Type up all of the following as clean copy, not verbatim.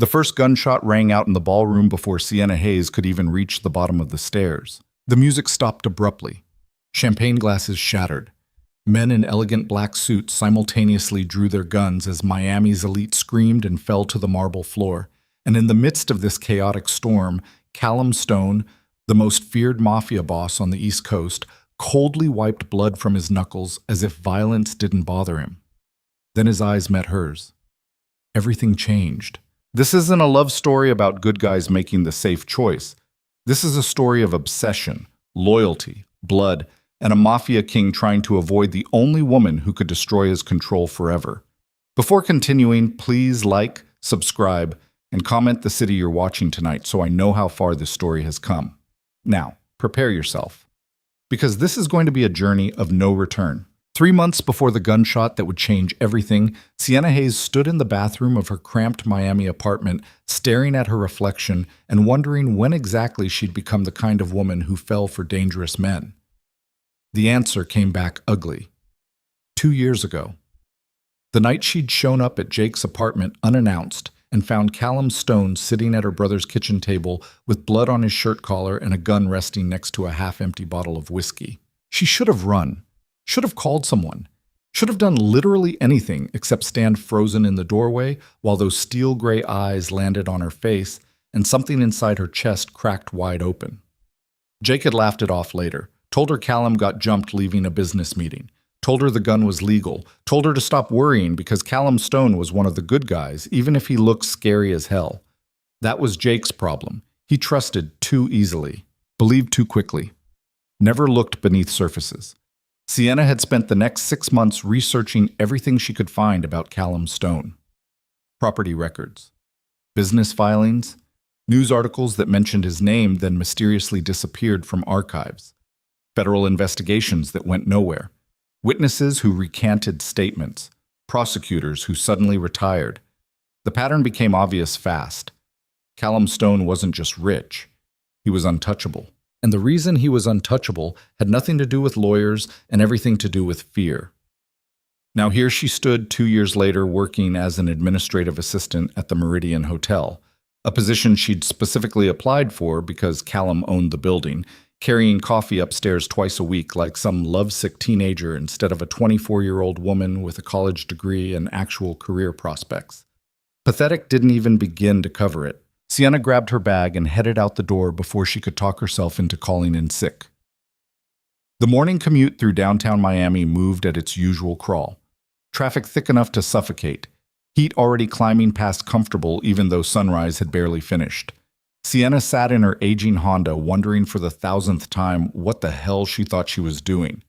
The first gunshot rang out in the ballroom before Sienna Hayes could even reach the bottom of the stairs. The music stopped abruptly. Champagne glasses shattered. Men in elegant black suits simultaneously drew their guns as Miami's elite screamed and fell to the marble floor. And in the midst of this chaotic storm, Callum Stone, the most feared mafia boss on the East Coast, coldly wiped blood from his knuckles as if violence didn't bother him. Then his eyes met hers. Everything changed. This isn't a love story about good guys making the safe choice. This is a story of obsession, loyalty, blood, and a mafia king trying to avoid the only woman who could destroy his control forever. Before continuing, please like, subscribe, and comment the city you're watching tonight so I know how far this story has come. Now, prepare yourself, because this is going to be a journey of no return. 3 months before the gunshot that would change everything, Sienna Hayes stood in the bathroom of her cramped Miami apartment, staring at her reflection and wondering when exactly she'd become the kind of woman who fell for dangerous men. The answer came back ugly. 2 years ago. The night she'd shown up at Jake's apartment unannounced and found Callum Stone sitting at her brother's kitchen table with blood on his shirt collar and a gun resting next to a half-empty bottle of whiskey. She should have run. Should have called someone. Should have done literally anything except stand frozen in the doorway while those steel gray eyes landed on her face and something inside her chest cracked wide open. Jake had laughed it off later, told her Callum got jumped leaving a business meeting, told her the gun was legal, told her to stop worrying because Callum Stone was one of the good guys, even if he looked scary as hell. That was Jake's problem. He trusted too easily, believed too quickly, never looked beneath surfaces. Sienna had spent the next 6 months researching everything she could find about Callum Stone. Property records, business filings, news articles that mentioned his name then mysteriously disappeared from archives, federal investigations that went nowhere, witnesses who recanted statements, prosecutors who suddenly retired. The pattern became obvious fast. Callum Stone wasn't just rich, he was untouchable. And the reason he was untouchable had nothing to do with lawyers and everything to do with fear. Now here she stood 2 years later working as an administrative assistant at the Meridian Hotel, a position she'd specifically applied for because Callum owned the building, carrying coffee upstairs twice a week like some lovesick teenager instead of a 24-year-old woman with a college degree and actual career prospects. Pathetic didn't even begin to cover it. Sienna grabbed her bag and headed out the door before she could talk herself into calling in sick. The morning commute through downtown Miami moved at its usual crawl. Traffic thick enough to suffocate. Heat already climbing past comfortable even though sunrise had barely finished. Sienna sat in her aging Honda wondering for the 1,000th time what the hell she thought she was doing.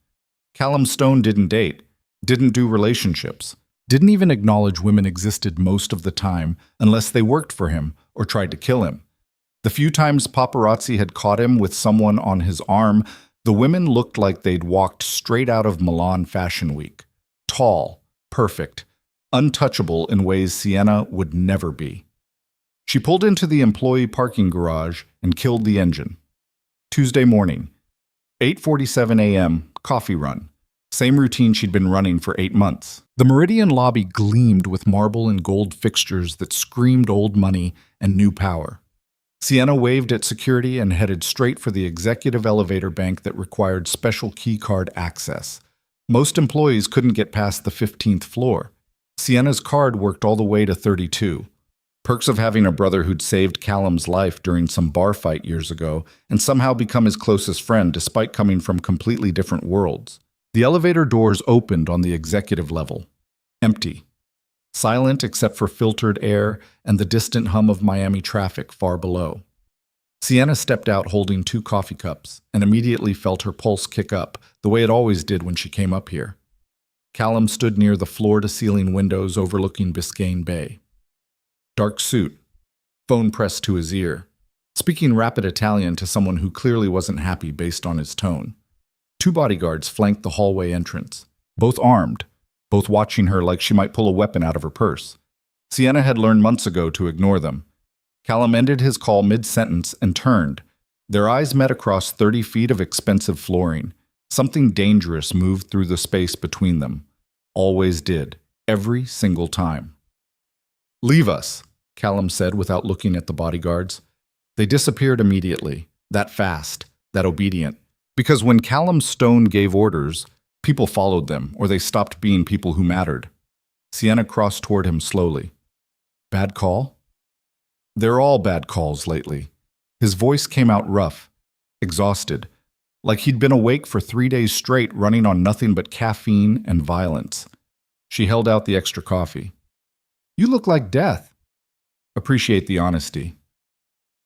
Callum Stone didn't date, didn't do relationships, didn't even acknowledge women existed most of the time unless they worked for him or tried to kill him. The few times paparazzi had caught him with someone on his arm, the women looked like they'd walked straight out of Milan Fashion Week. Tall, perfect, untouchable in ways Sienna would never be. She pulled into the employee parking garage and killed the engine. Tuesday morning, 8:47 a.m., coffee run. Same routine she'd been running for 8 months. The Meridian lobby gleamed with marble and gold fixtures that screamed old money and new power. Sienna waved at security and headed straight for the executive elevator bank that required special key card access. Most employees couldn't get past the 15th floor. Sienna's card worked all the way to 32. Perks of having a brother who'd saved Callum's life during some bar fight years ago and somehow become his closest friend despite coming from completely different worlds. The elevator doors opened on the executive level. Empty. Silent except for filtered air and the distant hum of Miami traffic far below. Sienna stepped out holding 2 coffee cups and immediately felt her pulse kick up, the way it always did when she came up here. Callum stood near the floor-to-ceiling windows overlooking Biscayne Bay. Dark suit, phone pressed to his ear, speaking rapid Italian to someone who clearly wasn't happy based on his tone. 2 bodyguards flanked the hallway entrance, both armed, both watching her like she might pull a weapon out of her purse. Sienna had learned months ago to ignore them. Callum ended his call mid-sentence and turned. Their eyes met across 30 feet of expensive flooring. Something dangerous moved through the space between them. Always did, every single time. "Leave us," Callum said without looking at the bodyguards. They disappeared immediately, that fast, that obedient. Because when Callum Stone gave orders, people followed them, or they stopped being people who mattered. Sienna crossed toward him slowly. Bad call? They're all bad calls lately. His voice came out rough, exhausted, like he'd been awake for 3 days straight running on nothing but caffeine and violence. She held out the extra coffee. You look like death. Appreciate the honesty.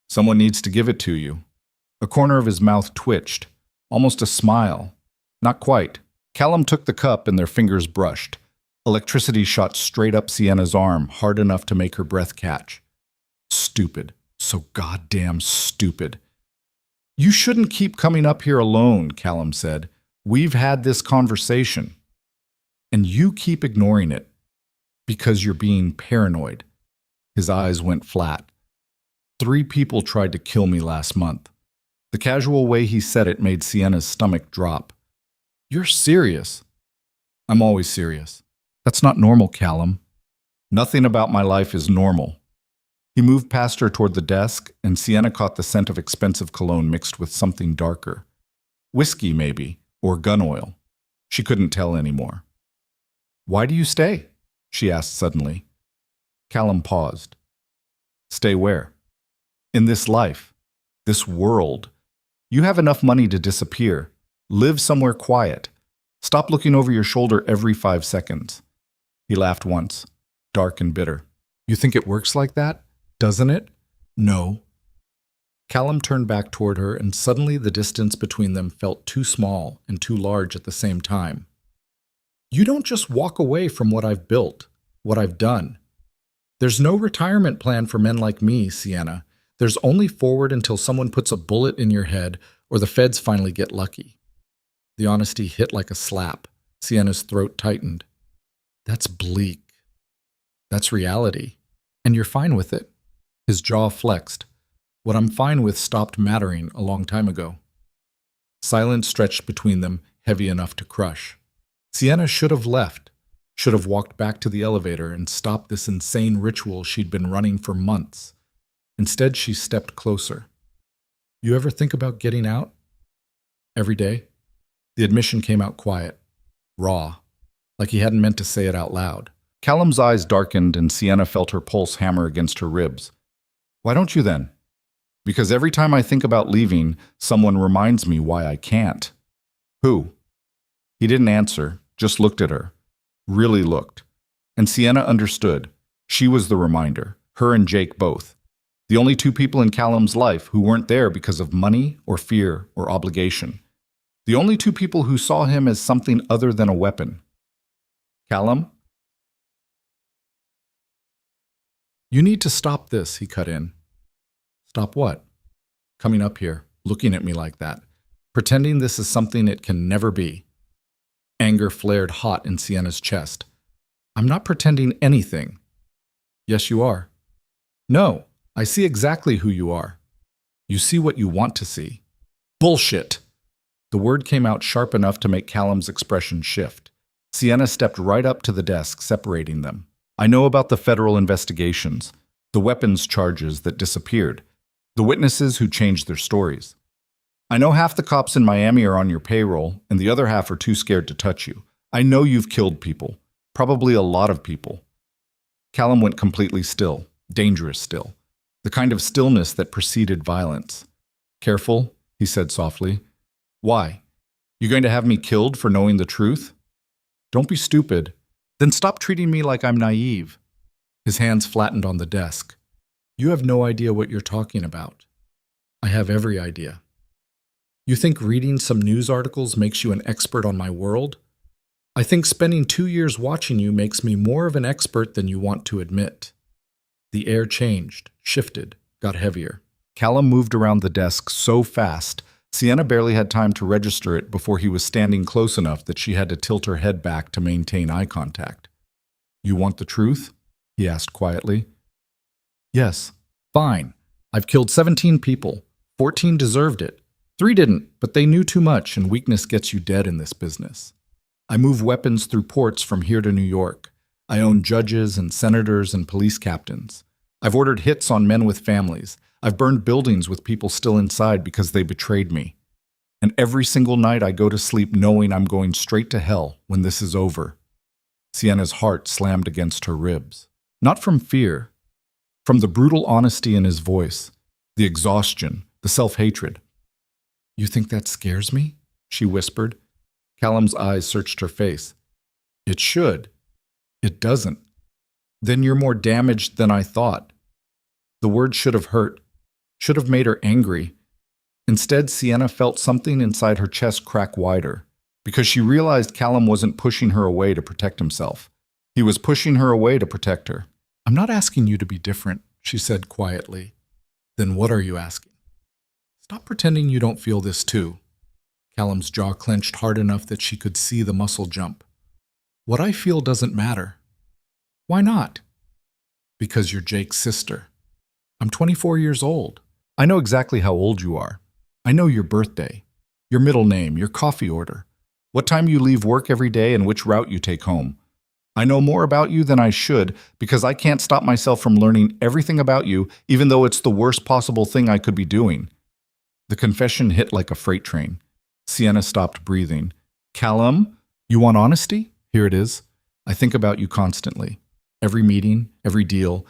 Someone needs to give it to you. A corner of his mouth twitched, almost a smile. Not quite. Callum took the cup and their fingers brushed. Electricity shot straight up Sienna's arm, hard enough to make her breath catch. Stupid. So goddamn stupid. You shouldn't keep coming up here alone, Callum said. We've had this conversation. And you keep ignoring it. Because you're being paranoid. His eyes went flat. 3 people tried to kill me last month. The casual way he said it made Sienna's stomach drop. You're serious. I'm always serious. That's not normal, Callum. Nothing about my life is normal. He moved past her toward the desk, and Sienna caught the scent of expensive cologne mixed with something darker. Whiskey, maybe, or gun oil. She couldn't tell anymore. Why do you stay? She asked suddenly. Callum paused. Stay where? In this life. This world. You have enough money to disappear. Live somewhere quiet. Stop looking over your shoulder every 5 seconds. He laughed once, dark and bitter. You think it works like that? Doesn't it? No. Callum turned back toward her, and suddenly the distance between them felt too small and too large at the same time. You don't just walk away from what I've built, what I've done. There's no retirement plan for men like me, Sienna. There's only forward until someone puts a bullet in your head or the feds finally get lucky. The honesty hit like a slap. Sienna's throat tightened. That's bleak. That's reality. And you're fine with it. His jaw flexed. What I'm fine with stopped mattering a long time ago. Silence stretched between them, heavy enough to crush. Sienna should have left, should have walked back to the elevator and stopped this insane ritual she'd been running for months. Instead, she stepped closer. You ever think about getting out? Every day? The admission came out quiet, raw, like he hadn't meant to say it out loud. Callum's eyes darkened and Sienna felt her pulse hammer against her ribs. Why don't you then? Because every time I think about leaving, someone reminds me why I can't. Who? He didn't answer, just looked at her. Really looked. And Sienna understood. She was the reminder, her and Jake both. The only 2 people in Callum's life who weren't there because of money or fear or obligation. The only 2 people who saw him as something other than a weapon. Callum? You need to stop this, he cut in. Stop what? Coming up here, looking at me like that, pretending this is something it can never be. Anger flared hot in Sienna's chest. I'm not pretending anything. Yes, you are. No, I see exactly who you are. You see what you want to see. Bullshit! The word came out sharp enough to make Callum's expression shift. Sienna stepped right up to the desk, separating them. I know about the federal investigations, the weapons charges that disappeared, the witnesses who changed their stories. I know half the cops in Miami are on your payroll, and the other half are too scared to touch you. I know you've killed people, probably a lot of people. Callum went completely still, dangerous still, the kind of stillness that preceded violence. Careful, he said softly. Why? You going to have me killed for knowing the truth? Don't be stupid. Then stop treating me like I'm naive. His hands flattened on the desk. You have no idea what you're talking about. I have every idea. You think reading some news articles makes you an expert on my world? I think spending 2 years watching you makes me more of an expert than you want to admit. The air changed, shifted, got heavier. Callum moved around the desk so fast, Sienna barely had time to register it before he was standing close enough that she had to tilt her head back to maintain eye contact. You want the truth? He asked quietly. Yes. Fine. I've killed 17 people. 14 deserved it. 3 didn't, but they knew too much, and weakness gets you dead in this business. I move weapons through ports from here to New York. I own judges and senators and police captains. I've ordered hits on men with families. I've burned buildings with people still inside because they betrayed me. And every single night I go to sleep knowing I'm going straight to hell when this is over. Sienna's heart slammed against her ribs. Not from fear, from the brutal honesty in his voice, the exhaustion, the self-hatred. "You think that scares me?" she whispered. Callum's eyes searched her face. "It should. It doesn't. Then you're more damaged than I thought." The word should have hurt, should have made her angry. Instead, Sienna felt something inside her chest crack wider, because she realized Callum wasn't pushing her away to protect himself. He was pushing her away to protect her. "I'm not asking you to be different," she said quietly. "Then what are you asking?" "Stop pretending you don't feel this too." Callum's jaw clenched hard enough that she could see the muscle jump. "What I feel doesn't matter." "Why not?" "Because you're Jake's sister. I'm 24 years old. I know exactly how old you are. I know your birthday, your middle name, your coffee order, what time you leave work every day and which route you take home. I know more about you than I should because I can't stop myself from learning everything about you, even though it's the worst possible thing I could be doing." The confession hit like a freight train. Sienna stopped breathing. "Callum, you want honesty? Here it is. I think about you constantly. Every meeting, every deal.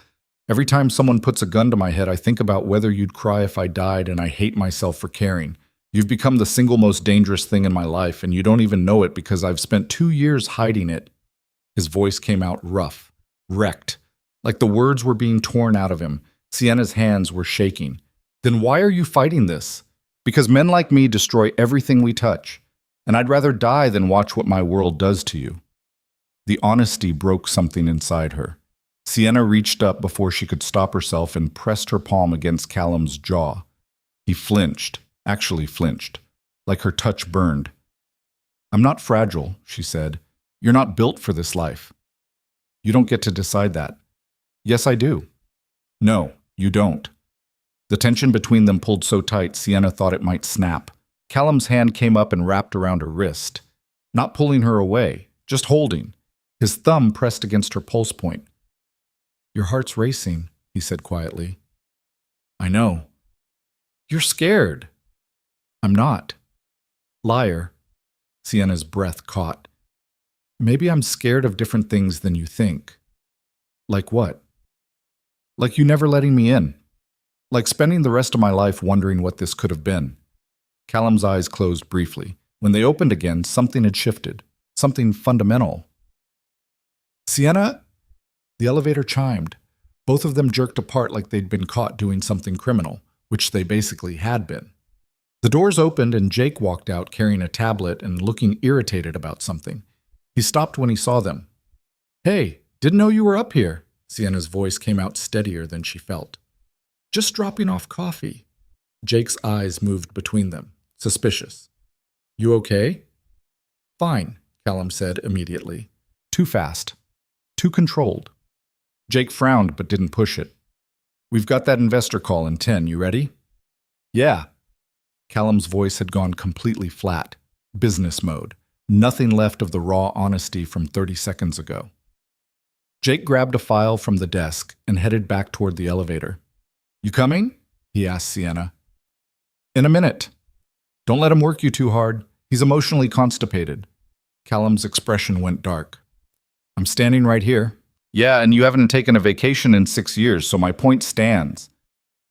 Every time someone puts a gun to my head, I think about whether you'd cry if I died, and I hate myself for caring. You've become the single most dangerous thing in my life, and you don't even know it because I've spent 2 years hiding it." His voice came out rough, wrecked, like the words were being torn out of him. Sienna's hands were shaking. "Then why are you fighting this?" "Because men like me destroy everything we touch, and I'd rather die than watch what my world does to you." The honesty broke something inside her. Sienna reached up before she could stop herself and pressed her palm against Callum's jaw. He flinched, actually flinched, like her touch burned. "I'm not fragile," she said. "You're not built for this life. You don't get to decide that." "Yes, I do." "No, you don't." The tension between them pulled so tight Sienna thought it might snap. Callum's hand came up and wrapped around her wrist, not pulling her away, just holding. His thumb pressed against her pulse point. "Your heart's racing," he said quietly. "I know." "You're scared." "I'm not." "Liar." Sienna's breath caught. "Maybe I'm scared of different things than you think." "Like what?" "Like you never letting me in. Like spending the rest of my life wondering what this could have been." Callum's eyes closed briefly. When they opened again, something had shifted. Something fundamental. "Sienna?" The elevator chimed. Both of them jerked apart like they'd been caught doing something criminal, which they basically had been. The doors opened and Jake walked out carrying a tablet and looking irritated about something. He stopped when he saw them. "Hey, didn't know you were up here." Sienna's voice came out steadier than she felt. "Just dropping off coffee." Jake's eyes moved between them, suspicious. "You okay?" "Fine," Callum said immediately. "Too fast. Too controlled." Jake frowned but didn't push it. "We've got that investor call in 10. You ready?" "Yeah." Callum's voice had gone completely flat. Business mode. Nothing left of the raw honesty from 30 seconds ago. Jake grabbed a file from the desk and headed back toward the elevator. "You coming?" he asked Sienna. "In a minute. Don't let him work you too hard. He's emotionally constipated." Callum's expression went dark. "I'm standing right here." "Yeah, and you haven't taken a vacation in 6 years, so my point stands."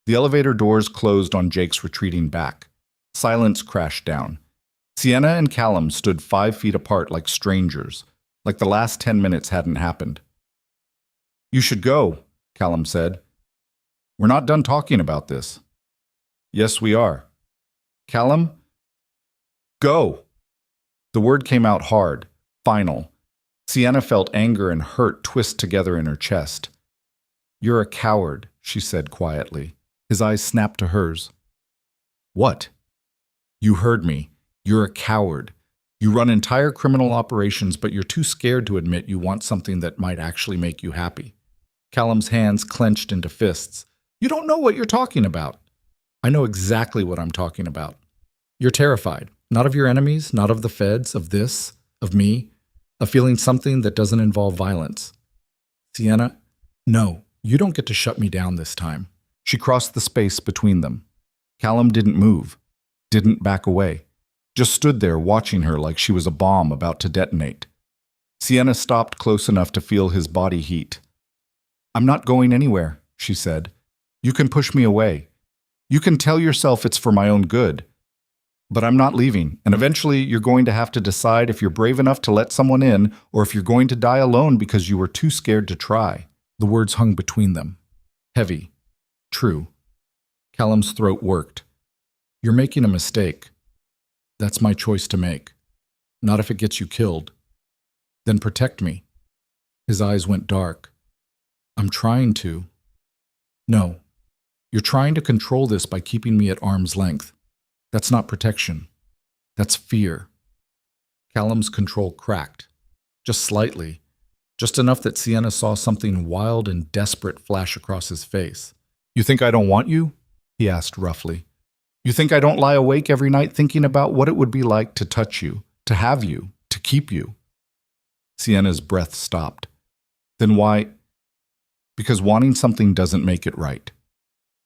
The elevator doors closed on Jake's retreating back. Silence crashed down. Sienna and Callum stood 5 feet apart like strangers, like the last 10 minutes hadn't happened. "You should go," Callum said. "We're not done talking about this." "Yes, we are." "Callum, go." The word came out hard, final. Sienna felt anger and hurt twist together in her chest. "You're a coward," she said quietly. His eyes snapped to hers. "What?" "You heard me. You're a coward. You run entire criminal operations, but you're too scared to admit you want something that might actually make you happy." Callum's hands clenched into fists. "You don't know what you're talking about." "I know exactly what I'm talking about. You're terrified, not of your enemies, not of the feds, of this, of me, of feeling something that doesn't involve violence." "Sienna, no, You don't get to shut me down this time. She crossed the space between them. Callum didn't move, didn't back away, just stood there watching her like she was a bomb about to detonate. Sienna stopped close enough to feel his body heat. I'm not going anywhere, she said. You can push me away. You can tell yourself it's for my own good. But I'm not leaving, and eventually you're going to have to decide if you're brave enough to let someone in or if you're going to die alone because you were too scared to try. The words hung between them. Heavy. True. Callum's throat worked. You're making a mistake. That's my choice to make. Not if it gets you killed. Then protect me. His eyes went dark. I'm trying to. No. You're trying to control this by keeping me at arm's length. That's not protection. That's fear. Callum's control cracked. Just slightly. Just enough that Sienna saw something wild and desperate flash across his face. You think I don't want you? He asked roughly. You think I don't lie awake every night thinking about what it would be like to touch you, to have you, to keep you? Sienna's breath stopped. Then why? Because wanting something doesn't make it right.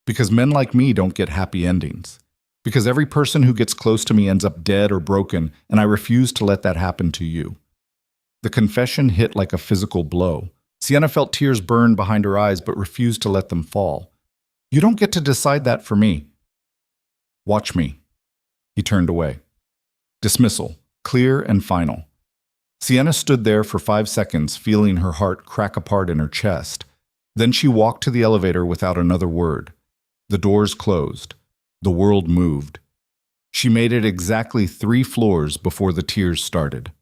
Because men like me don't get happy endings. Because every person who gets close to me ends up dead or broken, and I refuse to let that happen to you. The confession hit like a physical blow. Sienna felt tears burn behind her eyes but refused to let them fall. You don't get to decide that for me. Watch me. He turned away. Dismissal, clear and final. Sienna stood there for 5 seconds, feeling her heart crack apart in her chest. Then she walked to the elevator without another word. The doors closed. The world moved. She made it exactly 3 floors before the tears started.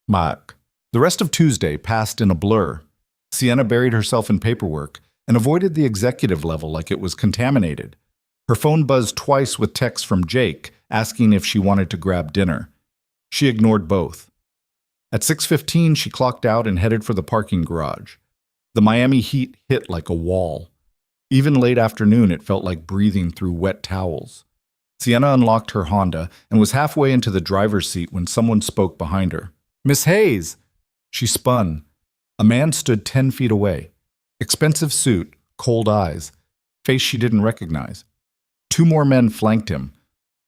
Mark. The rest of Tuesday passed in a blur. Sienna buried herself in paperwork and avoided the executive level like it was contaminated. Her phone buzzed twice with texts from Jake asking if she wanted to grab dinner. She ignored both. At 6:15, she clocked out and headed for the parking garage. The Miami heat hit like a wall. Even late afternoon, it felt like breathing through wet towels. Sienna unlocked her Honda and was halfway into the driver's seat when someone spoke behind her. Miss Hayes! She spun. A man stood 10 feet away. Expensive suit, cold eyes, face she didn't recognize. 2 more men flanked him.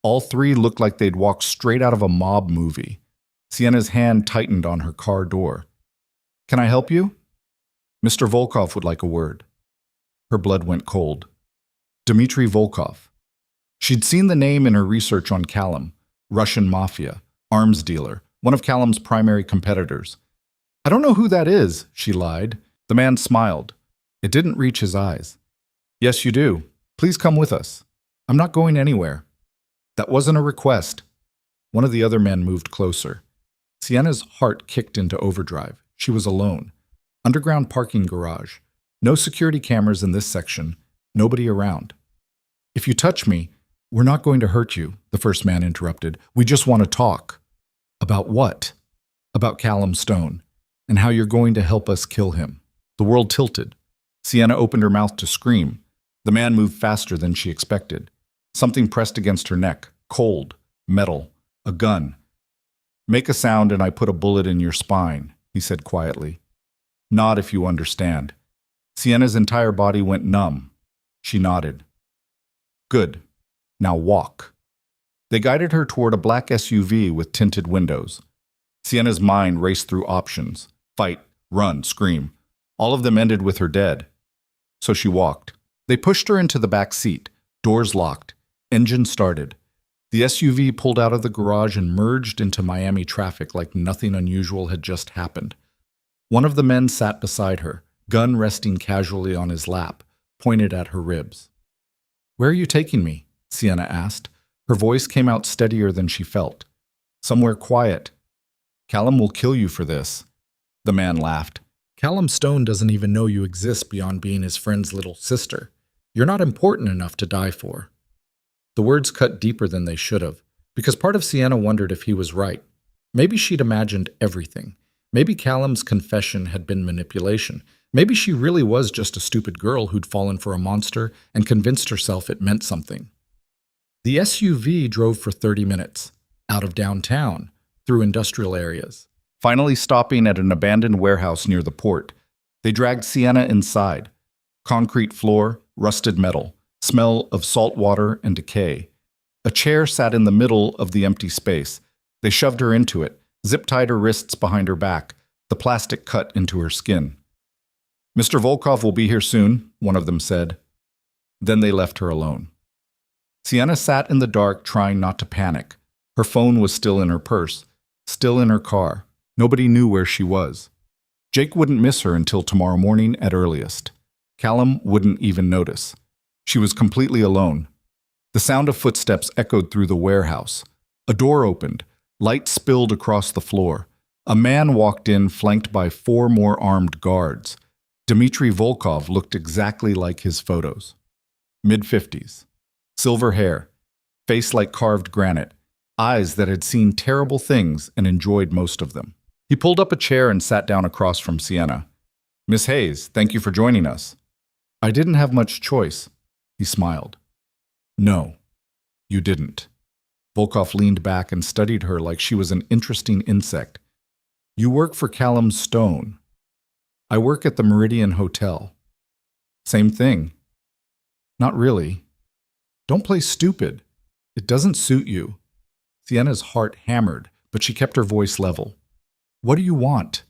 All 3 looked like they'd walked straight out of a mob movie. Sienna's hand tightened on her car door. Can I help you? Mr. Volkov would like a word. Her blood went cold. Dmitry Volkov. She'd seen the name in her research on Callum, Russian Mafia, arms dealer, one of Callum's primary competitors. I don't know who that is, she lied. The man smiled. It didn't reach his eyes. Yes, you do. Please come with us. I'm not going anywhere. That wasn't a request. One of the other men moved closer. Sienna's heart kicked into overdrive. She was alone. Underground parking garage. No security cameras in this section. Nobody around. If you touch me, we're not going to hurt you, the first man interrupted. We just want to talk. About what? About Callum Stone, and how you're going to help us kill him. The world tilted. Sienna opened her mouth to scream. The man moved faster than she expected. Something pressed against her neck. Cold. Metal. A gun. Make a sound and I put a bullet in your spine, he said quietly. Nod if you understand. Sienna's entire body went numb. She nodded. Good. Now walk. They guided her toward a black SUV with tinted windows. Sienna's mind raced through options. Fight, run, scream. All of them ended with her dead. So she walked. They pushed her into the back seat. Doors locked. Engine started. The SUV pulled out of the garage and merged into Miami traffic like nothing unusual had just happened. One of the men sat beside her, gun resting casually on his lap, pointed at her ribs. Where are you taking me? Sienna asked. Her voice came out steadier than she felt. Somewhere quiet. Callum will kill you for this. The man laughed. Callum Stone doesn't even know you exist beyond being his friend's little sister. You're not important enough to die for. The words cut deeper than they should have, because part of Sienna wondered if he was right. Maybe she'd imagined everything. Maybe Callum's confession had been manipulation. Maybe she really was just a stupid girl who'd fallen for a monster and convinced herself it meant something. The SUV drove for 30 minutes, out of downtown, through industrial areas. Finally stopping at an abandoned warehouse near the port, They dragged Sienna inside. Concrete floor, rusted metal, smell of salt water and decay. A chair sat in the middle of the empty space. They shoved her into it, zip-tied her wrists behind her back, the plastic cut into her skin. "Mr. Volkov will be here soon," one of them said. Then they left her alone. Sienna sat in the dark, trying not to panic. Her phone was still in her purse, still in her car. Nobody knew where she was. Jake wouldn't miss her until tomorrow morning at earliest. Callum wouldn't even notice. She was completely alone. The sound of footsteps echoed through the warehouse. A door opened. Light spilled across the floor. A man walked in, flanked by 4 more armed guards. Dmitry Volkov looked exactly like his photos. Mid-50s. Silver hair. Face like carved granite. Eyes that had seen terrible things and enjoyed most of them. He pulled up a chair and sat down across from Sienna. "Miss Hayes, thank you for joining us." "I didn't have much choice," he smiled. "No, you didn't." Volkov leaned back and studied her like she was an interesting insect. "You work for Callum Stone." "I work at the Meridian Hotel." "Same thing." "Not really." "Don't play stupid. It doesn't suit you." Sienna's heart hammered, but she kept her voice level. "What do you want?"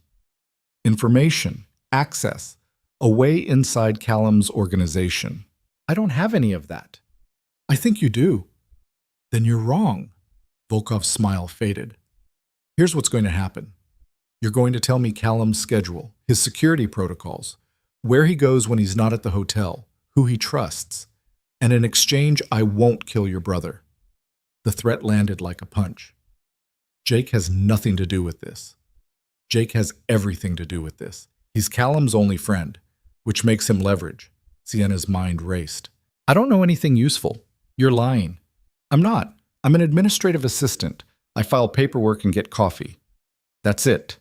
"Information, access, a way inside Callum's organization." "I don't have any of that." "I think you do." "Then you're wrong." Volkov's smile faded. "Here's what's going to happen. You're going to tell me Callum's schedule, his security protocols, where he goes when he's not at the hotel, who he trusts. And in exchange, I won't kill your brother." The threat landed like a punch. Jake has nothing to do with this. Jake has everything to do with this. He's Callum's only friend, which makes him leverage. Sienna's mind raced. "I don't know anything useful. You're lying." "I'm not. I'm an administrative assistant. I file paperwork and get coffee. That's it."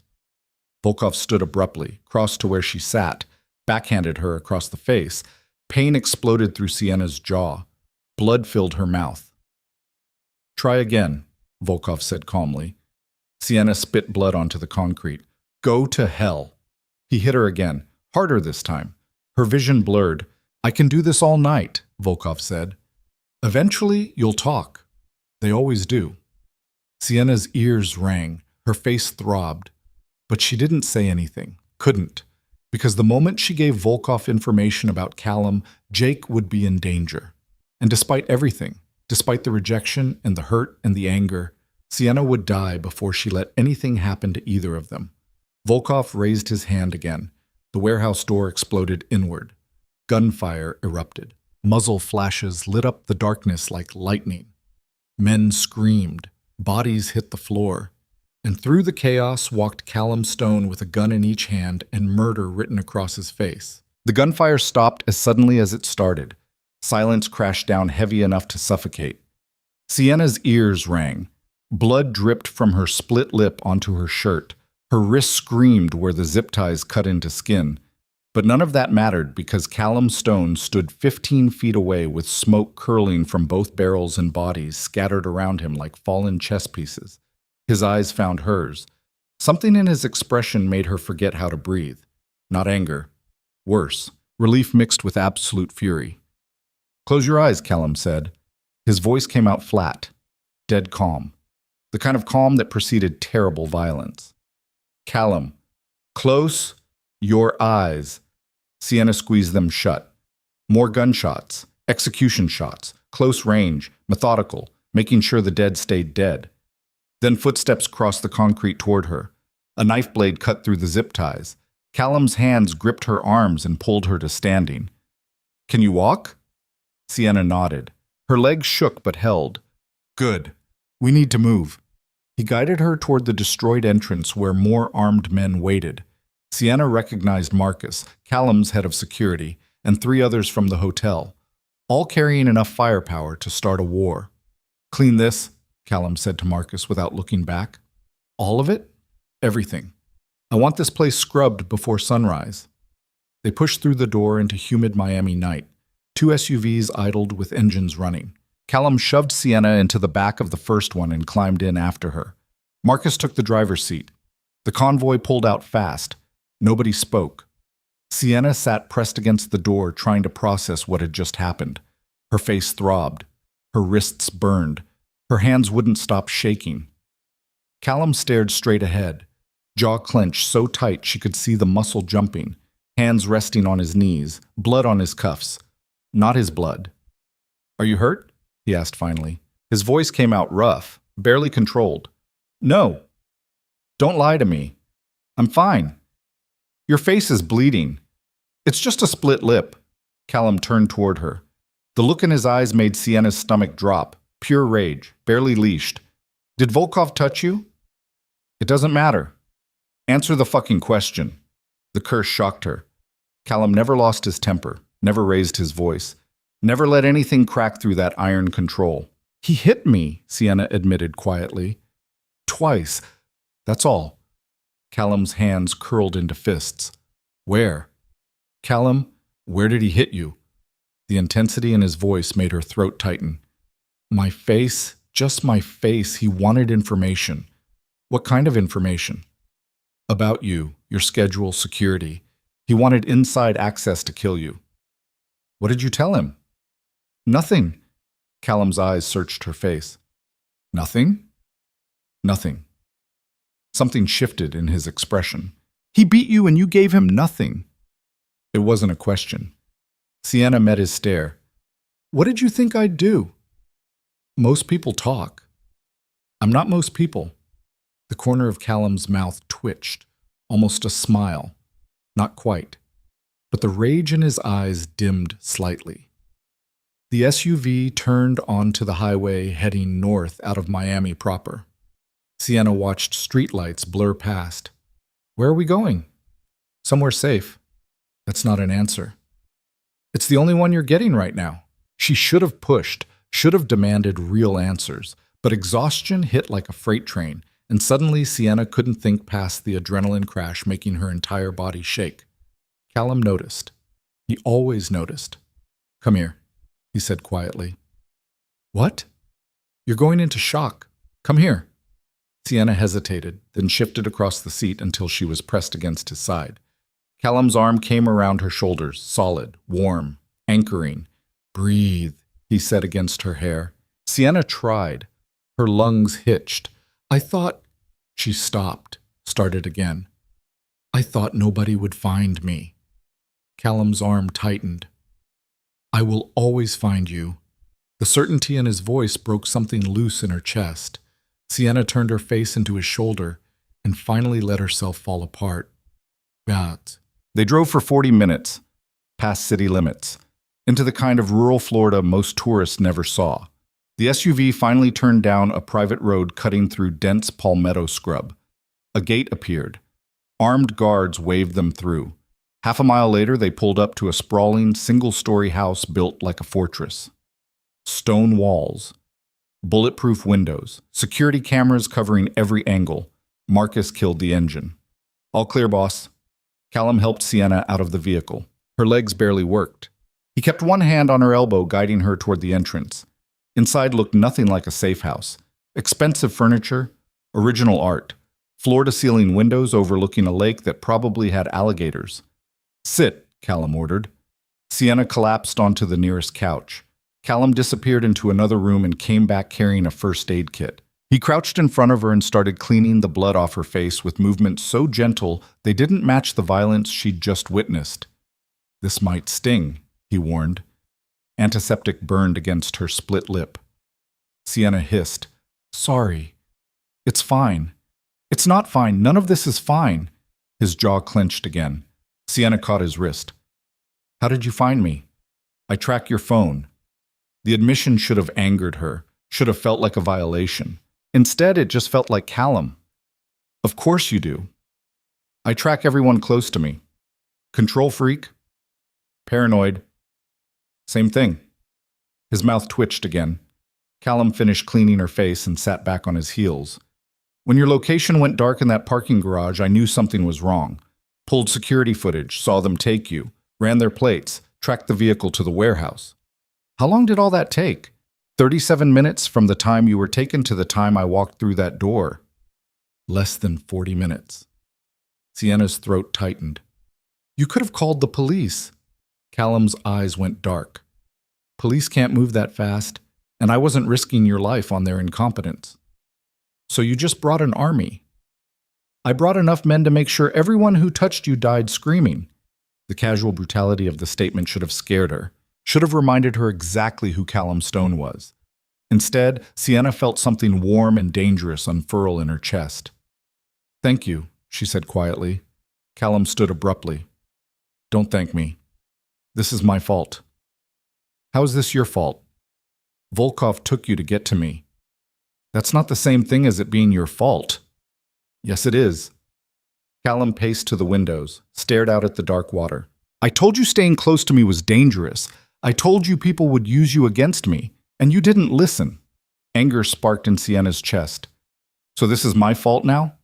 Volkov stood abruptly, crossed to where she sat, backhanded her across the face. Pain exploded through Sienna's jaw. Blood filled her mouth. "Try again," Volkov said calmly. Sienna spit blood onto the concrete. "Go to hell." He hit her again, harder this time. Her vision blurred. "I can do this all night," Volkov said. "Eventually, you'll talk." They always do. Sienna's ears rang. Her face throbbed. But she didn't say anything. Couldn't. Because the moment she gave Volkov information about Callum, Jake would be in danger. And despite everything, despite the rejection and the hurt and the anger, Sienna would die before she let anything happen to either of them. Volkov raised his hand again. The warehouse door exploded inward. Gunfire erupted. Muzzle flashes lit up the darkness like lightning. Men screamed. Bodies hit the floor. And through the chaos walked Callum Stone with a gun in each hand and murder written across his face. The gunfire stopped as suddenly as it started. Silence crashed down heavy enough to suffocate. Sienna's ears rang. Blood dripped from her split lip onto her shirt. Her wrists screamed where the zip ties cut into skin. But none of that mattered because Callum Stone stood 15 feet away with smoke curling from both barrels and bodies scattered around him like fallen chess pieces. His eyes found hers. Something in his expression made her forget how to breathe. Not anger. Worse, relief mixed with absolute fury. "Close your eyes," Callum said. His voice came out flat, dead calm. The kind of calm that preceded terrible violence. "Callum, close your eyes." Sienna squeezed them shut. More gunshots, execution shots, close range, methodical, making sure the dead stayed dead. Then footsteps crossed the concrete toward her. A knife blade cut through the zip ties. Callum's hands gripped her arms and pulled her to standing. "Can you walk?" Sienna nodded. Her legs shook but held. "Good. We need to move." He guided her toward the destroyed entrance where more armed men waited. Sienna recognized Marcus, Callum's head of security, and 3 others from the hotel, all carrying enough firepower to start a war. "Clean this," Callum said to Marcus without looking back. "All of it? Everything. I want this place scrubbed before sunrise." They pushed through the door into humid Miami night. 2 SUVs idled with engines running. Callum shoved Sienna into the back of the first one and climbed in after her. Marcus took the driver's seat. The convoy pulled out fast. Nobody spoke. Sienna sat pressed against the door, trying to process what had just happened. Her face throbbed. Her wrists burned. Her hands wouldn't stop shaking. Callum stared straight ahead, jaw clenched so tight she could see the muscle jumping, hands resting on his knees, blood on his cuffs. Not his blood. "Are you hurt?" he asked finally. His voice came out rough, barely controlled. "No. Don't lie to me. I'm fine. Your face is bleeding. It's just a split lip." Callum turned toward her. The look in his eyes made Sienna's stomach drop, pure rage, barely leashed. "Did Volkov touch you?" "It doesn't matter. Answer the fucking question." The curse shocked her. Callum never lost his temper, never raised his voice, never let anything crack through that iron control. "He hit me," Sienna admitted quietly. "Twice. That's all." Callum's hands curled into fists. "Where?" "Callum, where did he hit you?" The intensity in his voice made her throat tighten. "My face, just my face. He wanted information." "What kind of information?" "About you, your schedule, security. He wanted inside access to kill you." "What did you tell him?" "Nothing." Callum's eyes searched her face. "Nothing?" "Nothing." Something shifted in his expression. "He beat you and you gave him nothing." It wasn't a question. Sienna met his stare. "What did you think I'd do?" "Most people talk." "I'm not most people." The corner of Callum's mouth twitched, almost a smile. Not quite. But the rage in his eyes dimmed slightly. The SUV turned onto the highway heading north out of Miami proper. Sienna watched streetlights blur past. "Where are we going?" "Somewhere safe." "That's not an answer." "It's the only one you're getting right now." She should have pushed, should have demanded real answers, but exhaustion hit like a freight train, and suddenly Sienna couldn't think past the adrenaline crash making her entire body shake. Callum noticed. He always noticed. "Come here," he said quietly. "What?" "You're going into shock. Come here." Sienna hesitated, then shifted across the seat until she was pressed against his side. Callum's arm came around her shoulders, solid, warm, anchoring. "Breathe," he said against her hair. Sienna tried. Her lungs hitched. "I thought—" She stopped, started again. "I thought nobody would find me." Callum's arm tightened. "I will always find you." The certainty in his voice broke something loose in her chest. Sienna turned her face into his shoulder and finally let herself fall apart. "But—" They drove for 40 minutes, past city limits, into the kind of rural Florida most tourists never saw. The SUV finally turned down a private road cutting through dense palmetto scrub. A gate appeared. Armed guards waved them through. Half a mile later, they pulled up to a sprawling, single-story house built like a fortress. Stone walls, bulletproof windows, security cameras covering every angle. Marcus killed the engine. "All clear, boss." Callum helped Sienna out of the vehicle. Her legs barely worked. He kept one hand on her elbow, guiding her toward the entrance. Inside looked nothing like a safe house. Expensive furniture, original art, floor-to-ceiling windows overlooking a lake that probably had alligators. "Sit," Callum ordered. Sienna collapsed onto the nearest couch. Callum disappeared into another room and came back carrying a first aid kit. He crouched in front of her and started cleaning the blood off her face with movements so gentle they didn't match the violence she'd just witnessed. "This might sting," he warned. Antiseptic burned against her split lip. Sienna hissed, "Sorry." "It's fine." "It's not fine. None of this is fine." His jaw clenched again. Sienna caught his wrist. "How did you find me?" "I track your phone." The admission should have angered her, should have felt like a violation. Instead, it just felt like Callum. "Of course you do." "I track everyone close to me." "Control freak?" "Paranoid." "Same thing." His mouth twitched again. Callum finished cleaning her face and sat back on his heels. "When your location went dark in that parking garage, I knew something was wrong. Pulled security footage, saw them take you, ran their plates, tracked the vehicle to the warehouse." "How long did all that take?" 37 minutes from the time you were taken to the time I walked through that door." "Less than 40 minutes." Sienna's throat tightened. You could have called the police. Callum's eyes went dark. Police can't move that fast, and I wasn't risking your life on their incompetence. So you just brought an army. I brought enough men to make sure everyone who touched you died screaming. The casual brutality of the statement should have scared her, should have reminded her exactly who Callum Stone was. Instead, Sienna felt something warm and dangerous unfurl in her chest. Thank you, she said quietly. Callum stood abruptly. Don't thank me. This is my fault. How is this your fault? Volkov took you to get to me. That's not the same thing as it being your fault. Yes, it is. Callum paced to the windows, stared out at the dark water. I told you staying close to me was dangerous. I told you people would use you against me, and you didn't listen. Anger sparked in Sienna's chest. So this is my fault now?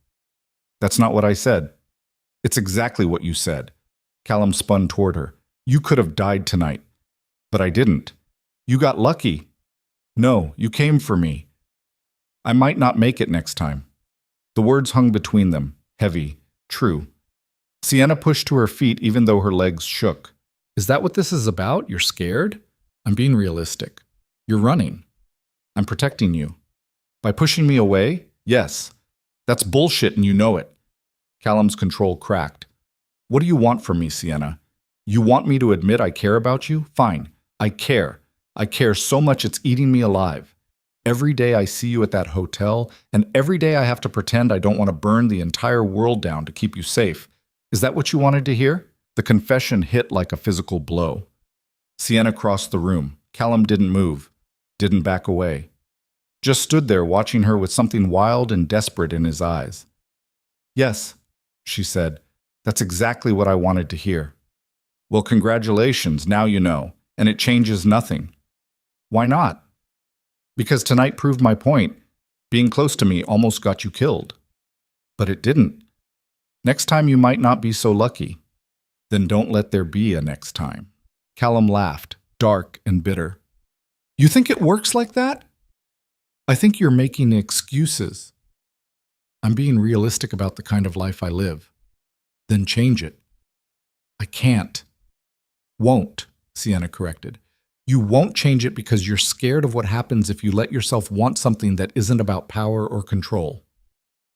That's not what I said. It's exactly what you said. Callum spun toward her. You could have died tonight. But I didn't. You got lucky. No, you came for me. I might not make it next time. The words hung between them, heavy, true. Sienna pushed to her feet even though her legs shook. Is that what this is about? You're scared? I'm being realistic. You're running. I'm protecting you. By pushing me away? Yes. That's bullshit and you know it. Callum's control cracked. What do you want from me, Sienna? You want me to admit I care about you? Fine. I care. I care so much it's eating me alive. Every day I see you at that hotel, and every day I have to pretend I don't want to burn the entire world down to keep you safe. Is that what you wanted to hear? The confession hit like a physical blow. Sienna crossed the room. Callum didn't move, didn't back away. Just stood there watching her with something wild and desperate in his eyes. Yes, she said, that's exactly what I wanted to hear. Well, congratulations, now you know, and it changes nothing. Why not? Because tonight proved my point. Being close to me almost got you killed. But it didn't. Next time you might not be so lucky. Then don't let there be a next time. Callum laughed, dark and bitter. You think it works like that? I think you're making excuses. I'm being realistic about the kind of life I live. Then change it. I can't. Won't, Sienna corrected. You won't change it because you're scared of what happens if you let yourself want something that isn't about power or control.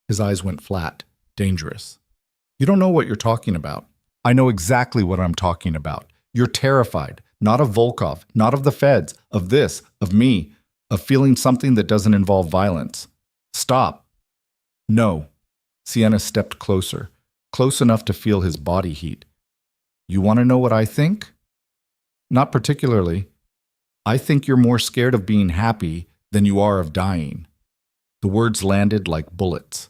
His eyes went flat, dangerous. You don't know what you're talking about. I know exactly what I'm talking about. You're terrified, not of Volkov, not of the feds, of this, of me, of feeling something that doesn't involve violence. Stop. No. Sienna stepped closer, close enough to feel his body heat. You want to know what I think? Not particularly. I think you're more scared of being happy than you are of dying. The words landed like bullets.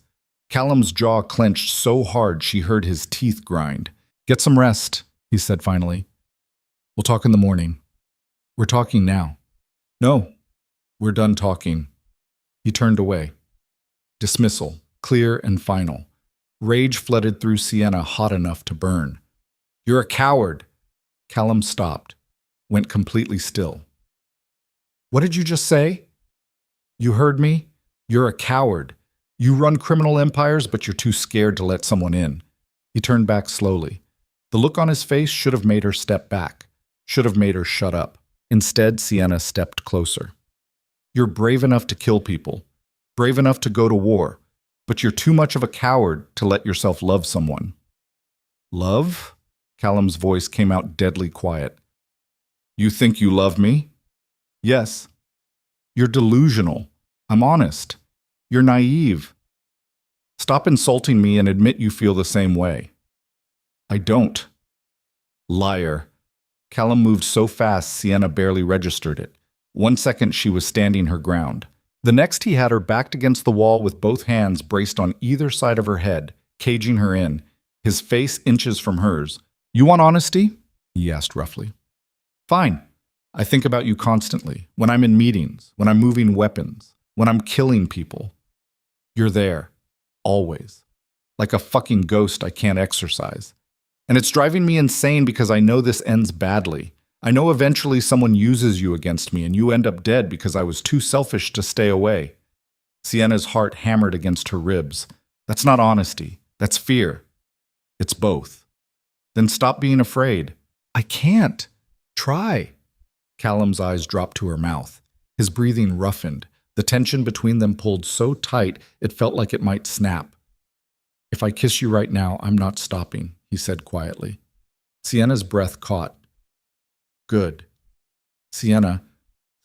Callum's jaw clenched so hard she heard his teeth grind. Get some rest, he said finally. We'll talk in the morning. We're talking now. No, we're done talking. He turned away. Dismissal, clear and final. Rage flooded through Sienna hot enough to burn. You're a coward. Callum stopped, went completely still. What did you just say? You heard me? You're a coward. You run criminal empires, but you're too scared to let someone in. He turned back slowly. The look on his face should have made her step back, should have made her shut up. Instead, Sienna stepped closer. You're brave enough to kill people, brave enough to go to war, but you're too much of a coward to let yourself love someone. Love? Callum's voice came out deadly quiet. You think you love me? Yes. You're delusional. I'm honest. You're naive. Stop insulting me and admit you feel the same way. I don't. Liar. Callum moved so fast Sienna barely registered it. 1 second she was standing her ground. The next he had her backed against the wall with both hands braced on either side of her head, caging her in, his face inches from hers. You want honesty? He asked roughly. Fine. I think about you constantly, when I'm in meetings, when I'm moving weapons, when I'm killing people. You're there, always, like a fucking ghost I can't exorcise. And it's driving me insane because I know this ends badly. I know eventually someone uses you against me and you end up dead because I was too selfish to stay away. Sienna's heart hammered against her ribs. That's not honesty. That's fear. It's both. Then stop being afraid. I can't. Try. Callum's eyes dropped to her mouth. His breathing roughened. The tension between them pulled so tight it felt like it might snap. If I kiss you right now, I'm not stopping, he said quietly. Sienna's breath caught. Good. Sienna,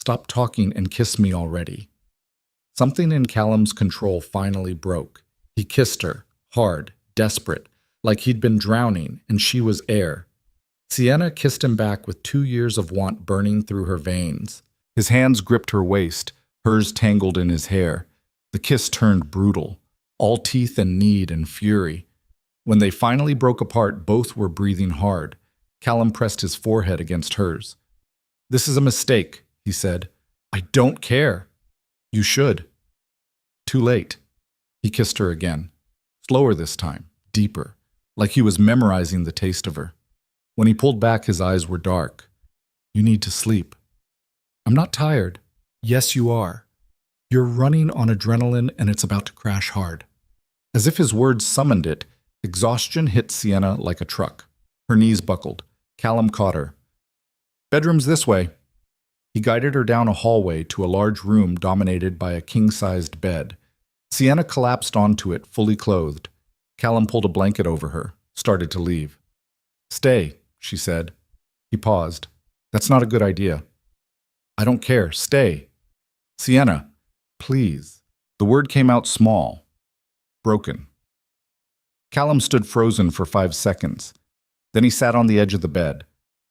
stop talking and kiss me already. Something in Callum's control finally broke. He kissed her, hard, desperate, like he'd been drowning and she was air. Sienna kissed him back with 2 years of want burning through her veins. His hands gripped her waist, hers tangled in his hair. The kiss turned brutal, all teeth and need and fury. When they finally broke apart, both were breathing hard. Callum pressed his forehead against hers. This is a mistake, he said. I don't care. You should. Too late. He kissed her again. Slower this time, deeper, like he was memorizing the taste of her. When he pulled back, his eyes were dark. You need to sleep. I'm not tired. Yes, you are. You're running on adrenaline and it's about to crash hard. As if his words summoned it, exhaustion hit Sienna like a truck. Her knees buckled. Callum caught her. Bedroom's this way. He guided her down a hallway to a large room dominated by a king-sized bed. Sienna collapsed onto it, fully clothed. Callum pulled a blanket over her, started to leave. Stay, she said. He paused. That's not a good idea. I don't care. Stay. Sienna, please. The word came out small. Broken. Callum stood frozen for 5 seconds. Then he sat on the edge of the bed.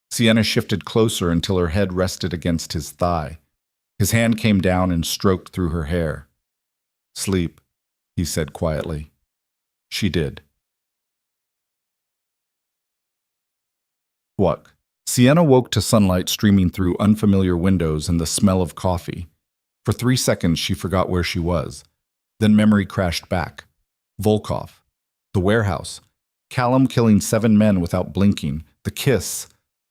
Sienna shifted closer until her head rested against his thigh. His hand came down and stroked through her hair. Sleep, he said quietly. She did. What? Sienna woke to sunlight streaming through unfamiliar windows and the smell of coffee. For 3 seconds, she forgot where she was. Then memory crashed back. Volkov. The warehouse. Callum killing 7 men without blinking. The kiss.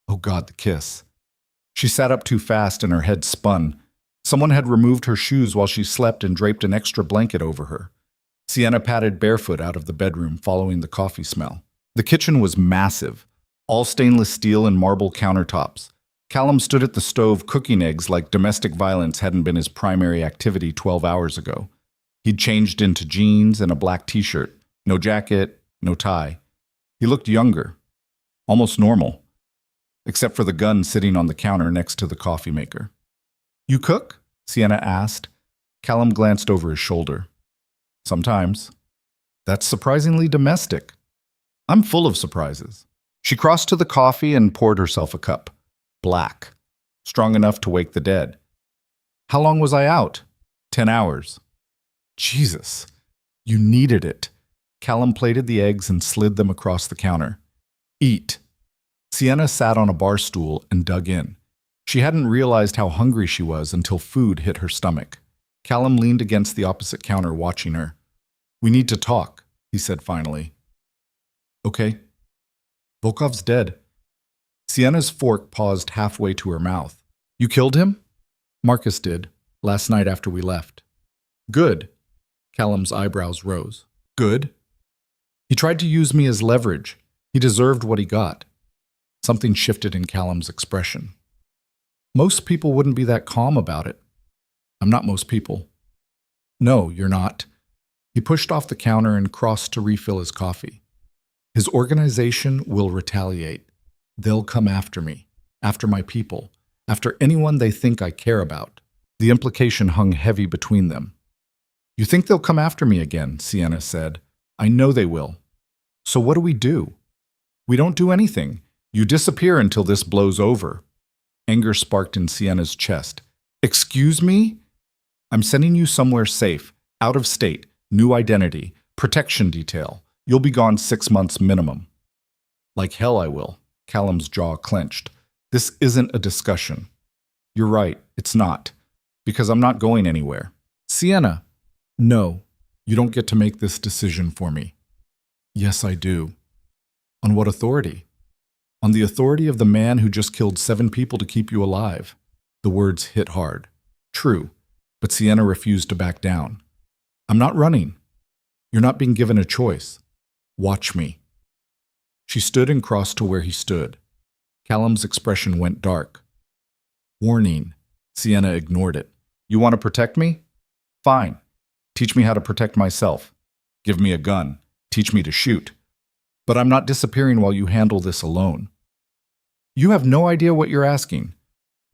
Oh God, the kiss. She sat up too fast and her head spun. Someone had removed her shoes while she slept and draped an extra blanket over her. Sienna padded barefoot out of the bedroom, following the coffee smell. The kitchen was massive. All stainless steel and marble countertops. Callum stood at the stove cooking eggs like domestic violence hadn't been his primary activity 12 hours ago. He'd changed into jeans and a black t-shirt. No jacket, no tie. He looked younger. Almost normal. Except for the gun sitting on the counter next to the coffee maker. You cook? Sienna asked. Callum glanced over his shoulder. Sometimes. That's surprisingly domestic. I'm full of surprises. She crossed to the coffee and poured herself a cup. Black. Strong enough to wake the dead. How long was I out? 10 hours. Jesus. You needed it. Callum plated the eggs and slid them across the counter. Eat. Sienna sat on a bar stool and dug in. She hadn't realized how hungry she was until food hit her stomach. Callum leaned against the opposite counter, watching her. We need to talk, he said finally. Okay. Volkov's dead. Sienna's fork paused halfway to her mouth. You killed him? Marcus did, last night after we left. Good. Callum's eyebrows rose. Good? He tried to use me as leverage. He deserved what he got. Something shifted in Callum's expression. Most people wouldn't be that calm about it. I'm not most people. No, you're not. He pushed off the counter and crossed to refill his coffee. His organization will retaliate. They'll come after me, after my people, after anyone they think I care about. The implication hung heavy between them. You think they'll come after me again, Sienna said. I know they will. So what do? We don't do anything. You disappear until this blows over. Anger sparked in Sienna's chest. Excuse me? I'm sending you somewhere safe, out of state, new identity, protection detail. You'll be gone 6 months minimum. Like hell I will. Callum's jaw clenched. This isn't a discussion. You're right, it's not. Because I'm not going anywhere. Sienna. No, you don't get to make this decision for me. Yes, I do. On what authority? On the authority of the man who just killed 7 people to keep you alive. The words hit hard. True, but Sienna refused to back down. I'm not running. You're not being given a choice. Watch me. She stood and crossed to where he stood. Callum's expression went dark. Warning. Sienna ignored it. You want to protect me? Fine. Teach me how to protect myself. Give me a gun. Teach me to shoot. But I'm not disappearing while you handle this alone. You have no idea what you're asking.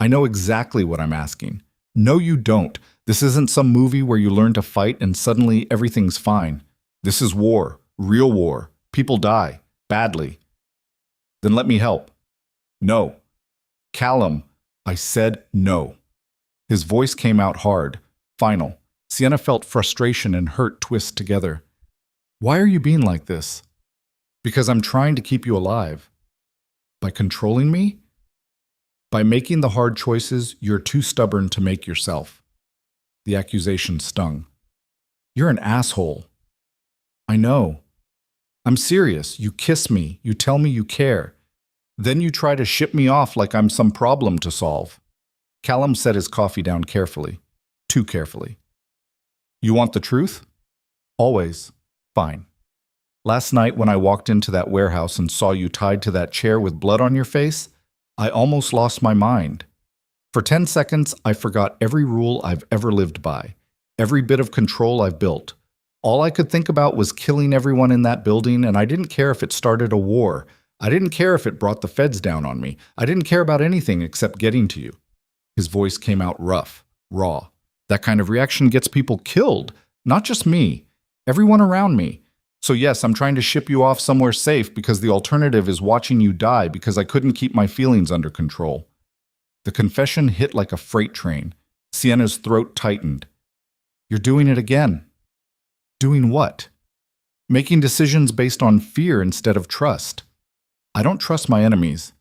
I know exactly what I'm asking. No, you don't. This isn't some movie where you learn to fight and suddenly everything's fine. This is war. Real war. People die. Badly. Then let me help. No. Callum, I said no. His voice came out hard, final. Sienna felt frustration and hurt twist together. Why are you being like this? Because I'm trying to keep you alive. By controlling me? By making the hard choices you're too stubborn to make yourself. The accusation stung. You're an asshole. I know. I'm serious. You kiss me. You tell me you care. Then you try to ship me off like I'm some problem to solve. Callum set his coffee down carefully. Too carefully. You want the truth? Always. Fine. Last night when I walked into that warehouse and saw you tied to that chair with blood on your face, I almost lost my mind. For 10 seconds, I forgot every rule I've ever lived by, every bit of control I've built. All I could think about was killing everyone in that building, and I didn't care if it started a war. I didn't care if it brought the feds down on me. I didn't care about anything except getting to you. His voice came out rough, raw. That kind of reaction gets people killed, not just me, everyone around me. So yes, I'm trying to ship you off somewhere safe because the alternative is watching you die because I couldn't keep my feelings under control. The confession hit like a freight train. Sienna's throat tightened. You're doing it again. Doing what? Making decisions based on fear instead of trust. I don't trust my enemies.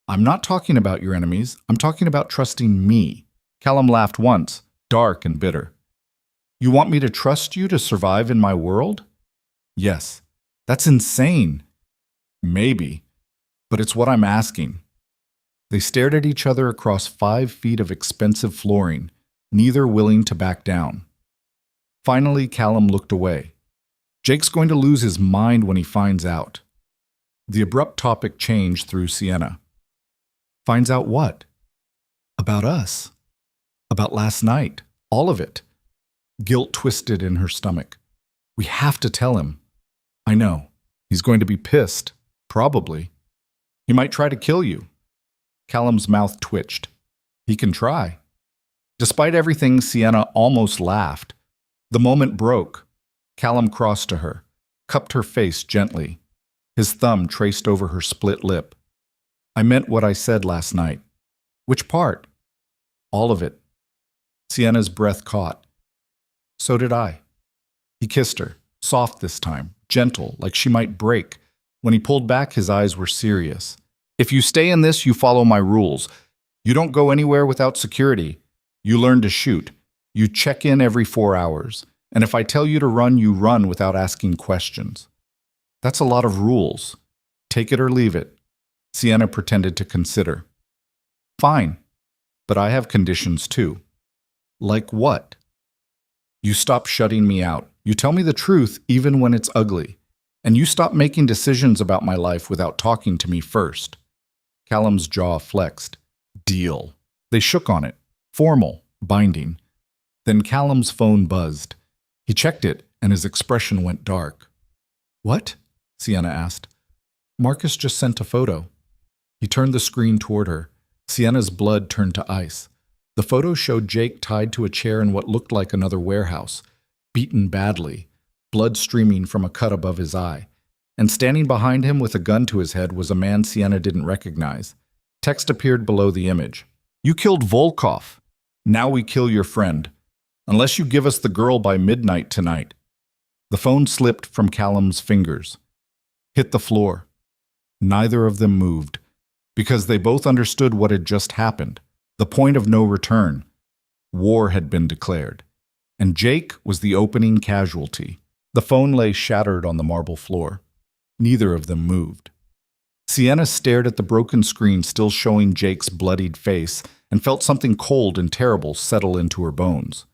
I'm not talking about your enemies. I'm talking about trusting me. Callum laughed once, dark and bitter. You want me to trust you to survive in my world? Yes. That's insane. Maybe. But it's what I'm asking. They stared at each other across 5 feet of expensive flooring, neither willing to back down. Finally, Callum looked away. Jake's going to lose his mind when he finds out. The abrupt topic changed through Sienna. Finds out what? About us. About last night. All of it. Guilt twisted in her stomach. We have to tell him. I know. He's going to be pissed. Probably. He might try to kill you. Callum's mouth twitched. He can try. Despite everything, Sienna almost laughed. The moment broke. Callum crossed to her, cupped her face gently. His thumb traced over her split lip. I meant what I said last night. Which part? All of it. Sienna's breath caught. So did I. He kissed her, soft this time, gentle, like she might break. When he pulled back, his eyes were serious. If you stay in this, you follow my rules. You don't go anywhere without security. You learn to shoot. You check in every 4 hours. And if I tell you to run, you run without asking questions. That's a lot of rules. Take it or leave it. Sienna pretended to consider. Fine. But I have conditions too. Like what? You stop shutting me out. You tell me the truth even when it's ugly. And you stop making decisions about my life without talking to me first. Callum's jaw flexed. Deal. They shook on it. Formal. Binding. Then Callum's phone buzzed. He checked it, and his expression went dark. What? Sienna asked. Marcus just sent a photo. He turned the screen toward her. Sienna's blood turned to ice. The photo showed Jake tied to a chair in what looked like another warehouse, beaten badly, blood streaming from a cut above his eye. And standing behind him with a gun to his head was a man Sienna didn't recognize. Text appeared below the image. You killed Volkov. Now we kill your friend. Unless you give us the girl by midnight tonight. The phone slipped from Callum's fingers. Hit the floor. Neither of them moved, because they both understood what had just happened. The point of no return. War had been declared. And Jake was the opening casualty. The phone lay shattered on the marble floor. Neither of them moved. Sienna stared at the broken screen still showing Jake's bloodied face and felt something cold and terrible settle into her bones.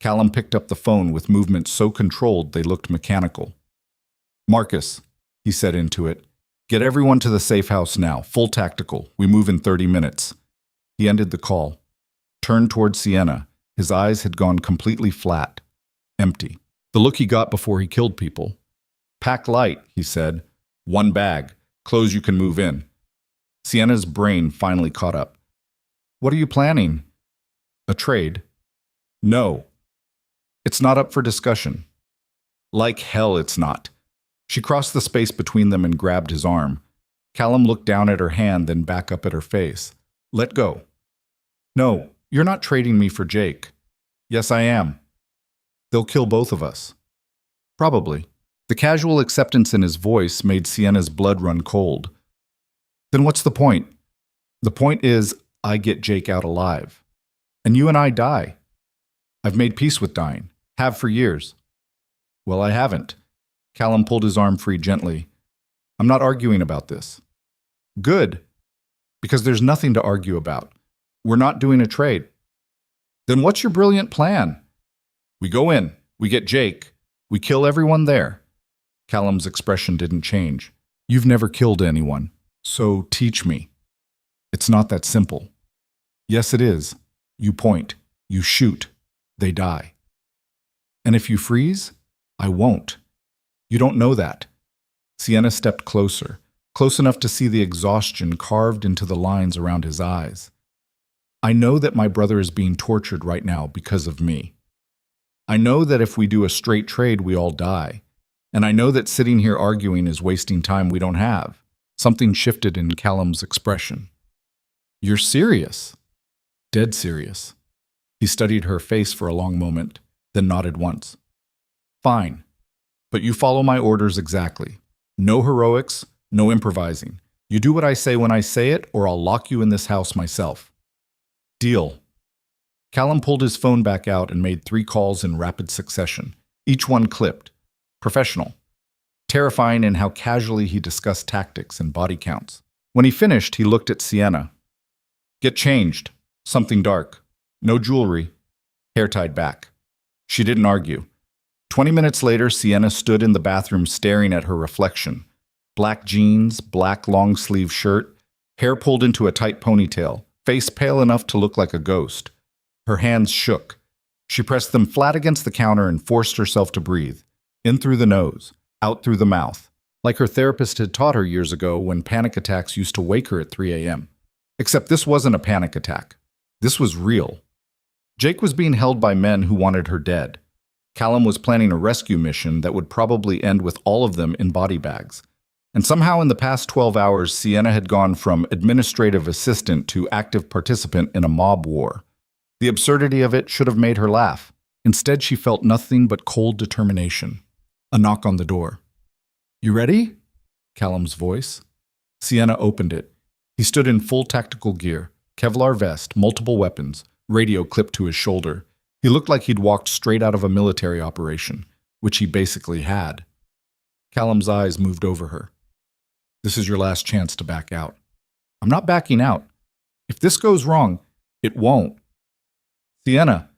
Callum picked up the phone with movements so controlled they looked mechanical. Marcus, he said into it. Get everyone to the safe house now. Full tactical. We move in 30 minutes. He ended the call, turned toward Sienna. His eyes had gone completely flat, empty. The look he got before he killed people. Pack light, he said. 1 bag. Clothes you can move in. Sienna's brain finally caught up. What are you planning? A trade? No. It's not up for discussion. Like hell it's not. She crossed the space between them and grabbed his arm. Callum looked down at her hand, then back up at her face. Let go. No, you're not trading me for Jake. Yes, I am. They'll kill both of us. Probably. The casual acceptance in his voice made Sienna's blood run cold. Then what's the point? The point is, I get Jake out alive. And you and I die. I've made peace with dying. Have for years. Well, I haven't. Callum pulled his arm free gently. I'm not arguing about this. Good. Because there's nothing to argue about. We're not doing a trade. Then what's your brilliant plan? We go in. We get Jake. We kill everyone there. Callum's expression didn't change. You've never killed anyone. So teach me. It's not that simple. Yes, it is. You point. You shoot. They die. And if you freeze, I won't. You don't know that. Sienna stepped closer, close enough to see the exhaustion carved into the lines around his eyes. I know that my brother is being tortured right now because of me. I know that if we do a straight trade, we all die. And I know that sitting here arguing is wasting time we don't have. Something shifted in Callum's expression. You're serious? Dead serious. He studied her face for a long moment, then nodded once. Fine. But you follow my orders exactly. No heroics, no improvising. You do what I say when I say it, or I'll lock you in this house myself. Deal. Callum pulled his phone back out and made 3 calls in rapid succession, each one clipped. Professional. Terrifying in how casually he discussed tactics and body counts. When he finished, he looked at Sienna. Get changed. Something dark. No jewelry. Hair tied back. She didn't argue. 20 minutes later, Sienna stood in the bathroom staring at her reflection. Black jeans, black long-sleeve shirt, hair pulled into a tight ponytail, face pale enough to look like a ghost. Her hands shook. She pressed them flat against the counter and forced herself to breathe. In through the nose, out through the mouth, like her therapist had taught her years ago when panic attacks used to wake her at 3 a.m. Except this wasn't a panic attack. This was real. Jake was being held by men who wanted her dead. Callum was planning a rescue mission that would probably end with all of them in body bags. And somehow in the past 12 hours, Sienna had gone from administrative assistant to active participant in a mob war. The absurdity of it should have made her laugh. Instead, she felt nothing but cold determination. A knock on the door. You ready? Callum's voice. Sienna opened it. He stood in full tactical gear, Kevlar vest, multiple weapons, radio clipped to his shoulder. He looked like he'd walked straight out of a military operation, which he basically had. Callum's eyes moved over her. This is your last chance to back out. I'm not backing out. If this goes wrong, it won't. Sienna,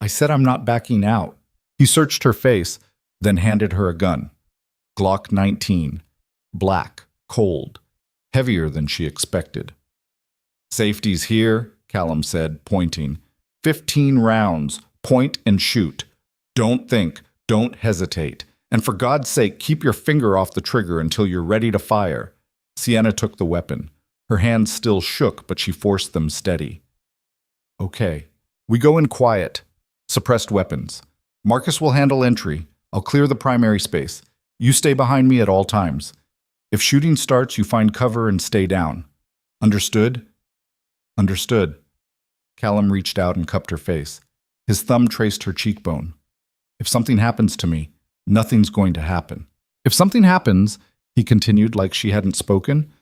I said I'm not backing out. He searched her face, then handed her a gun. Glock 19. Black, cold, heavier than she expected. Safety's here, Callum said, pointing. 15 rounds. Point and shoot. Don't think. Don't hesitate. And for God's sake, keep your finger off the trigger until you're ready to fire. Sienna took the weapon. Her hands still shook, but she forced them steady. Okay. We go in quiet. Suppressed weapons. Marcus will handle entry. I'll clear the primary space. You stay behind me at all times. If shooting starts, you find cover and stay down. Understood? Understood. Callum reached out and cupped her face. His thumb traced her cheekbone. If something happens to me, nothing's going to happen. If something happens, he continued like she hadn't spoken,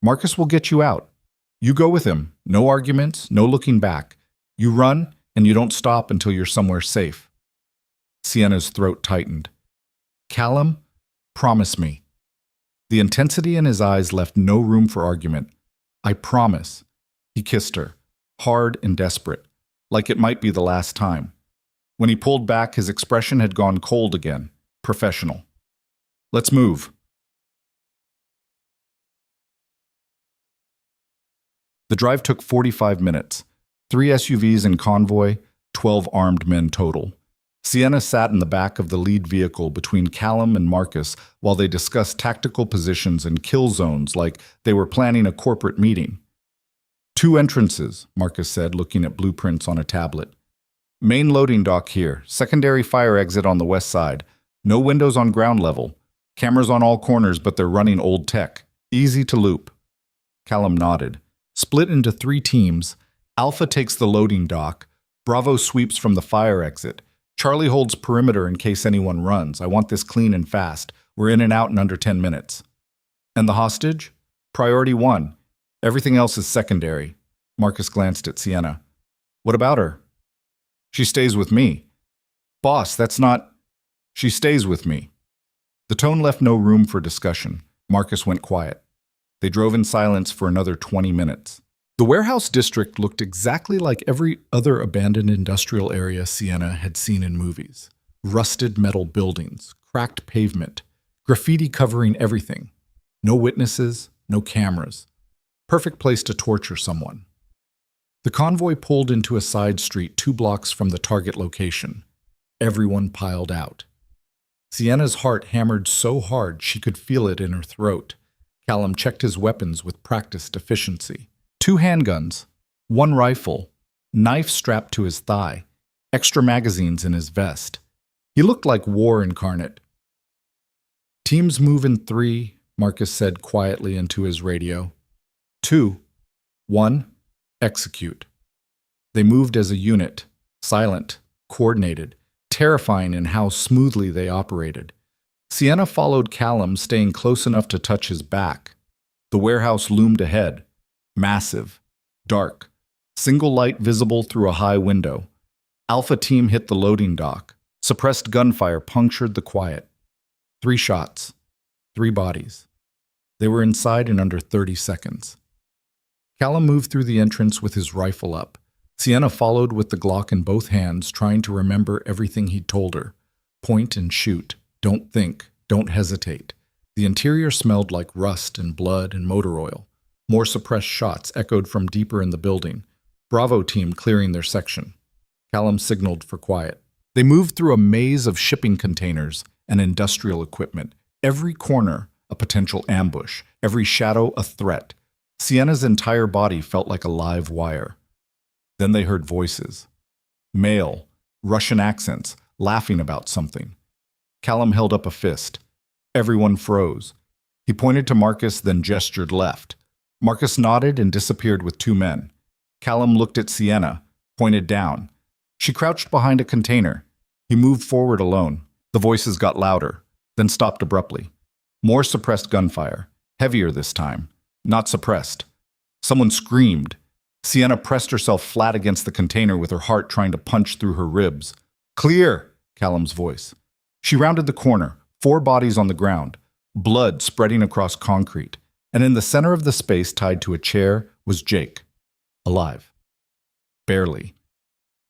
Marcus will get you out. You go with him. No arguments, no looking back. You run, and you don't stop until you're somewhere safe. Sienna's throat tightened. Callum, promise me. The intensity in his eyes left no room for argument. I promise. He kissed her, hard and desperate, like it might be the last time. When he pulled back, his expression had gone cold again, professional. Let's move. The drive took 45 minutes. 3 SUVs in convoy, 12 armed men total. Sienna sat in the back of the lead vehicle between Callum and Marcus while they discussed tactical positions and kill zones like they were planning a corporate meeting. 2 entrances, Marcus said, looking at blueprints on a tablet. Main loading dock here, secondary fire exit on the west side. No windows on ground level. Cameras on all corners, but they're running old tech. Easy to loop. Callum nodded. Split into 3 teams. Alpha takes the loading dock. Bravo sweeps from the fire exit. Charlie holds perimeter in case anyone runs. I want this clean and fast. We're in and out in under 10 minutes. And the hostage? Priority 1. Everything else is secondary. Marcus glanced at Sienna. What about her? She stays with me. Boss, that's not... She stays with me. The tone left no room for discussion. Marcus went quiet. They drove in silence for another 20 minutes. The warehouse district looked exactly like every other abandoned industrial area Sienna had seen in movies. Rusted metal buildings, cracked pavement, graffiti covering everything. No witnesses, no cameras. Perfect place to torture someone. The convoy pulled into a side street 2 blocks from the target location. Everyone piled out. Sienna's heart hammered so hard she could feel it in her throat. Callum checked his weapons with practiced efficiency. 2 handguns, 1 rifle, knife strapped to his thigh, extra magazines in his vest. He looked like war incarnate. Teams move in 3, Marcus said quietly into his radio. 2, 1, execute. They moved as a unit, silent, coordinated, terrifying in how smoothly they operated. Sienna followed Callum, staying close enough to touch his back. The warehouse loomed ahead. Massive, dark, single light visible through a high window. Alpha team hit the loading dock. Suppressed gunfire punctured the quiet. 3 shots, 3 bodies. They were inside in under 30 seconds. Callum moved through the entrance with his rifle up. Sienna followed with the Glock in both hands, trying to remember everything he'd told her. Point and shoot. Don't think. Don't hesitate. The interior smelled like rust and blood and motor oil. More suppressed shots echoed from deeper in the building. Bravo team clearing their section. Callum signaled for quiet. They moved through a maze of shipping containers and industrial equipment. Every corner a potential ambush, every shadow a threat. Sienna's entire body felt like a live wire. Then they heard voices. Male, Russian accents, laughing about something. Callum held up a fist. Everyone froze. He pointed to Marcus, then gestured left. Marcus nodded and disappeared with 2 men. Callum looked at Sienna, pointed down. She crouched behind a container. He moved forward alone. The voices got louder, then stopped abruptly. More suppressed gunfire, heavier this time, not suppressed. Someone screamed. Sienna pressed herself flat against the container with her heart trying to punch through her ribs. Clear, Callum's voice. She rounded the corner, 4 bodies on the ground, blood spreading across concrete, and in the center of the space tied to a chair was Jake, alive. Barely.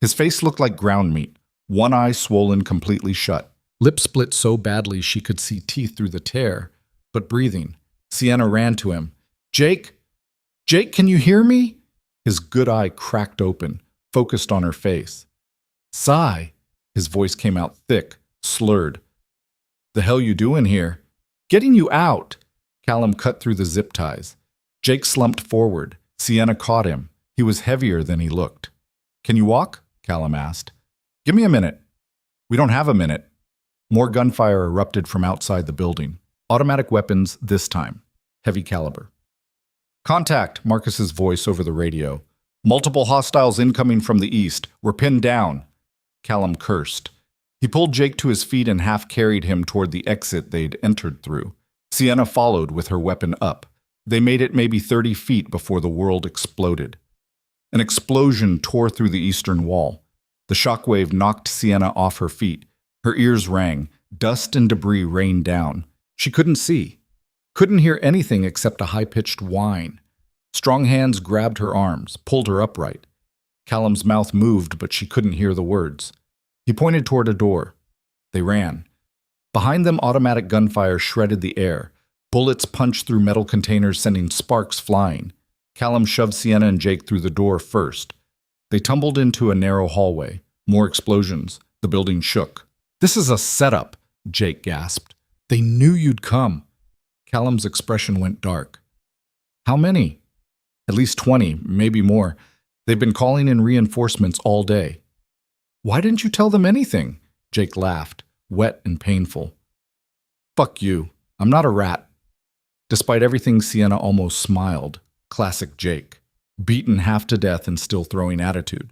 His face looked like ground meat, one eye swollen completely shut, lips split so badly she could see teeth through the tear, but breathing. Sienna ran to him. Jake? Jake, can you hear me? His good eye cracked open, focused on her face. Sigh. His voice came out thick, slurred. The hell you doing here? Getting you out. Callum cut through the zip ties. Jake slumped forward. Sienna caught him. He was heavier than he looked. Can you walk? Callum asked. Give me a minute. We don't have a minute. More gunfire erupted from outside the building. Automatic weapons this time. Heavy caliber. Contact, Marcus's voice over the radio. Multiple hostiles incoming from the east. We're pinned down. Callum cursed. He pulled Jake to his feet and half carried him toward the exit they'd entered through. Sienna followed with her weapon up. They made it maybe 30 feet before the world exploded. An explosion tore through the eastern wall. The shockwave knocked Sienna off her feet. Her ears rang. Dust and debris rained down. She couldn't see. Couldn't hear anything except a high-pitched whine. Strong hands grabbed her arms, pulled her upright. Callum's mouth moved, but she couldn't hear the words. He pointed toward a door. They ran. Behind them, automatic gunfire shredded the air. Bullets punched through metal containers, sending sparks flying. Callum shoved Sienna and Jake through the door first. They tumbled into a narrow hallway. More explosions. The building shook. "This is a setup," Jake gasped. "They knew you'd come." Callum's expression went dark. "How many?" "At least 20, maybe more. They've been calling in reinforcements all day." "Why didn't you tell them anything?" Jake laughed, wet and painful. "Fuck you. I'm not a rat." Despite everything, Sienna almost smiled. Classic Jake. Beaten half to death and still throwing attitude.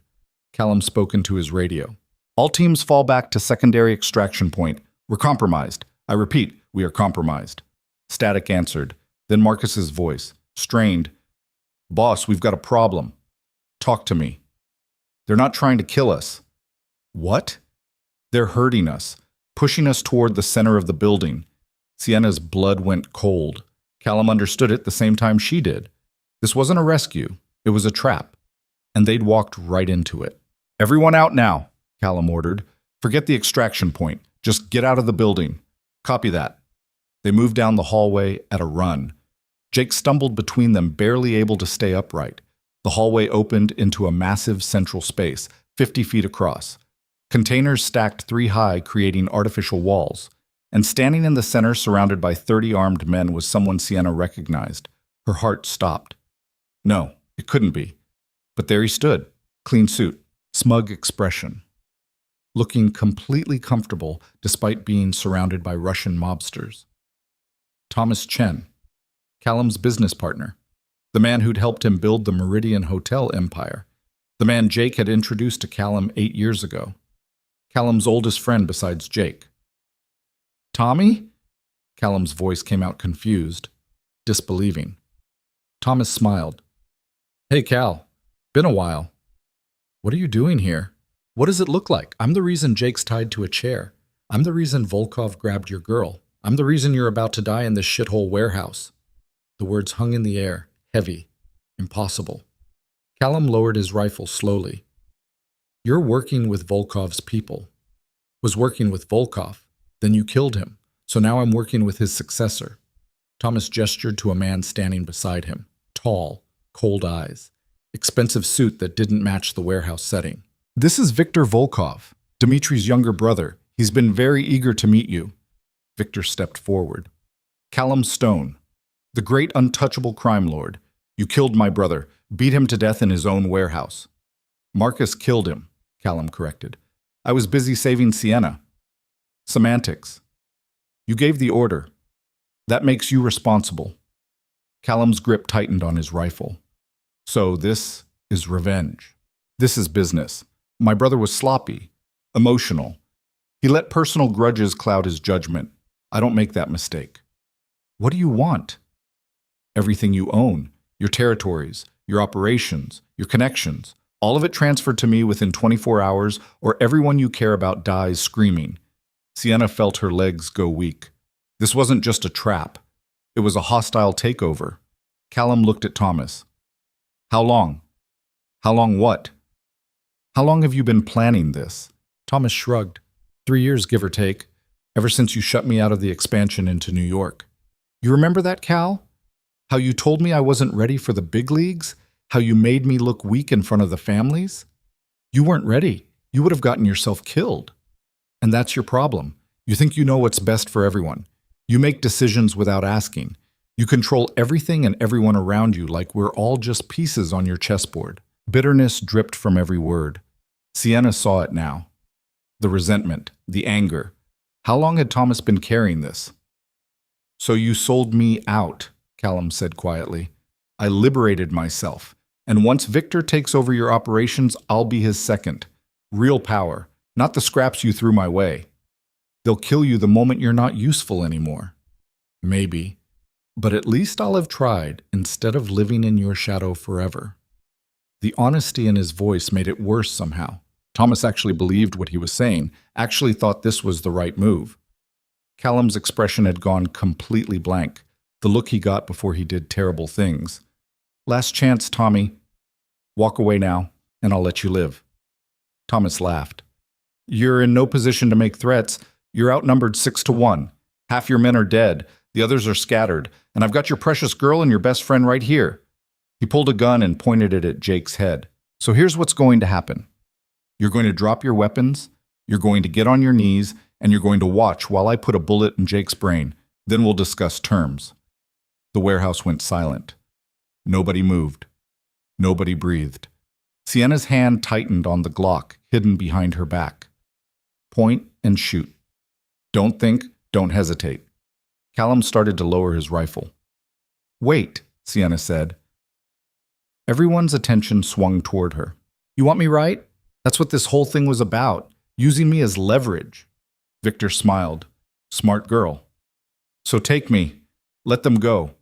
Callum spoke into his radio. "All teams fall back to secondary extraction point. We're compromised. I repeat, we are compromised." Static answered. Then Marcus's voice, strained. "Boss, we've got a problem. Talk to me." "They're not trying to kill us." "What?" "They're hurting us, pushing us toward the center of the building." Sienna's blood went cold. Callum understood it the same time she did. This wasn't a rescue. It was a trap. And they'd walked right into it. "Everyone out now," Callum ordered. "Forget the extraction point. Just get out of the building." "Copy that." They moved down the hallway at a run. Jake stumbled between them, barely able to stay upright. The hallway opened into a massive central space, 50 feet across. Containers stacked 3 high, creating artificial walls. And standing in the center, surrounded by 30 armed men, was someone Sienna recognized. Her heart stopped. No, it couldn't be. But there he stood, clean suit, smug expression, looking completely comfortable despite being surrounded by Russian mobsters. Thomas Chen, Callum's business partner, the man who'd helped him build the Meridian Hotel empire, the man Jake had introduced to Callum 8 years ago, Callum's oldest friend besides Jake. "Tommy?" Callum's voice came out confused, disbelieving. Thomas smiled. "Hey, Cal. Been a while. What are you doing here? What does it look like? I'm the reason Jake's tied to a chair. I'm the reason Volkov grabbed your girl. I'm the reason you're about to die in this shithole warehouse." The words hung in the air, heavy, impossible. Callum lowered his rifle slowly. "You're working with Volkov's people. Was working with Volkov. Then you killed him. So now I'm working with his successor." Thomas gestured to a man standing beside him. Tall, cold eyes. Expensive suit that didn't match the warehouse setting. "This is Viktor Volkov, Dmitri's younger brother. He's been very eager to meet you." Viktor stepped forward. "Callum Stone, the great untouchable crime lord. You killed my brother, beat him to death in his own warehouse." "Marcus killed him," Callum corrected. "I was busy saving Sienna." "Semantics. You gave the order. That makes you responsible." Callum's grip tightened on his rifle. "So this is revenge. This is business. My brother was sloppy, emotional. He let personal grudges cloud his judgment. I don't make that mistake." "What do you want?" "Everything you own, your territories, your operations, your connections, all of it transferred to me within 24 hours, or everyone you care about dies screaming." Sienna felt her legs go weak. This wasn't just a trap. It was a hostile takeover. Callum looked at Thomas. "How long?" "How long what?" "How long have you been planning this?" Thomas shrugged. 3 years, give or take, ever since you shut me out of the expansion into New York. "You remember that, Cal? How you told me I wasn't ready for the big leagues? How you made me look weak in front of the families? You weren't ready. You would have gotten yourself killed. And that's your problem. You think you know what's best for everyone. You make decisions without asking. You control everything and everyone around you like we're all just pieces on your chessboard." Bitterness dripped from every word. Sienna saw it now. The resentment, the anger. How long had Thomas been carrying this? "So you sold me out," Callum said quietly. "I liberated myself. And once Victor takes over your operations, I'll be his second. Real power, not the scraps you threw my way. They'll kill you the moment you're not useful anymore." "Maybe. But at least I'll have tried, instead of living in your shadow forever." The honesty in his voice made it worse somehow. Thomas actually believed what he was saying, actually thought this was the right move. Callum's expression had gone completely blank, the look he got before he did terrible things. "Last chance, Tommy. Walk away now, and I'll let you live." Thomas laughed. "You're in no position to make threats. You're outnumbered 6-1. Half your men are dead, the others are scattered, and I've got your precious girl and your best friend right here." He pulled a gun and pointed it at Jake's head. So here's what's going to happen. You're going to drop your weapons, you're going to get on your knees, and you're going to watch while I put a bullet in Jake's brain. Then we'll discuss terms. The warehouse went silent. Nobody moved. Nobody breathed. Sienna's hand tightened on the Glock hidden behind her back. Point and shoot. Don't think, don't hesitate. Callum started to lower his rifle. Wait, Sienna said. Everyone's attention swung toward her. You want me right? That's what this whole thing was about, using me as leverage. Victor smiled. Smart girl. So take me. Let them go.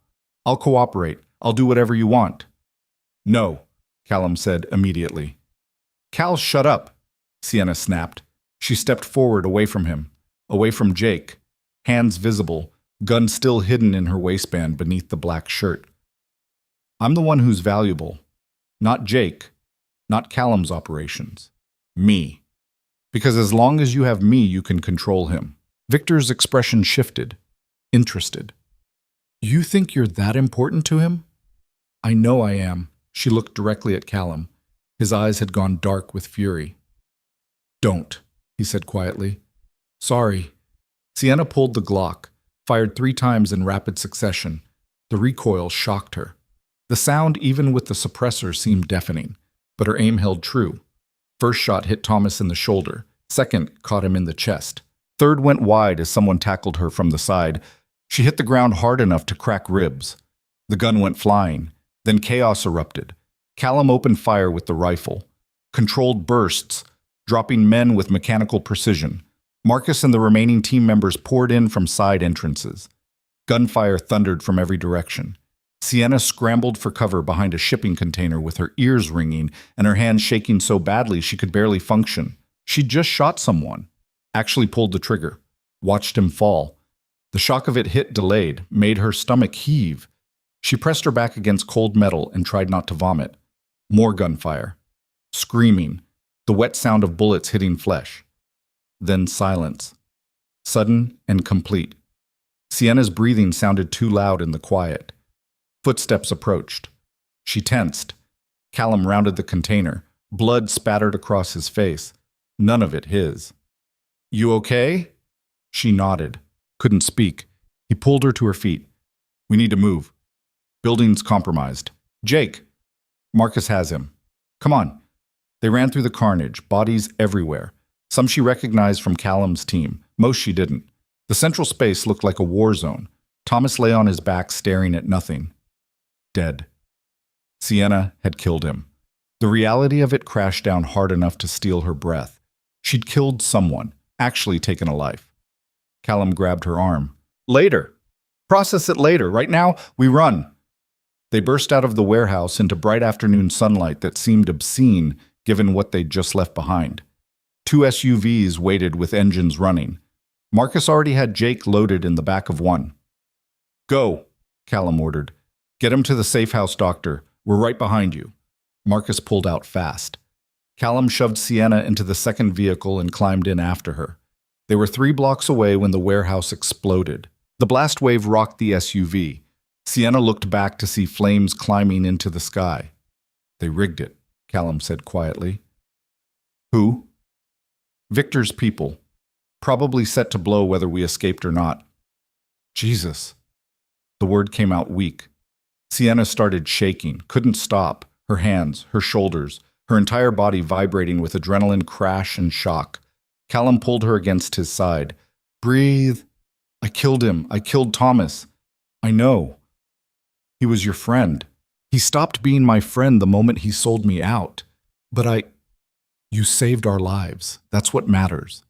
I'll cooperate. I'll do whatever you want. No, Callum said immediately. Cal, shut up, Sienna snapped. She stepped forward away from him, away from Jake, hands visible, gun still hidden in her waistband beneath the black shirt. I'm the one who's valuable. Not Jake. Not Callum's operations. Me. Because as long as you have me, you can control him. Victor's expression shifted. Interested. You think you're that important to him? I know I am. She looked directly at Callum. His eyes had gone dark with fury. Don't, he said quietly. Sorry. Sienna pulled the Glock, fired 3 times in rapid succession. The recoil shocked her. The sound, even with the suppressor, seemed deafening, but her aim held true. First shot hit Thomas in the shoulder. Second caught him in the chest. Third went wide as someone tackled her from the side. She hit the ground hard enough to crack ribs. The gun went flying. Then chaos erupted. Callum opened fire with the rifle. Controlled bursts, dropping men with mechanical precision. Marcus and the remaining team members poured in from side entrances. Gunfire thundered from every direction. Sienna scrambled for cover behind a shipping container with her ears ringing and her hands shaking so badly she could barely function. She'd just shot someone. Actually pulled the trigger. Watched him fall. The shock of it hit delayed, made her stomach heave. She pressed her back against cold metal and tried not to vomit. More gunfire. Screaming. The wet sound of bullets hitting flesh. Then silence. Sudden and complete. Sienna's breathing sounded too loud in the quiet. Footsteps approached. She tensed. Callum rounded the container. Blood spattered across his face. None of it his. You okay? She nodded. Couldn't speak. He pulled her to her feet. We need to move. Building's compromised. Jake. Marcus has him. Come on. They ran through the carnage, bodies everywhere. Some she recognized from Callum's team. Most she didn't. The central space looked like a war zone. Thomas lay on his back staring at nothing. Dead. Sienna had killed him. The reality of it crashed down hard enough to steal her breath. She'd killed someone, actually taken a life. Callum grabbed her arm. Later. Process it later. Right now, we run. They burst out of the warehouse into bright afternoon sunlight that seemed obscene given what they'd just left behind. 2 SUVs waited with engines running. Marcus already had Jake loaded in the back of one. Go, Callum ordered. Get him to the safe house, doctor. We're right behind you. Marcus pulled out fast. Callum shoved Sienna into the second vehicle and climbed in after her. They were 3 blocks away when the warehouse exploded. The blast wave rocked the SUV. Sienna looked back to see flames climbing into the sky. They rigged it, Callum said quietly. Who? Victor's people. Probably set to blow whether we escaped or not. Jesus. The word came out weak. Sienna started shaking, couldn't stop, her hands, her shoulders, her entire body vibrating with adrenaline crash and shock. Callum pulled her against his side. Breathe. I killed him. I killed Thomas. I know. He was your friend. He stopped being my friend the moment he sold me out. But You saved our lives. That's what matters.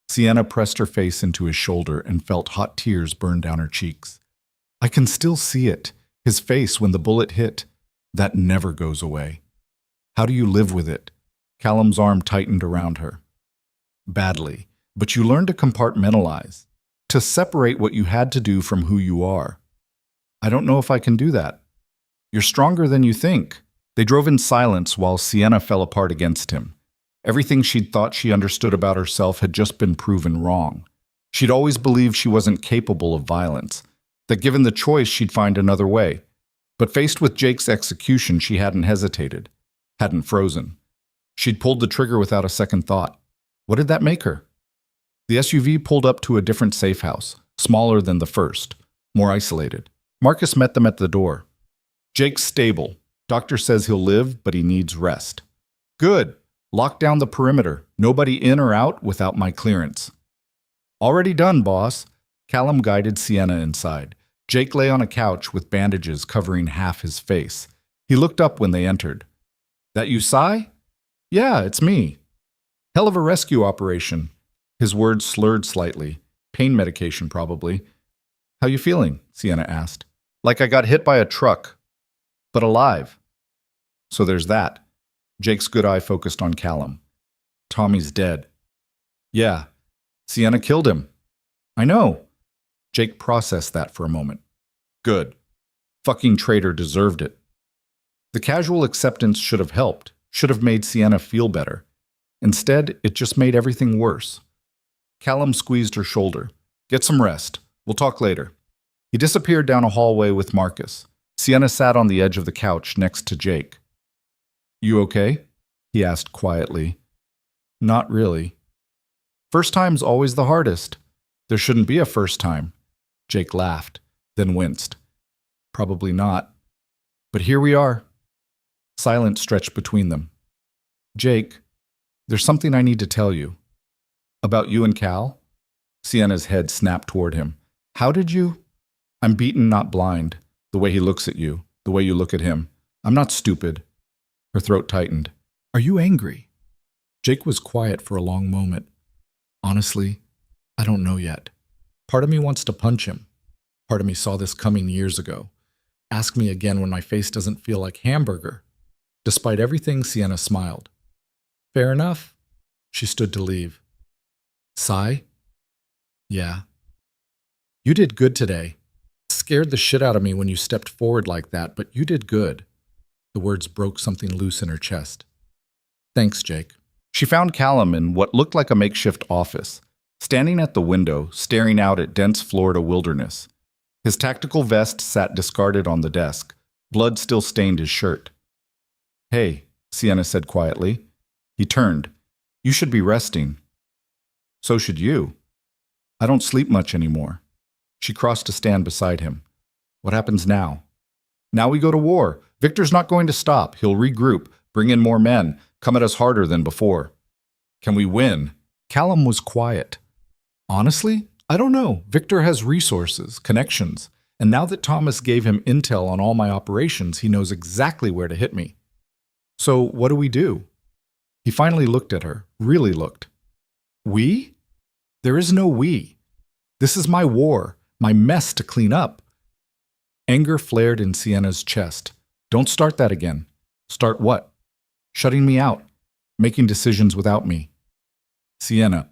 Sienna pressed her face into his shoulder and felt hot tears burn down her cheeks. I can still see it. His face when the bullet hit. That never goes away. How do you live with it? Callum's arm tightened around her. Badly, but you learn to compartmentalize, to separate what you had to do from who you are. I don't know if I can do that. You're stronger than you think. They drove in silence while Sienna fell apart against him. Everything she'd thought she understood about herself had just been proven wrong. She'd always believed she wasn't capable of violence, that given the choice she'd find another way. But faced with Jake's execution, she hadn't hesitated, hadn't frozen. She'd pulled the trigger without a second thought. What did that make her? The SUV pulled up to a different safe house, smaller than the first, more isolated. Marcus met them at the door. Jake's stable. Doctor says he'll live, but he needs rest. Good. Lock down the perimeter. Nobody in or out without my clearance. Already done, boss. Callum guided Sienna inside. Jake lay on a couch with bandages covering half his face. He looked up when they entered. That you, Cy? Yeah, it's me. Hell of a rescue operation. His words slurred slightly. Pain medication, probably. How you feeling? Sienna asked. Like I got hit by a truck, but alive. So there's that. Jake's good eye focused on Callum. Tommy's dead. Yeah, Sienna killed him. I know. Jake processed that for a moment. Good. Fucking traitor deserved it. The casual acceptance should have helped, should have made Sienna feel better. Instead, it just made everything worse. Callum squeezed her shoulder. Get some rest. We'll talk later. He disappeared down a hallway with Marcus. Sienna sat on the edge of the couch next to Jake. You okay? He asked quietly. Not really. First time's always the hardest. There shouldn't be a first time. Jake laughed, then winced. Probably not. But here we are. Silence stretched between them. Jake, there's something I need to tell you. About you and Cal? Sienna's head snapped toward him. How did you? I'm beaten, not blind. The way he looks at you, the way you look at him. I'm not stupid. Her throat tightened. Are you angry? Jake was quiet for a long moment. Honestly, I don't know yet. Part of me wants to punch him. Part of me saw this coming years ago. Ask me again when my face doesn't feel like hamburger. Despite everything, Sienna smiled. Fair enough. She stood to leave. Sigh? Yeah. You did good today. Scared the shit out of me when you stepped forward like that, but you did good. The words broke something loose in her chest. Thanks, Jake. She found Callum in what looked like a makeshift office, standing at the window, staring out at dense Florida wilderness. His tactical vest sat discarded on the desk. Blood still stained his shirt. Hey, Sienna said quietly. He turned. You should be resting. So should you. I don't sleep much anymore. She crossed to stand beside him. What happens now? Now we go to war. Victor's not going to stop. He'll regroup, bring in more men, come at us harder than before. Can we win? Callum was quiet. Honestly, I don't know. Victor has resources, connections, and now that Thomas gave him intel on all my operations, he knows exactly where to hit me. So what do we do? He finally looked at her, really looked. We? There is no we. This is my war, my mess to clean up. Anger flared in Sienna's chest. Don't start that again. Start what? Shutting me out, making decisions without me. Sienna,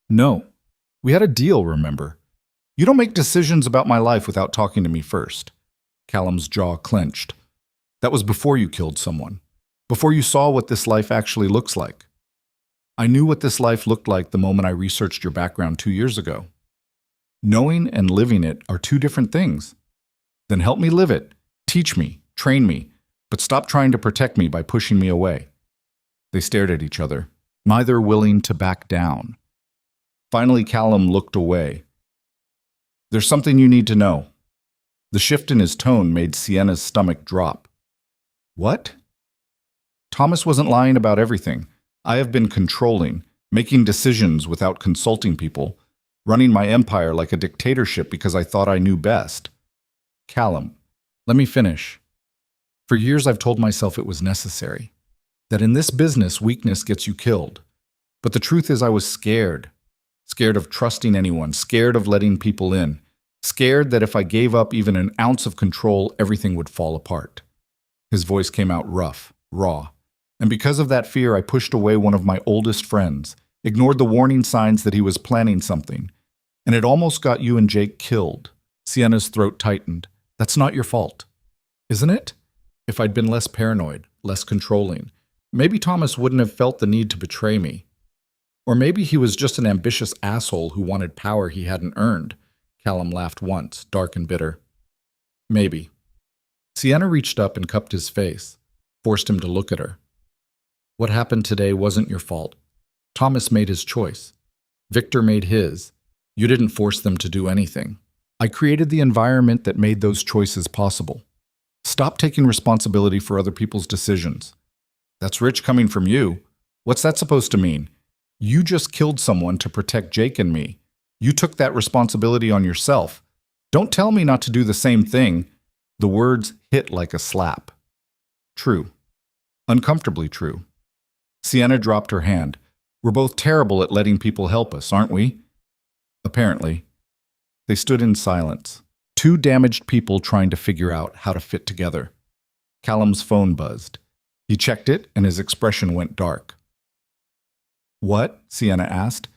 no. We had a deal, remember? You don't make decisions about my life without talking to me first. Callum's jaw clenched. That was before you killed someone. Before you saw what this life actually looks like. I knew what this life looked like the moment I researched your background 2 years ago. Knowing and living it are two different things. Then help me live it. Teach me, train me, but stop trying to protect me by pushing me away. They stared at each other, neither willing to back down. Finally, Callum looked away. There's something you need to know. The shift in his tone made Sienna's stomach drop. What? Thomas wasn't lying about everything. I have been controlling, making decisions without consulting people, running my empire like a dictatorship because I thought I knew best. Callum, let me finish. For years I've told myself it was necessary, that in this business weakness gets you killed. But the truth is I was scared. Scared of trusting anyone, scared of letting people in, scared that if I gave up even an ounce of control, everything would fall apart. His voice came out rough, raw. And because of that fear, I pushed away one of my oldest friends, ignored the warning signs that he was planning something. And it almost got you and Jake killed. Sienna's throat tightened. That's not your fault. Isn't it? If I'd been less paranoid, less controlling, maybe Thomas wouldn't have felt the need to betray me. Or maybe he was just an ambitious asshole who wanted power he hadn't earned. Callum laughed once, dark and bitter. Maybe. Sienna reached up and cupped his face, forced him to look at her. What happened today wasn't your fault. Thomas made his choice. Victor made his. You didn't force them to do anything. I created the environment that made those choices possible. Stop taking responsibility for other people's decisions. That's rich coming from you. What's that supposed to mean? You just killed someone to protect Jake and me. You took that responsibility on yourself. Don't tell me not to do the same thing. The words hit like a slap. True. Uncomfortably true. Sienna dropped her hand. We're both terrible at letting people help us, aren't we? Apparently. They stood in silence. Two damaged people trying to figure out how to fit together. Callum's phone buzzed. He checked it, and his expression went dark. What? Sienna asked.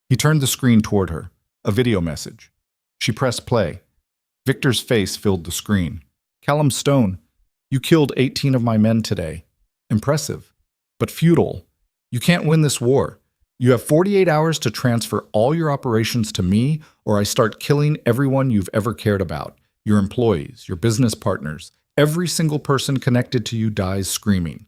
He turned the screen toward her. A video message. She pressed play. Victor's face filled the screen. Callum Stone, you killed 18 of my men today. Impressive, but futile. You can't win this war. You have 48 hours to transfer all your operations to me, or I start killing everyone you've ever cared about. Your employees, your business partners. Every single person connected to you dies screaming.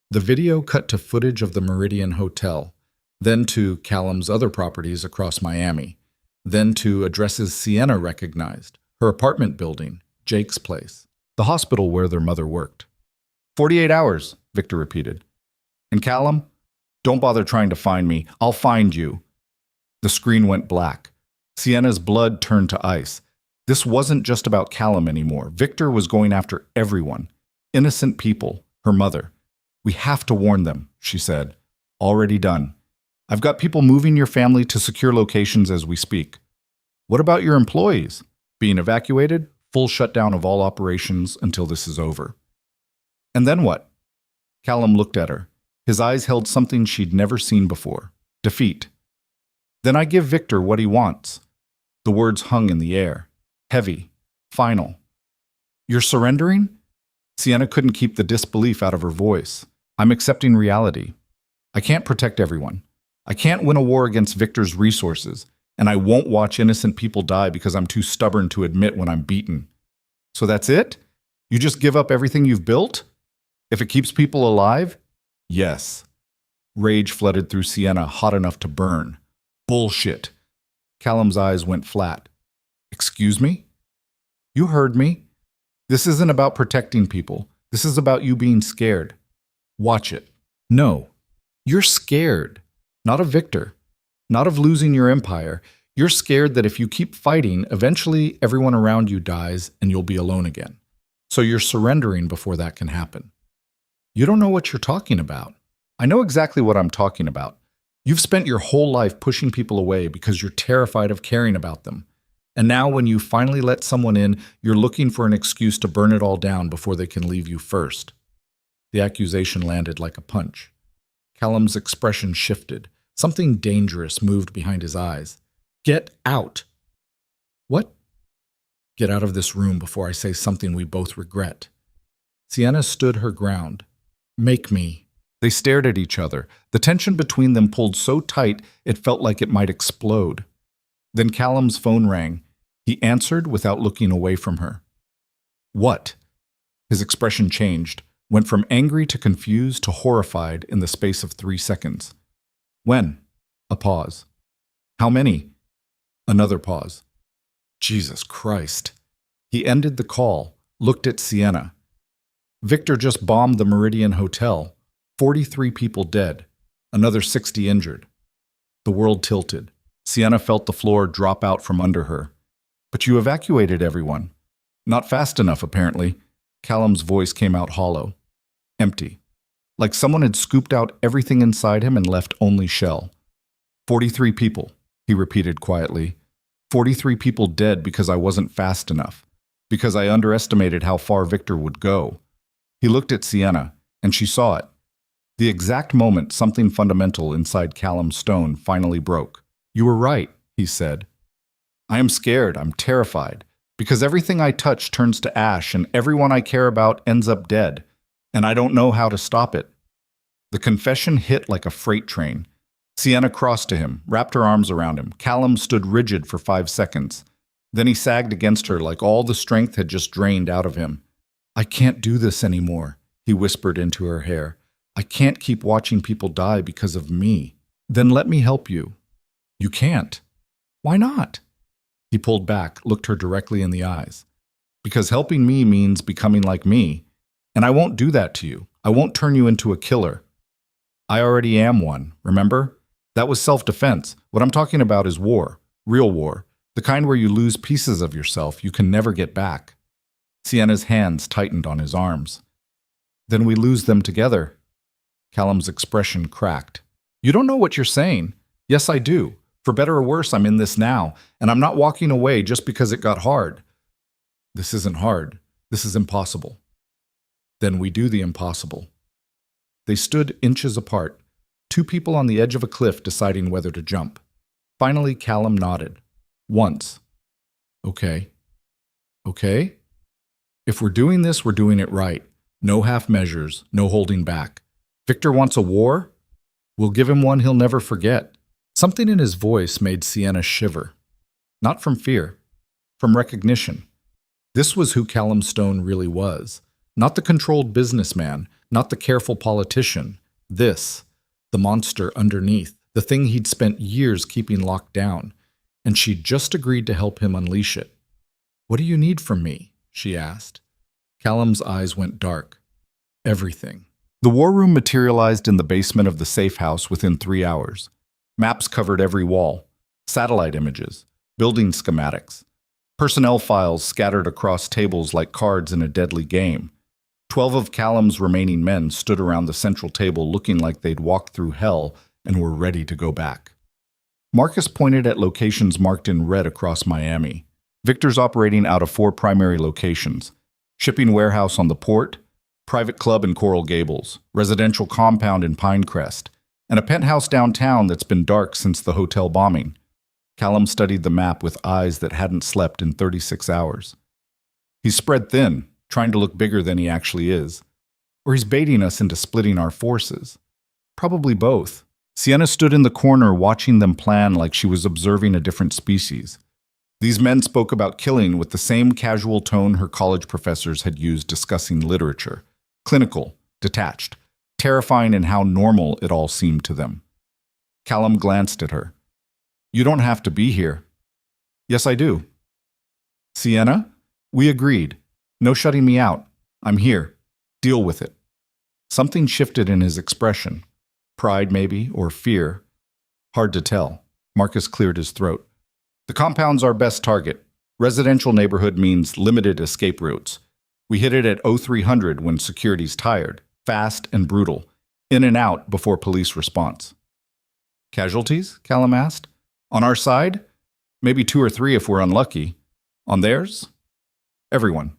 The video cut to footage of the Meridian Hotel, then to Callum's other properties across Miami, then to addresses Sienna recognized, her apartment building, Jake's place, the hospital where their mother worked. 48 hours, Victor repeated. And Callum? Don't bother trying to find me. I'll find you. The screen went black. Sienna's blood turned to ice. This wasn't just about Callum anymore. Victor was going after everyone. Innocent people, her mother. We have to warn them, she said. Already done. I've got people moving your family to secure locations as we speak. What about your employees? Being evacuated? Full shutdown of all operations until this is over. And then what? Callum looked at her. His eyes held something she'd never seen before. Defeat. Then I give Victor what he wants. The words hung in the air. Heavy. Final. You're surrendering? Sienna couldn't keep the disbelief out of her voice. I'm accepting reality. I can't protect everyone. I can't win a war against Victor's resources, and I won't watch innocent people die because I'm too stubborn to admit when I'm beaten. So that's it? You just give up everything you've built? If it keeps people alive? Yes. Rage flooded through Sienna, hot enough to burn. Bullshit. Callum's eyes went flat. Excuse me? You heard me. This isn't about protecting people. This is about you being scared. Watch it. No. You're scared. Not of Victor. Not of losing your empire. You're scared that if you keep fighting, eventually everyone around you dies and you'll be alone again. So you're surrendering before that can happen. You don't know what you're talking about. I know exactly what I'm talking about. You've spent your whole life pushing people away because you're terrified of caring about them. And now when you finally let someone in, you're looking for an excuse to burn it all down before they can leave you first. The accusation landed like a punch. Callum's expression shifted. Something dangerous moved behind his eyes. Get out. What? Get out of this room before I say something we both regret. Sienna stood her ground. Make me. They stared at each other. The tension between them pulled so tight it felt like it might explode. Then Callum's phone rang. He answered without looking away from her. What? His expression changed, went from angry to confused to horrified in the space of 3 seconds. When? A pause. How many? Another pause. Jesus Christ. He ended the call, looked at Sienna. Victor just bombed the Meridian Hotel. 43 people dead. Another 60 injured. The world tilted. Sienna felt the floor drop out from under her. But you evacuated everyone. Not fast enough, apparently. Callum's voice came out hollow. Empty. Like someone had scooped out everything inside him and left only shell. 43 people, he repeated quietly. 43 people dead because I wasn't fast enough. Because I underestimated how far Victor would go. He looked at Sienna, and she saw it. The exact moment something fundamental inside Callum Stone finally broke. You were right, he said. I am scared, I'm terrified, because everything I touch turns to ash and everyone I care about ends up dead, and I don't know how to stop it. The confession hit like a freight train. Sienna crossed to him, wrapped her arms around him. Callum stood rigid for 5 seconds. Then he sagged against her like all the strength had just drained out of him. I can't do this anymore, he whispered into her hair. I can't keep watching people die because of me. Then let me help you. You can't. Why not? He pulled back, looked her directly in the eyes. Because helping me means becoming like me. And I won't do that to you. I won't turn you into a killer. I already am one, remember? That was self-defense. What I'm talking about is war. Real war. The kind where you lose pieces of yourself you can never get back. Sienna's hands tightened on his arms. Then we lose them together. Callum's expression cracked. You don't know what you're saying. Yes, I do. For better or worse, I'm in this now, and I'm not walking away just because it got hard. This isn't hard. This is impossible. Then we do the impossible. They stood inches apart, two people on the edge of a cliff deciding whether to jump. Finally, Callum nodded. Once. Okay. Okay? If we're doing this, we're doing it right. No half measures, no holding back. Victor wants a war? We'll give him one he'll never forget. Something in his voice made Sienna shiver. Not from fear, from recognition. This was who Callum Stone really was. Not the controlled businessman, not the careful politician. This, the monster underneath, the thing he'd spent years keeping locked down. And she'd just agreed to help him unleash it. What do you need from me? She asked. Callum's eyes went dark. Everything. The war room materialized in the basement of the safe house within 3 hours. Maps covered every wall, satellite images, building schematics, personnel files scattered across tables like cards in a deadly game. 12 of Callum's remaining men stood around the central table looking like they'd walked through hell and were ready to go back. Marcus pointed at locations marked in red across Miami. Victor's operating out of 4 primary locations: shipping warehouse on the port, private club in Coral Gables, residential compound in Pinecrest, and a penthouse downtown that's been dark since the hotel bombing. Callum studied the map with eyes that hadn't slept in 36 hours. He's spread thin, trying to look bigger than he actually is. Or he's baiting us into splitting our forces. Probably both. Sienna stood in the corner watching them plan like she was observing a different species. These men spoke about killing with the same casual tone her college professors had used discussing literature. Clinical, detached, terrifying in how normal it all seemed to them. Callum glanced at her. You don't have to be here. Yes, I do. Sienna, we agreed. No shutting me out. I'm here. Deal with it. Something shifted in his expression. Pride, maybe, or fear. Hard to tell. Marcus cleared his throat. The compound's our best target. Residential neighborhood means limited escape routes. We hit it at 0300 when security's tired, fast and brutal, in and out before police response. Casualties? Callum asked. On our side? Maybe 2 or 3 if we're unlucky. On theirs? Everyone.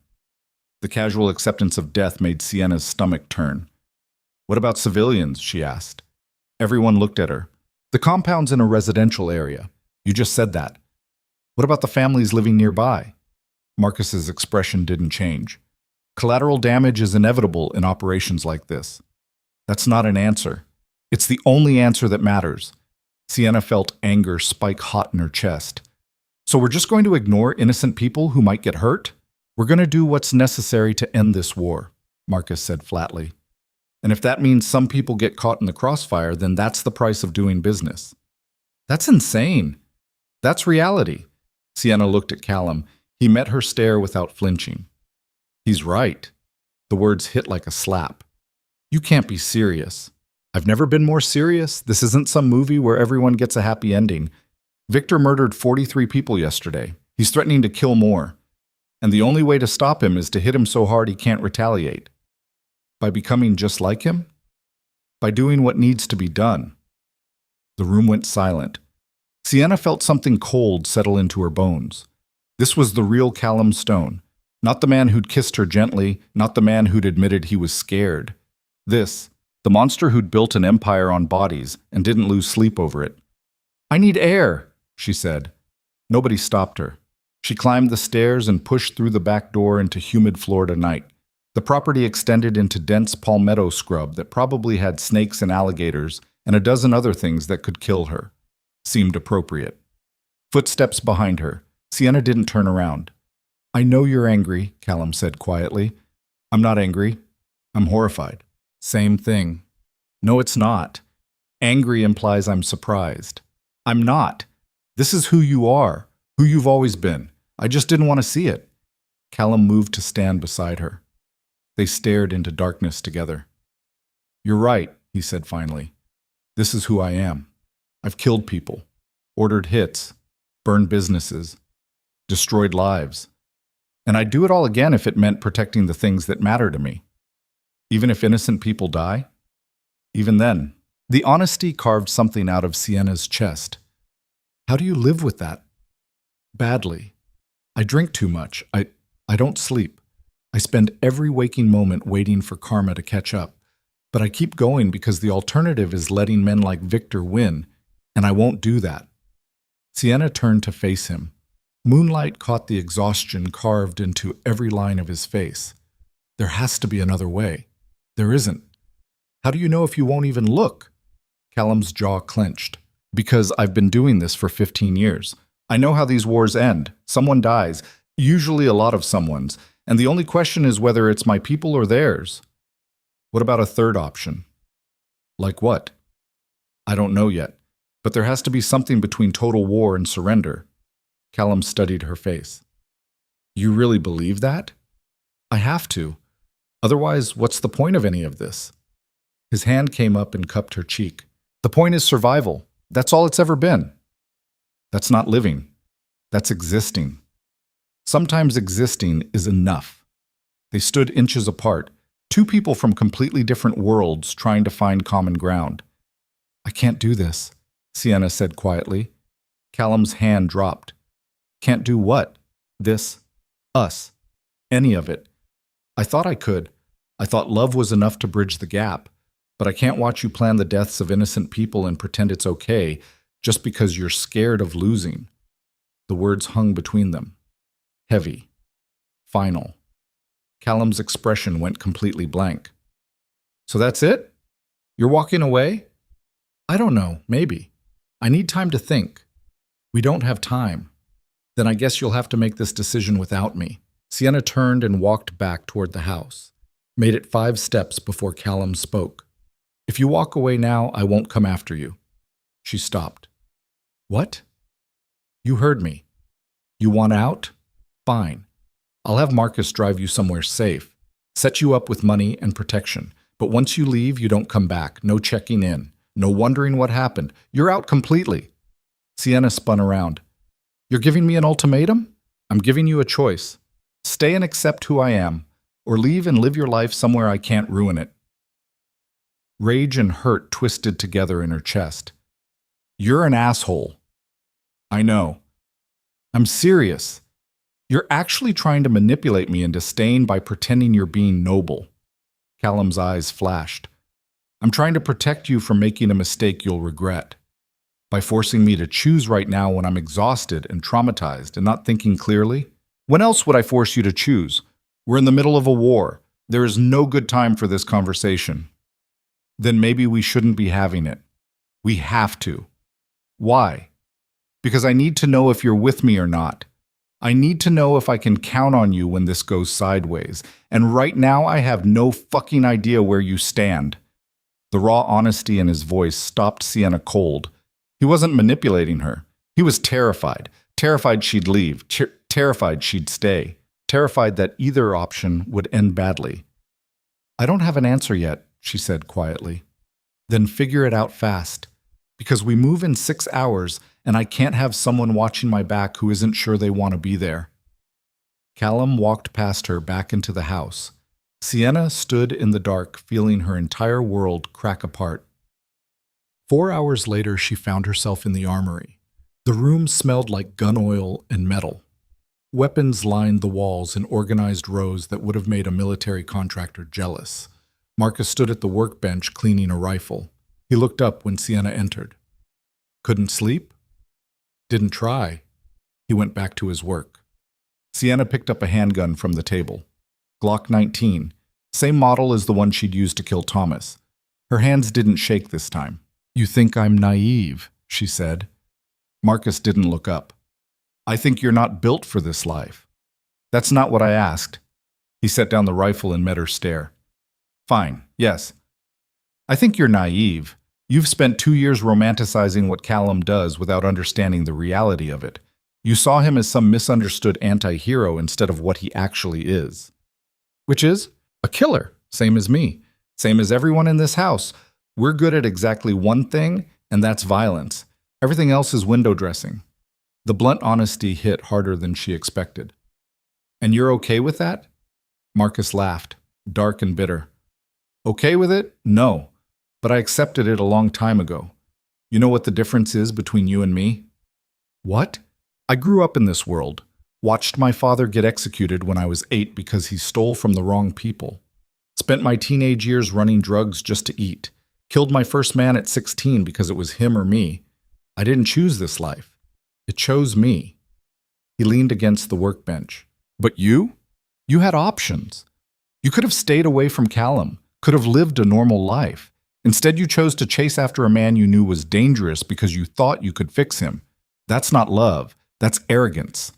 The casual acceptance of death made Sienna's stomach turn. What about civilians? She asked. Everyone looked at her. The compound's in a residential area. You just said that. What about the families living nearby? Marcus's expression didn't change. Collateral damage is inevitable in operations like this. That's not an answer. It's the only answer that matters. Sienna felt anger spike hot in her chest. So we're just going to ignore innocent people who might get hurt? We're going to do what's necessary to end this war, Marcus said flatly. And if that means some people get caught in the crossfire, then that's the price of doing business. That's insane. That's reality. Sienna looked at Callum. He met her stare without flinching. He's right. The words hit like a slap. You can't be serious. I've never been more serious. This isn't some movie where everyone gets a happy ending. Victor murdered 43 people yesterday. He's threatening to kill more. And the only way to stop him is to hit him so hard he can't retaliate. By becoming just like him? By doing what needs to be done. The room went silent. Sienna felt something cold settle into her bones. This was the real Callum Stone. Not the man who'd kissed her gently, not the man who'd admitted he was scared. This, the monster who'd built an empire on bodies and didn't lose sleep over it. I need air, she said. Nobody stopped her. She climbed the stairs and pushed through the back door into humid Florida night. The property extended into dense palmetto scrub that probably had snakes and alligators and a dozen other things that could kill her. Seemed appropriate. Footsteps behind her. Sienna didn't turn around. I know you're angry, Callum said quietly, I'm not angry. I'm horrified. Same thing. No, it's not. Angry implies I'm surprised. I'm not. This is who you are, who you've always been. I just didn't want to see it. Callum moved to stand beside her. They stared into darkness together. You're right, he said finally. This is who I am. I've killed people, ordered hits, burned businesses, destroyed lives. And I'd do it all again if it meant protecting the things that matter to me. Even if innocent people die? Even then. The honesty carved something out of Sienna's chest. How do you live with that? Badly. I drink too much. I don't sleep. I spend every waking moment waiting for karma to catch up. But I keep going because the alternative is letting men like Victor win, and I won't do that. Sienna turned to face him. Moonlight caught the exhaustion carved into every line of his face. There has to be another way. There isn't. How do you know if you won't even look? Callum's jaw clenched. Because I've been doing this for 15 years. I know how these wars end. Someone dies, usually a lot of someone's, and the only question is whether it's my people or theirs. What about a third option? Like what? I don't know yet, but there has to be something between total war and surrender. Callum studied her face. You really believe that? I have to. Otherwise, what's the point of any of this? His hand came up and cupped her cheek. The point is survival. That's all it's ever been. That's not living. That's existing. Sometimes existing is enough. They stood inches apart, two people from completely different worlds trying to find common ground. I can't do this, Sienna said quietly. Callum's hand dropped. Can't do what? This? Us? Any of it? I thought I could. I thought love was enough to bridge the gap. But I can't watch you plan the deaths of innocent people and pretend it's okay just because you're scared of losing. The words hung between them. Heavy. Final. Callum's expression went completely blank. So that's it? You're walking away? I don't know, maybe. I need time to think. We don't have time. Then I guess you'll have to make this decision without me. Sienna turned and walked back toward the house, made it 5 steps before Callum spoke. If you walk away now, I won't come after you. She stopped. What? You heard me. You want out? Fine. I'll have Marcus drive you somewhere safe, set you up with money and protection. But once you leave, you don't come back. No checking in. No wondering what happened. You're out completely. Sienna spun around. You're giving me an ultimatum? I'm giving you a choice. Stay and accept who I am, or leave and live your life somewhere I can't ruin it. Rage and hurt twisted together in her chest. You're an asshole. I know. I'm serious. You're actually trying to manipulate me into staying by pretending you're being noble. Callum's eyes flashed. I'm trying to protect you from making a mistake you'll regret. By forcing me to choose right now when I'm exhausted and traumatized and not thinking clearly? When else would I force you to choose? We're in the middle of a war. There is no good time for this conversation. Then maybe we shouldn't be having it. We have to. Why? Because I need to know if you're with me or not. I need to know if I can count on you when this goes sideways. And right now I have no fucking idea where you stand. The raw honesty in his voice stopped Sienna cold. He wasn't manipulating her. He was terrified. Terrified she'd leave. Terrified she'd stay. Terrified that either option would end badly. I don't have an answer yet, she said quietly. Then figure it out fast. Because we move in 6 hours, and I can't have someone watching my back who isn't sure they want to be there. Callum walked past her back into the house. Sienna stood in the dark, feeling her entire world crack apart. 4 hours later, she found herself in the armory. The room smelled like gun oil and metal. Weapons lined the walls in organized rows that would have made a military contractor jealous. Marcus stood at the workbench cleaning a rifle. He looked up when Sienna entered. Couldn't sleep? Didn't try. He went back to his work. Sienna picked up a handgun from the table. Glock 19, same model as the one she'd used to kill Thomas. Her hands didn't shake this time. You think I'm naive, she said. Marcus didn't look up. I think you're not built for this life. That's not what I asked. He set down the rifle and met her stare. Fine, yes. I think you're naive. You've spent 2 years romanticizing what Callum does without understanding the reality of it. You saw him as some misunderstood anti-hero instead of what he actually is. Which is? A killer, same as me, same as everyone in this house. We're good at exactly one thing, and that's violence. Everything else is window dressing. The blunt honesty hit harder than she expected. And you're okay with that? Marcus laughed, dark and bitter. Okay with it? No. But I accepted it a long time ago. You know what the difference is between you and me? What? I grew up in this world, watched my father get executed when I was 8 because he stole from the wrong people. Spent my teenage years running drugs just to eat. Killed my first man at 16 because it was him or me. I didn't choose this life. It chose me. He leaned against the workbench. But you? You had options. You could have stayed away from Callum, could have lived a normal life. Instead, you chose to chase after a man you knew was dangerous because you thought you could fix him. That's not love. That's arrogance.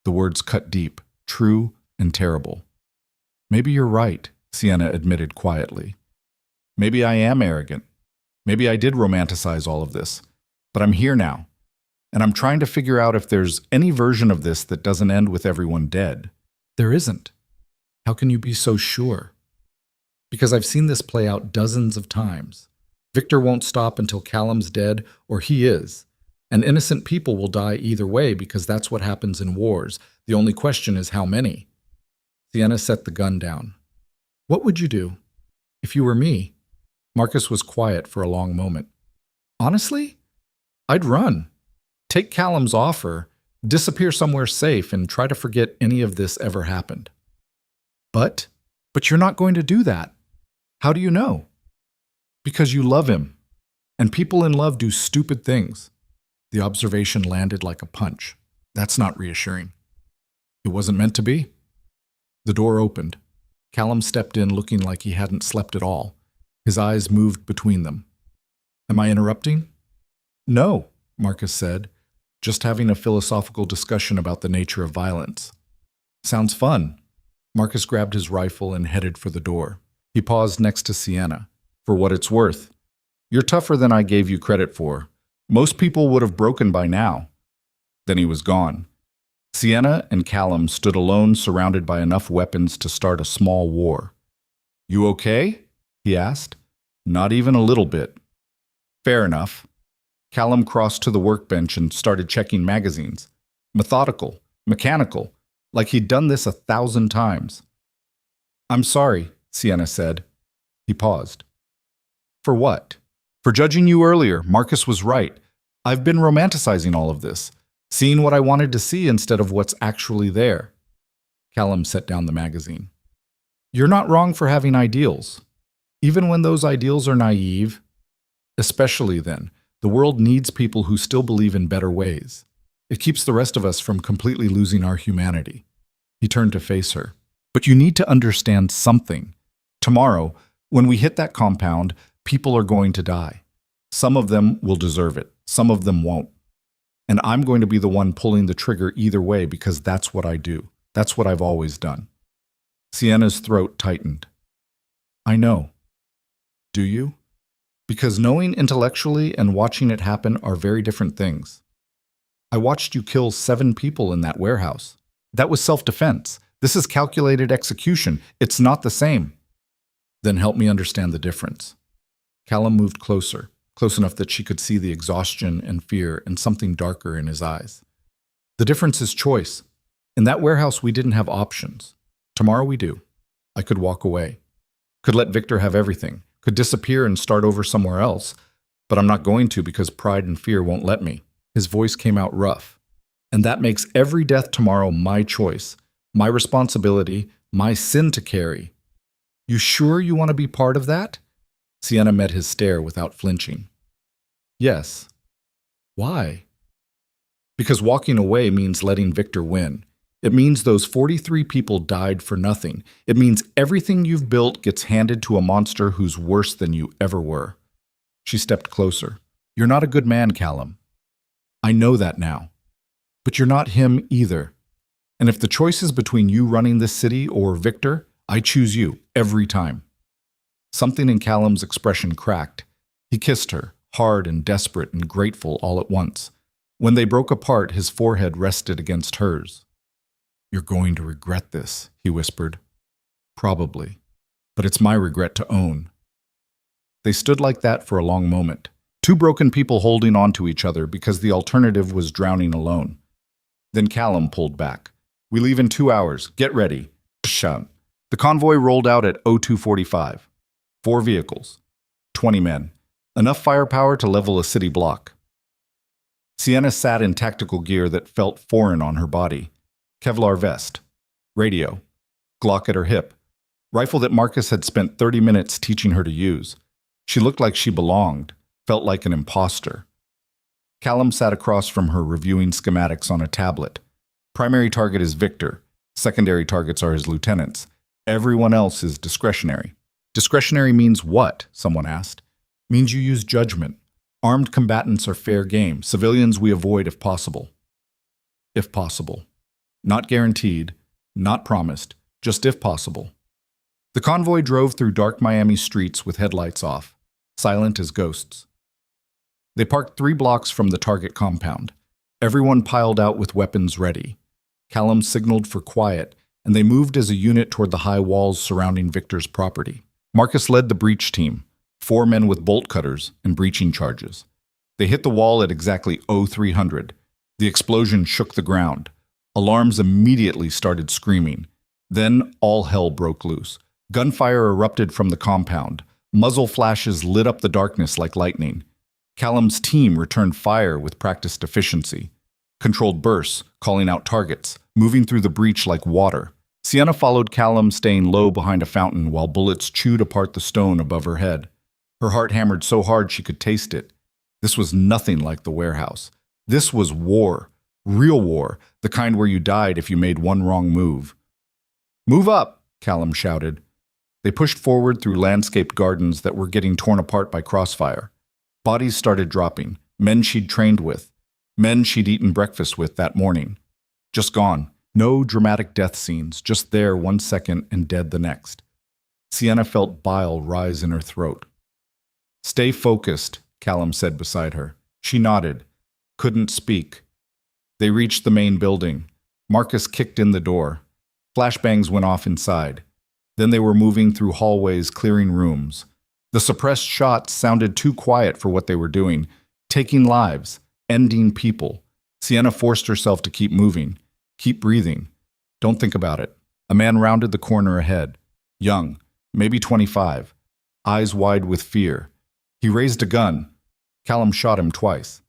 The words cut deep, true and terrible. Maybe you're right, Sienna admitted quietly. Maybe I am arrogant. Maybe I did romanticize all of this. But I'm here now. And I'm trying to figure out if there's any version of this that doesn't end with everyone dead. There isn't. How can you be so sure? Because I've seen this play out dozens of times. Victor won't stop until Callum's dead, or he is. And innocent people will die either way because that's what happens in wars. The only question is how many. Sienna set the gun down. What would you do? If you were me? Marcus was quiet for a long moment. Honestly? I'd run. Take Callum's offer, disappear somewhere safe, and try to forget any of this ever happened. But you're not going to do that. How do you know? Because you love him. And people in love do stupid things. The observation landed like a punch. That's not reassuring. It wasn't meant to be. The door opened. Callum stepped in looking like he hadn't slept at all. His eyes moved between them. Am I interrupting? No, Marcus said, just having a philosophical discussion about the nature of violence. Sounds fun. Marcus grabbed his rifle and headed for the door. He paused next to Sienna. For what it's worth. You're tougher than I gave you credit for. Most people would have broken by now. Then he was gone. Sienna and Callum stood alone, surrounded by enough weapons to start a small war. You okay? He asked. Not even a little bit. Fair enough. Callum crossed to the workbench and started checking magazines. Methodical, mechanical, like he'd done this 1,000 times. I'm sorry, Sienna said. He paused. For what? For judging you earlier. Marcus was right. I've been romanticizing all of this, seeing what I wanted to see instead of what's actually there. Callum set down the magazine. You're not wrong for having ideals. Even when those ideals are naive, especially then, the world needs people who still believe in better ways. It keeps the rest of us from completely losing our humanity. He turned to face her. But you need to understand something. Tomorrow, when we hit that compound, people are going to die. Some of them will deserve it. Some of them won't. And I'm going to be the one pulling the trigger either way because that's what I do. That's what I've always done. Sienna's throat tightened. I know. Do you? Because knowing intellectually and watching it happen are very different things. I watched you kill 7 people in that warehouse. That was self-defense. This is calculated execution. It's not the same. Then help me understand the difference. Callum moved closer, close enough that she could see the exhaustion and fear and something darker in his eyes. The difference is choice. In that warehouse, we didn't have options. Tomorrow we do. I could walk away. Could let Victor have everything. Could disappear and start over somewhere else. But I'm not going to because pride and fear won't let me. His voice came out rough. And that makes every death tomorrow my choice, my responsibility, my sin to carry. You sure you want to be part of that? Sienna met his stare without flinching. Yes. Why? Because walking away means letting Victor win. It means those 43 people died for nothing. It means everything you've built gets handed to a monster who's worse than you ever were. She stepped closer. You're not a good man, Callum. I know that now. But you're not him either. And if the choice is between you running this city or Victor, I choose you every time. Something in Callum's expression cracked. He kissed her, hard and desperate and grateful all at once. When they broke apart, his forehead rested against hers. "You're going to regret this," he whispered. "Probably. But it's my regret to own." They stood like that for a long moment. Two broken people holding on to each other because the alternative was drowning alone. Then Callum pulled back. "We leave in 2 hours. Get ready." Pshaw. The convoy rolled out at 02:45. 4 vehicles. 20 men. Enough firepower to level a city block. Sienna sat in tactical gear that felt foreign on her body. Kevlar vest. Radio. Glock at her hip. Rifle that Marcus had spent 30 minutes teaching her to use. She looked like she belonged, felt like an imposter. Callum sat across from her reviewing schematics on a tablet. Primary target is Victor. Secondary targets are his lieutenants. Everyone else is discretionary. Discretionary means what? Someone asked. Means you use judgment. Armed combatants are fair game. Civilians we avoid if possible. If possible. Not guaranteed, not promised, just if possible. The convoy drove through dark Miami streets with headlights off, silent as ghosts. They parked 3 blocks from the target compound. Everyone piled out with weapons ready. Callum signaled for quiet, and they moved as a unit toward the high walls surrounding Victor's property. Marcus led the breach team, 4 men with bolt cutters and breaching charges. They hit the wall at exactly 0300. The explosion shook the ground. Alarms immediately started screaming. Then all hell broke loose. Gunfire erupted from the compound. Muzzle flashes lit up the darkness like lightning. Callum's team returned fire with practiced efficiency. Controlled bursts, calling out targets, moving through the breach like water. Sienna followed Callum, staying low behind a fountain while bullets chewed apart the stone above her head. Her heart hammered so hard she could taste it. This was nothing like the warehouse. This was war. Real war, the kind where you died if you made one wrong move. "Move up!" Callum shouted. They pushed forward through landscaped gardens that were getting torn apart by crossfire. Bodies started dropping, men she'd trained with, men she'd eaten breakfast with that morning. Just gone. No dramatic death scenes, just there 1 second and dead the next. Sienna felt bile rise in her throat. "Stay focused," Callum said beside her. She nodded, couldn't speak. They reached the main building. Marcus kicked in the door. Flashbangs went off inside. Then they were moving through hallways, clearing rooms. The suppressed shots sounded too quiet for what they were doing, taking lives, ending people. Sienna forced herself to keep moving, keep breathing. Don't think about it. A man rounded the corner ahead. Young, maybe 25, eyes wide with fear. He raised a gun. Callum shot him twice.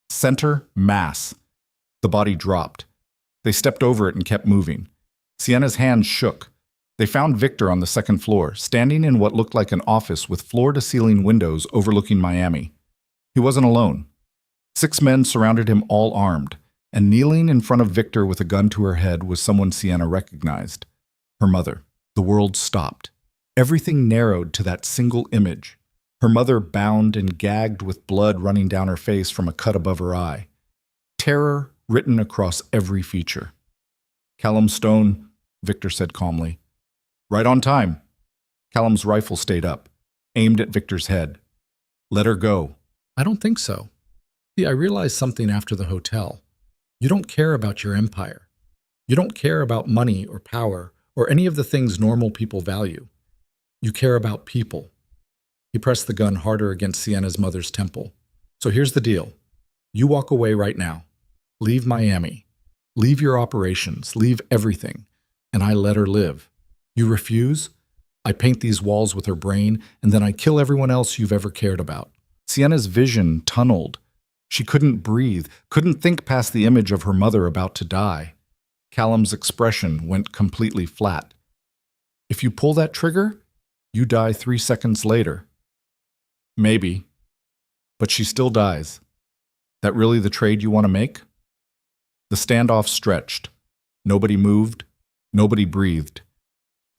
Center, mass. The body dropped. They stepped over it and kept moving. Sienna's hands shook. They found Victor on the 2nd floor, standing in what looked like an office with floor-to-ceiling windows overlooking Miami. He wasn't alone. 6 men surrounded him, all armed, and kneeling in front of Victor with a gun to her head was someone Sienna recognized. Her mother. The world stopped. Everything narrowed to that single image. Her mother bound and gagged with blood running down her face from a cut above her eye. Terror written across every feature. "Callum Stone," Victor said calmly. "Right on time." Callum's rifle stayed up, aimed at Victor's head. "Let her go." "I don't think so. See, I realized something after the hotel. You don't care about your empire. You don't care about money or power or any of the things normal people value. You care about people." He pressed the gun harder against Sienna's mother's temple. "So here's the deal. You walk away right now. Leave Miami. Leave your operations. Leave everything. And I let her live. You refuse? I paint these walls with her brain, and then I kill everyone else you've ever cared about." Sienna's vision tunneled. She couldn't breathe, couldn't think past the image of her mother about to die. Callum's expression went completely flat. "If you pull that trigger, you die 3 seconds later." "Maybe. But she still dies. That really the trade you want to make?" The standoff stretched. Nobody moved. Nobody breathed.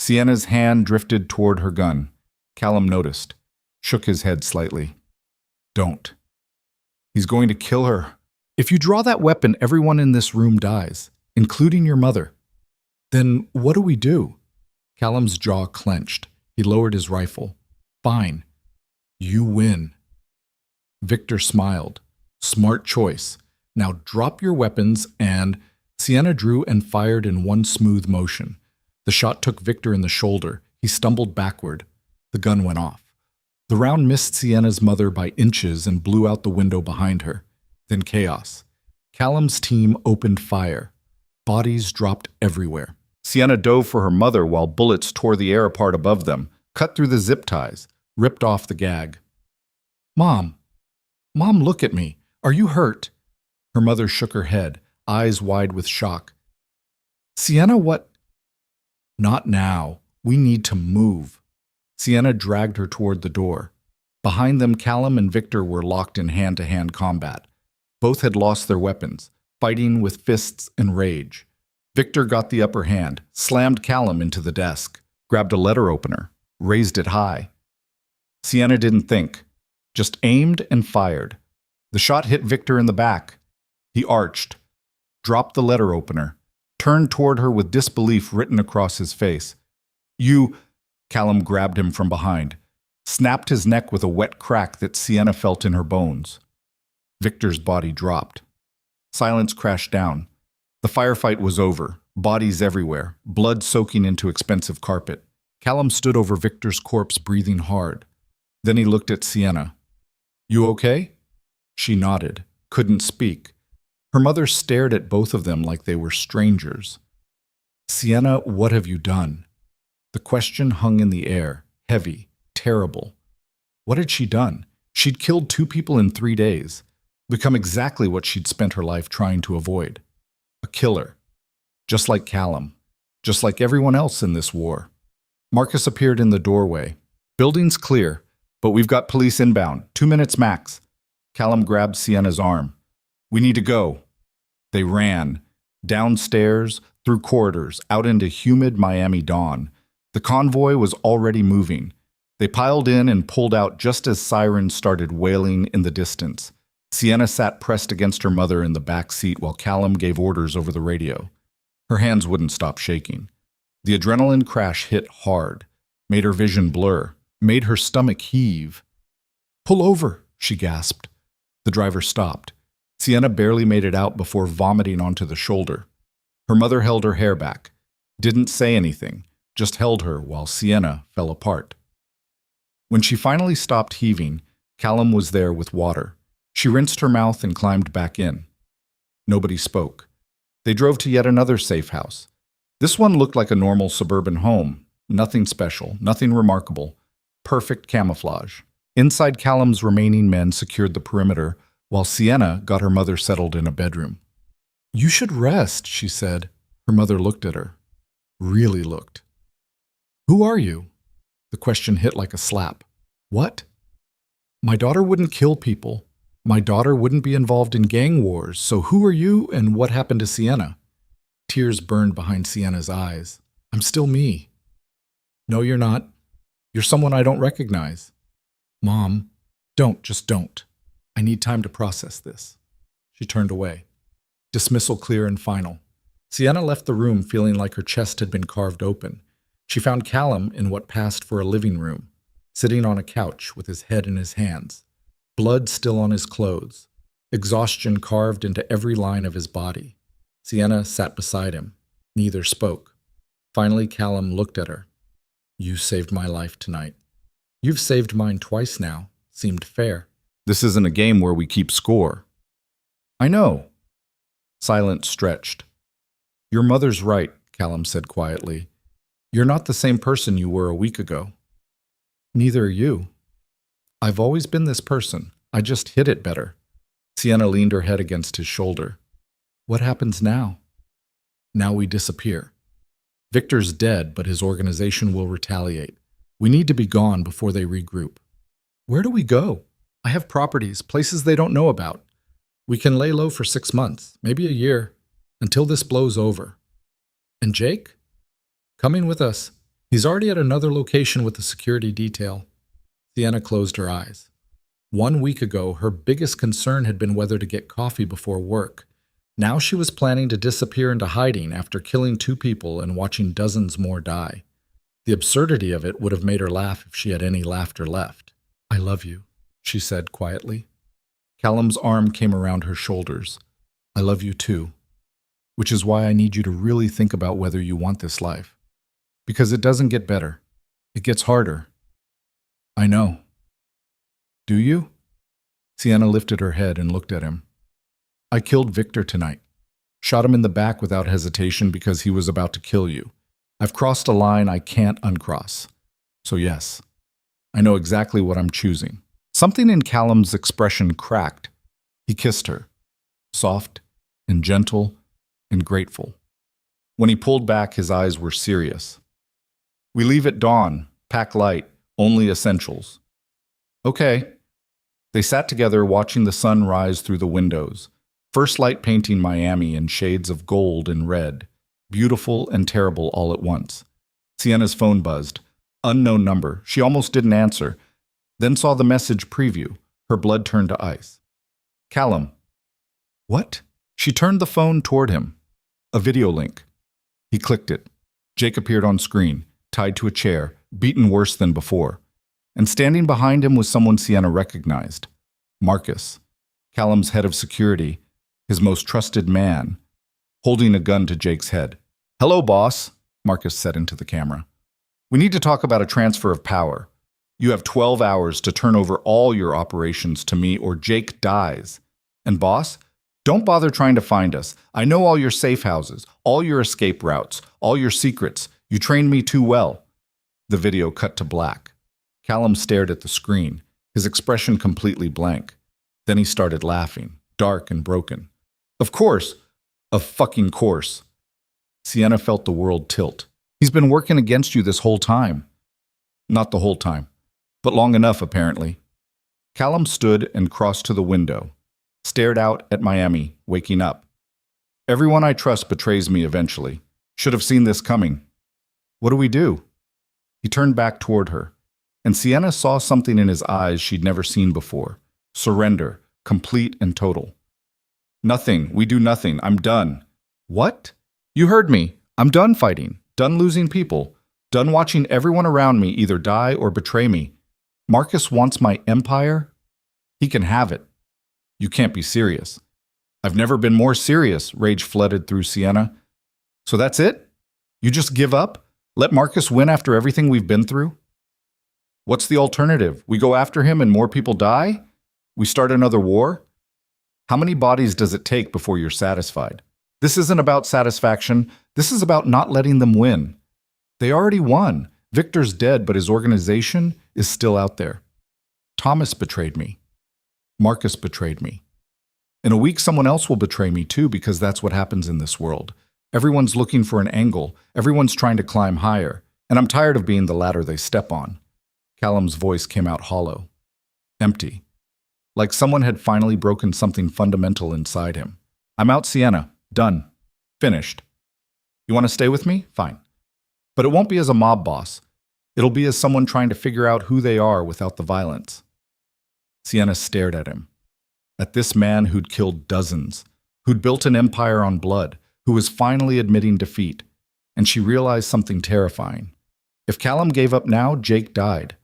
Sienna's hand drifted toward her gun. Callum noticed, shook his head slightly. "Don't. He's going to kill her. If you draw that weapon, everyone in this room dies, including your mother." Then what do we do? Callum's jaw clenched. He lowered his rifle. Fine. You win. Victor smiled. Smart choice. Now drop your weapons and… Sienna drew and fired in one smooth motion. The shot took Victor in the shoulder. He stumbled backward. The gun went off. The round missed Sienna's mother by inches and blew out the window behind her. Then chaos. Callum's team opened fire. Bodies dropped everywhere. Sienna dove for her mother while bullets tore the air apart above them, cut through the zip ties, ripped off the gag. Mom! Mom, look at me. Are you hurt? Her mother shook her head, eyes wide with shock. Sienna, what? Not now. We need to move. Sienna dragged her toward the door. Behind them, Callum and Victor were locked in hand-to-hand combat. Both had lost their weapons, fighting with fists and rage. Victor got the upper hand, slammed Callum into the desk, grabbed a letter opener, raised it high. Sienna didn't think, just aimed and fired. The shot hit Victor in the back. He arched, dropped the letter opener, turned toward her with disbelief written across his face. You… Callum grabbed him from behind, snapped his neck with a wet crack that Sienna felt in her bones. Victor's body dropped. Silence crashed down. The firefight was over, bodies everywhere, blood soaking into expensive carpet. Callum stood over Victor's corpse, breathing hard. Then he looked at Sienna. You okay? She nodded, couldn't speak. Her mother stared at both of them like they were strangers. Sienna, what have you done? The question hung in the air, heavy, terrible. What had she done? She'd killed 2 people in 3 days, become exactly what she'd spent her life trying to avoid. A killer. Just like Callum. Just like everyone else in this war. Marcus appeared in the doorway. Building's clear, but we've got police inbound. 2 minutes max. Callum grabbed Sienna's arm. We need to go. They ran. Downstairs, through corridors, out into humid Miami dawn. The convoy was already moving. They piled in and pulled out just as sirens started wailing in the distance. Sienna sat pressed against her mother in the back seat while Callum gave orders over the radio. Her hands wouldn't stop shaking. The adrenaline crash hit hard, made her vision blur, made her stomach heave. Pull over, she gasped. The driver stopped. Sienna barely made it out before vomiting onto the shoulder. Her mother held her hair back, didn't say anything, just held her while Sienna fell apart. When she finally stopped heaving, Callum was there with water. She rinsed her mouth and climbed back in. Nobody spoke. They drove to yet another safe house. This one looked like a normal suburban home. Nothing special, nothing remarkable. Perfect camouflage. Inside, Callum's remaining men secured the perimeter, while Sienna got her mother settled in a bedroom. You should rest, she said. Her mother looked at her. Really looked. Who are you? The question hit like a slap. What? My daughter wouldn't kill people. My daughter wouldn't be involved in gang wars, so who are you and what happened to Sienna? Tears burned behind Sienna's eyes. I'm still me. No, you're not. You're someone I don't recognize. Mom, just don't. I need time to process this. She turned away. Dismissal clear and final. Sienna left the room feeling like her chest had been carved open. She found Callum in what passed for a living room, sitting on a couch with his head in his hands, blood still on his clothes, exhaustion carved into every line of his body. Sienna sat beside him. Neither spoke. Finally, Callum looked at her. You saved my life tonight. You've saved mine twice now. Seemed fair. This isn't a game where we keep score. I know. Silence stretched. Your mother's right, Callum said quietly. You're not the same person you were a week ago. Neither are you. I've always been this person. I just hid it better. Sienna leaned her head against his shoulder. What happens now? Now we disappear. Victor's dead, but his organization will retaliate. We need to be gone before they regroup. Where do we go? I have properties, places they don't know about. We can lay low for 6 months, maybe a year, until this blows over. And Jake? Coming with us. He's already at another location with the security detail. Sienna closed her eyes. 1 week ago, her biggest concern had been whether to get coffee before work. Now she was planning to disappear into hiding after killing 2 people and watching dozens more die. The absurdity of it would have made her laugh if she had any laughter left. "I love you," she said quietly. Callum's arm came around her shoulders. "I love you too. Which is why I need you to really think about whether you want this life. Because it doesn't get better. It gets harder." "I know." "Do you?" Sienna lifted her head and looked at him. "I killed Victor tonight. Shot him in the back without hesitation because he was about to kill you. I've crossed a line I can't uncross. So yes, I know exactly what I'm choosing." Something in Callum's expression cracked. He kissed her, soft and gentle and grateful. When he pulled back, his eyes were serious. "We leave at dawn, pack light, only essentials." "Okay." They sat together watching the sun rise through the windows, first light painting Miami in shades of gold and red, beautiful and terrible all at once. Sienna's phone buzzed. Unknown number. She almost didn't answer, then saw the message preview. Her blood turned to ice. "Callum." "What?" She turned the phone toward him. A video link. He clicked it. Jake appeared on screen, tied to a chair, beaten worse than before. And standing behind him was someone Sienna recognized. Marcus, Callum's head of security, his most trusted man, holding a gun to Jake's head. "Hello, boss," Marcus said into the camera. "We need to talk about a transfer of power. You have 12 hours to turn over all your operations to me or Jake dies. And boss, don't bother trying to find us. I know all your safe houses, all your escape routes, all your secrets. You trained me too well." The video cut to black. Callum stared at the screen, his expression completely blank. Then he started laughing, dark and broken. "Of course. Of fucking course." Sienna felt the world tilt. "He's been working against you this whole time." "Not the whole time, but long enough, apparently." Callum stood and crossed to the window, stared out at Miami, waking up. "Everyone I trust betrays me eventually. Should have seen this coming. What do we do?" He turned back toward her, and Sienna saw something in his eyes she'd never seen before. Surrender, complete and total. "Nothing. We do nothing. I'm done." "What?" "You heard me. I'm done fighting. Done losing people. Done watching everyone around me either die or betray me. Marcus wants my empire. He can have it." "You can't be serious." "I've never been more serious," rage flooded through Sienna. "So that's it? You just give up? Let Marcus win after everything we've been through?" "What's the alternative? We go after him and more people die? We start another war? How many bodies does it take before you're satisfied? This isn't about satisfaction. This is about not letting them win. They already won. Victor's dead, but his organization is still out there. Thomas betrayed me. Marcus betrayed me. In a week, someone else will betray me too, because that's what happens in this world. Everyone's looking for an angle. Everyone's trying to climb higher. And I'm tired of being the ladder they step on." Callum's voice came out hollow, empty, like someone had finally broken something fundamental inside him. "I'm out, Sienna. Done. Finished. You want to stay with me? Fine. But it won't be as a mob boss. It'll be as someone trying to figure out who they are without the violence." Sienna stared at him. At this man who'd killed dozens, who'd built an empire on blood, who was finally admitting defeat. And she realized something terrifying. If Callum gave up now, Jake died.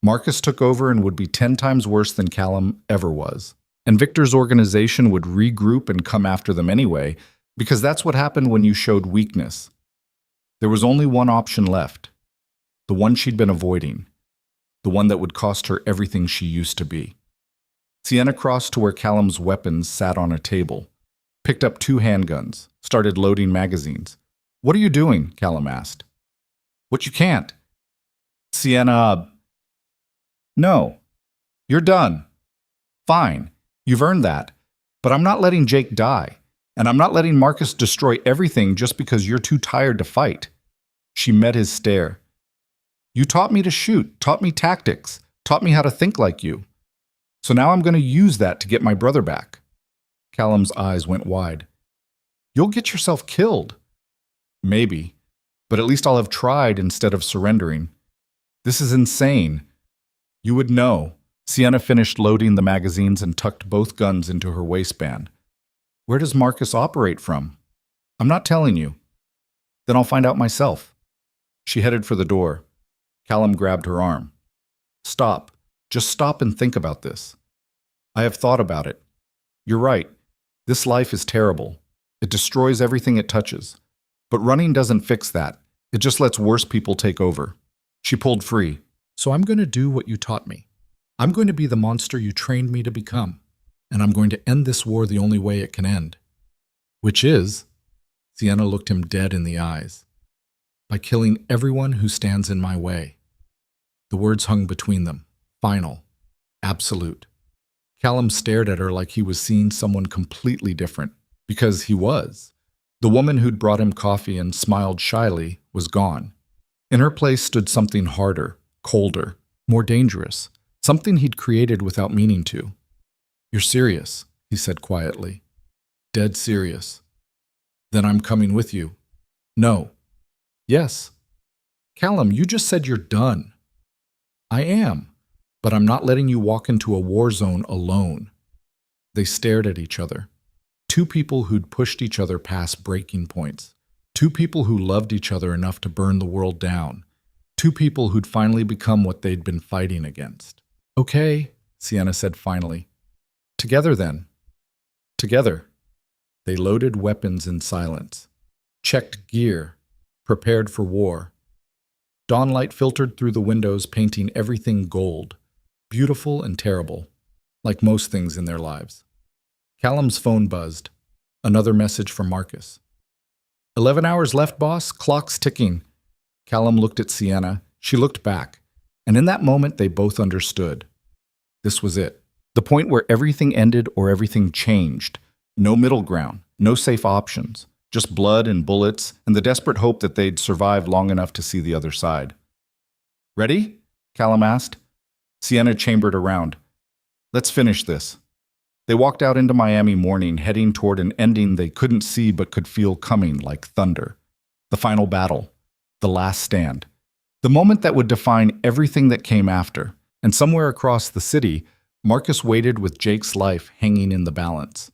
Marcus took over and would be 10 times worse than Callum ever was. And Victor's organization would regroup and come after them anyway, because that's what happened when you showed weakness. There was only one option left. The one she'd been avoiding. The one that would cost her everything she used to be. Sienna crossed to where Callum's weapons sat on a table, picked up 2 handguns, started loading magazines. "What are you doing?" Callum asked. "What you can't." Sienna, "No. You're done. Fine. You've earned that. But I'm not letting Jake die. And I'm not letting Marcus destroy everything just because you're too tired to fight." She met his stare. "You taught me to shoot, taught me tactics, taught me how to think like you. So now I'm going to use that to get my brother back." Callum's eyes went wide. "You'll get yourself killed." "Maybe. But at least I'll have tried instead of surrendering. This is insane. You would know." Sienna finished loading the magazines and tucked both guns into her waistband. Where does Marcus operate from? I'm not telling you. Then I'll find out myself. She headed for the door. Callum grabbed her arm. Stop. Just stop and think about this. I have thought about it. You're right. This life is terrible. It destroys everything it touches. But running doesn't fix that. It just lets worse people take over. She pulled free. So I'm going to do what you taught me. I'm going to be the monster you trained me to become. And I'm going to end this war the only way it can end. Which is, Sienna looked him dead in the eyes, by killing everyone who stands in my way. The words hung between them. Final. Absolute. Callum stared at her like he was seeing someone completely different, because he was. The woman who'd brought him coffee and smiled shyly was gone. In her place stood something harder, colder, more dangerous, something he'd created without meaning to. You're serious, he said quietly. Dead serious. Then I'm coming with you. No. Yes. Callum, you just said you're done. I am, but I'm not letting you walk into a war zone alone. They stared at each other. Two people who'd pushed each other past breaking points. Two people who loved each other enough to burn the world down. Two people who'd finally become what they'd been fighting against. Okay, Sienna said finally. Together then. Together. They loaded weapons in silence, checked gear, prepared for war. Dawnlight filtered through the windows, painting everything gold, beautiful and terrible, like most things in their lives. Callum's phone buzzed. Another message from Marcus. 11 hours left, boss. Clock's ticking. Callum looked at Sienna. She looked back. And in that moment, they both understood. This was it. The point where everything ended or everything changed. No middle ground. No safe options. Just blood and bullets and the desperate hope that they'd survive long enough to see the other side. Ready? Callum asked. Sienna chambered around. Let's finish this. They walked out into Miami morning, heading toward an ending they couldn't see but could feel coming like thunder. The final battle. The last stand. The moment that would define everything that came after. And somewhere across the city, Marcus waited with Jake's life hanging in the balance,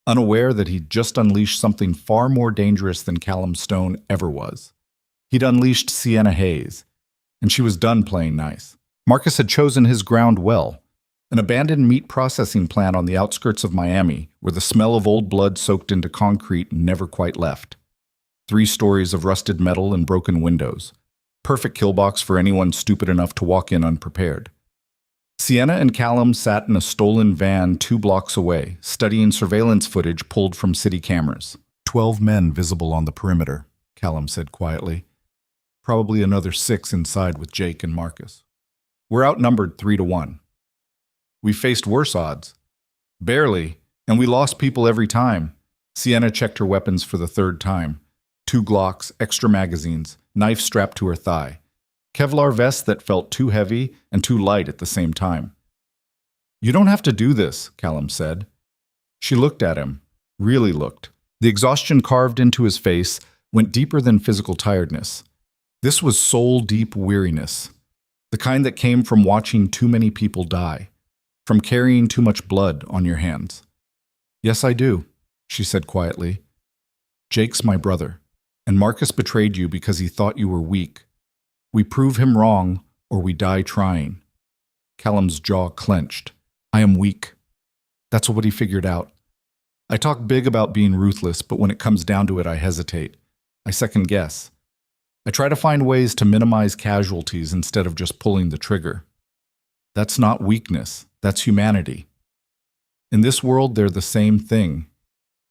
unaware that he'd just unleashed something far more dangerous than Callum Stone ever was. He'd unleashed Sienna Hayes, and she was done playing nice. Marcus had chosen his ground well. An abandoned meat processing plant on the outskirts of Miami, where the smell of old blood soaked into concrete never quite left. 3 stories of rusted metal and broken windows. Perfect kill box for anyone stupid enough to walk in unprepared. Sienna and Callum sat in a stolen van 2 blocks away, studying surveillance footage pulled from city cameras. 12 men visible on the perimeter, Callum said quietly. Probably another 6 inside with Jake and Marcus. We're outnumbered 3-1. We faced worse odds. Barely, and we lost people every time. Sienna checked her weapons for the 3rd time. 2 Glocks, extra magazines, knife strapped to her thigh. Kevlar vest that felt too heavy and too light at the same time. You don't have to do this, Callum said. She looked at him, really looked. The exhaustion carved into his face went deeper than physical tiredness. This was soul-deep weariness, the kind that came from watching too many people die, from carrying too much blood on your hands. Yes, I do, she said quietly. Jake's my brother, and Marcus betrayed you because he thought you were weak. We prove him wrong, or we die trying. Callum's jaw clenched. I am weak. That's what he figured out. I talk big about being ruthless, but when it comes down to it, I hesitate. I second guess. I try to find ways to minimize casualties instead of just pulling the trigger. That's not weakness. That's humanity. In this world, they're the same thing.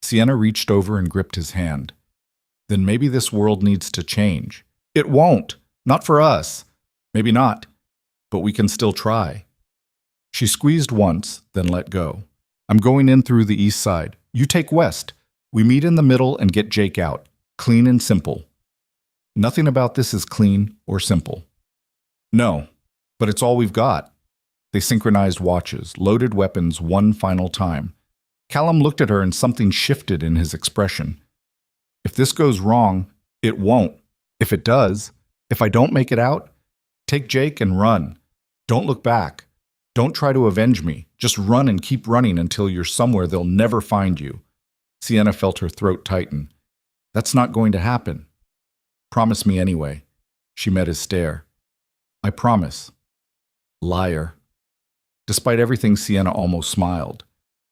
Sienna reached over and gripped his hand. Then maybe this world needs to change. It won't. Not for us. Maybe not. But we can still try. She squeezed once, then let go. I'm going in through the east side. You take west. We meet in the middle and get Jake out. Clean and simple. Nothing about this is clean or simple. No, but it's all we've got. They synchronized watches, loaded weapons one final time. Callum looked at her and something shifted in his expression. If this goes wrong, it won't. If it does, if I don't make it out, take Jake and run. Don't look back. Don't try to avenge me. Just run and keep running until you're somewhere they'll never find you. Sienna felt her throat tighten. That's not going to happen. Promise me anyway. She met his stare. I promise. Liar. Despite everything, Sienna almost smiled.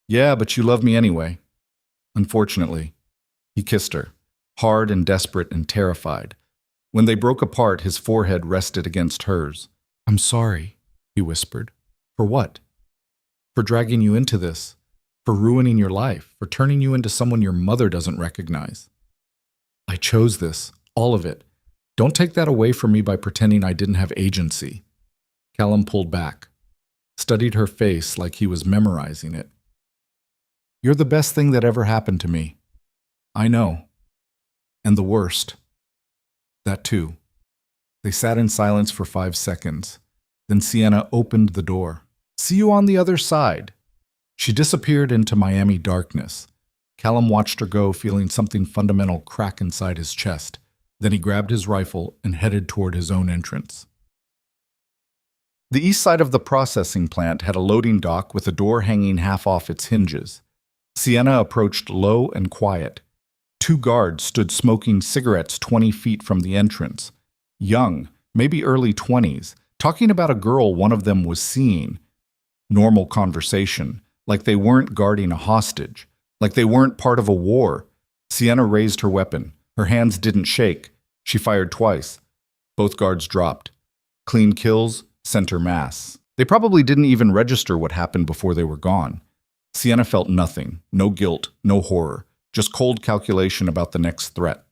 Yeah, but you love me anyway. Unfortunately. He kissed her, hard and desperate and terrified. When they broke apart, his forehead rested against hers. I'm sorry, he whispered. For what? For dragging you into this. For ruining your life. For turning you into someone your mother doesn't recognize. I chose this, all of it. Don't take that away from me by pretending I didn't have agency. Callum pulled back, studied her face like he was memorizing it. You're the best thing that ever happened to me. I know. And the worst. That too. They sat in silence for 5 seconds. Then Sienna opened the door. See you on the other side. She disappeared into Miami darkness. Callum watched her go, feeling something fundamental crack inside his chest. Then he grabbed his rifle and headed toward his own entrance. The east side of the processing plant had a loading dock with a door hanging half off its hinges. Sienna approached low and quiet. 2 guards stood smoking cigarettes 20 feet from the entrance. Young, maybe early 20s, talking about a girl one of them was seeing. Normal conversation, like they weren't guarding a hostage, like they weren't part of a war. Sienna raised her weapon. Her hands didn't shake. She fired twice. Both guards dropped. Clean kills, center mass. They probably didn't even register what happened before they were gone. Sienna felt nothing, no guilt, no horror, just cold calculation about the next threat.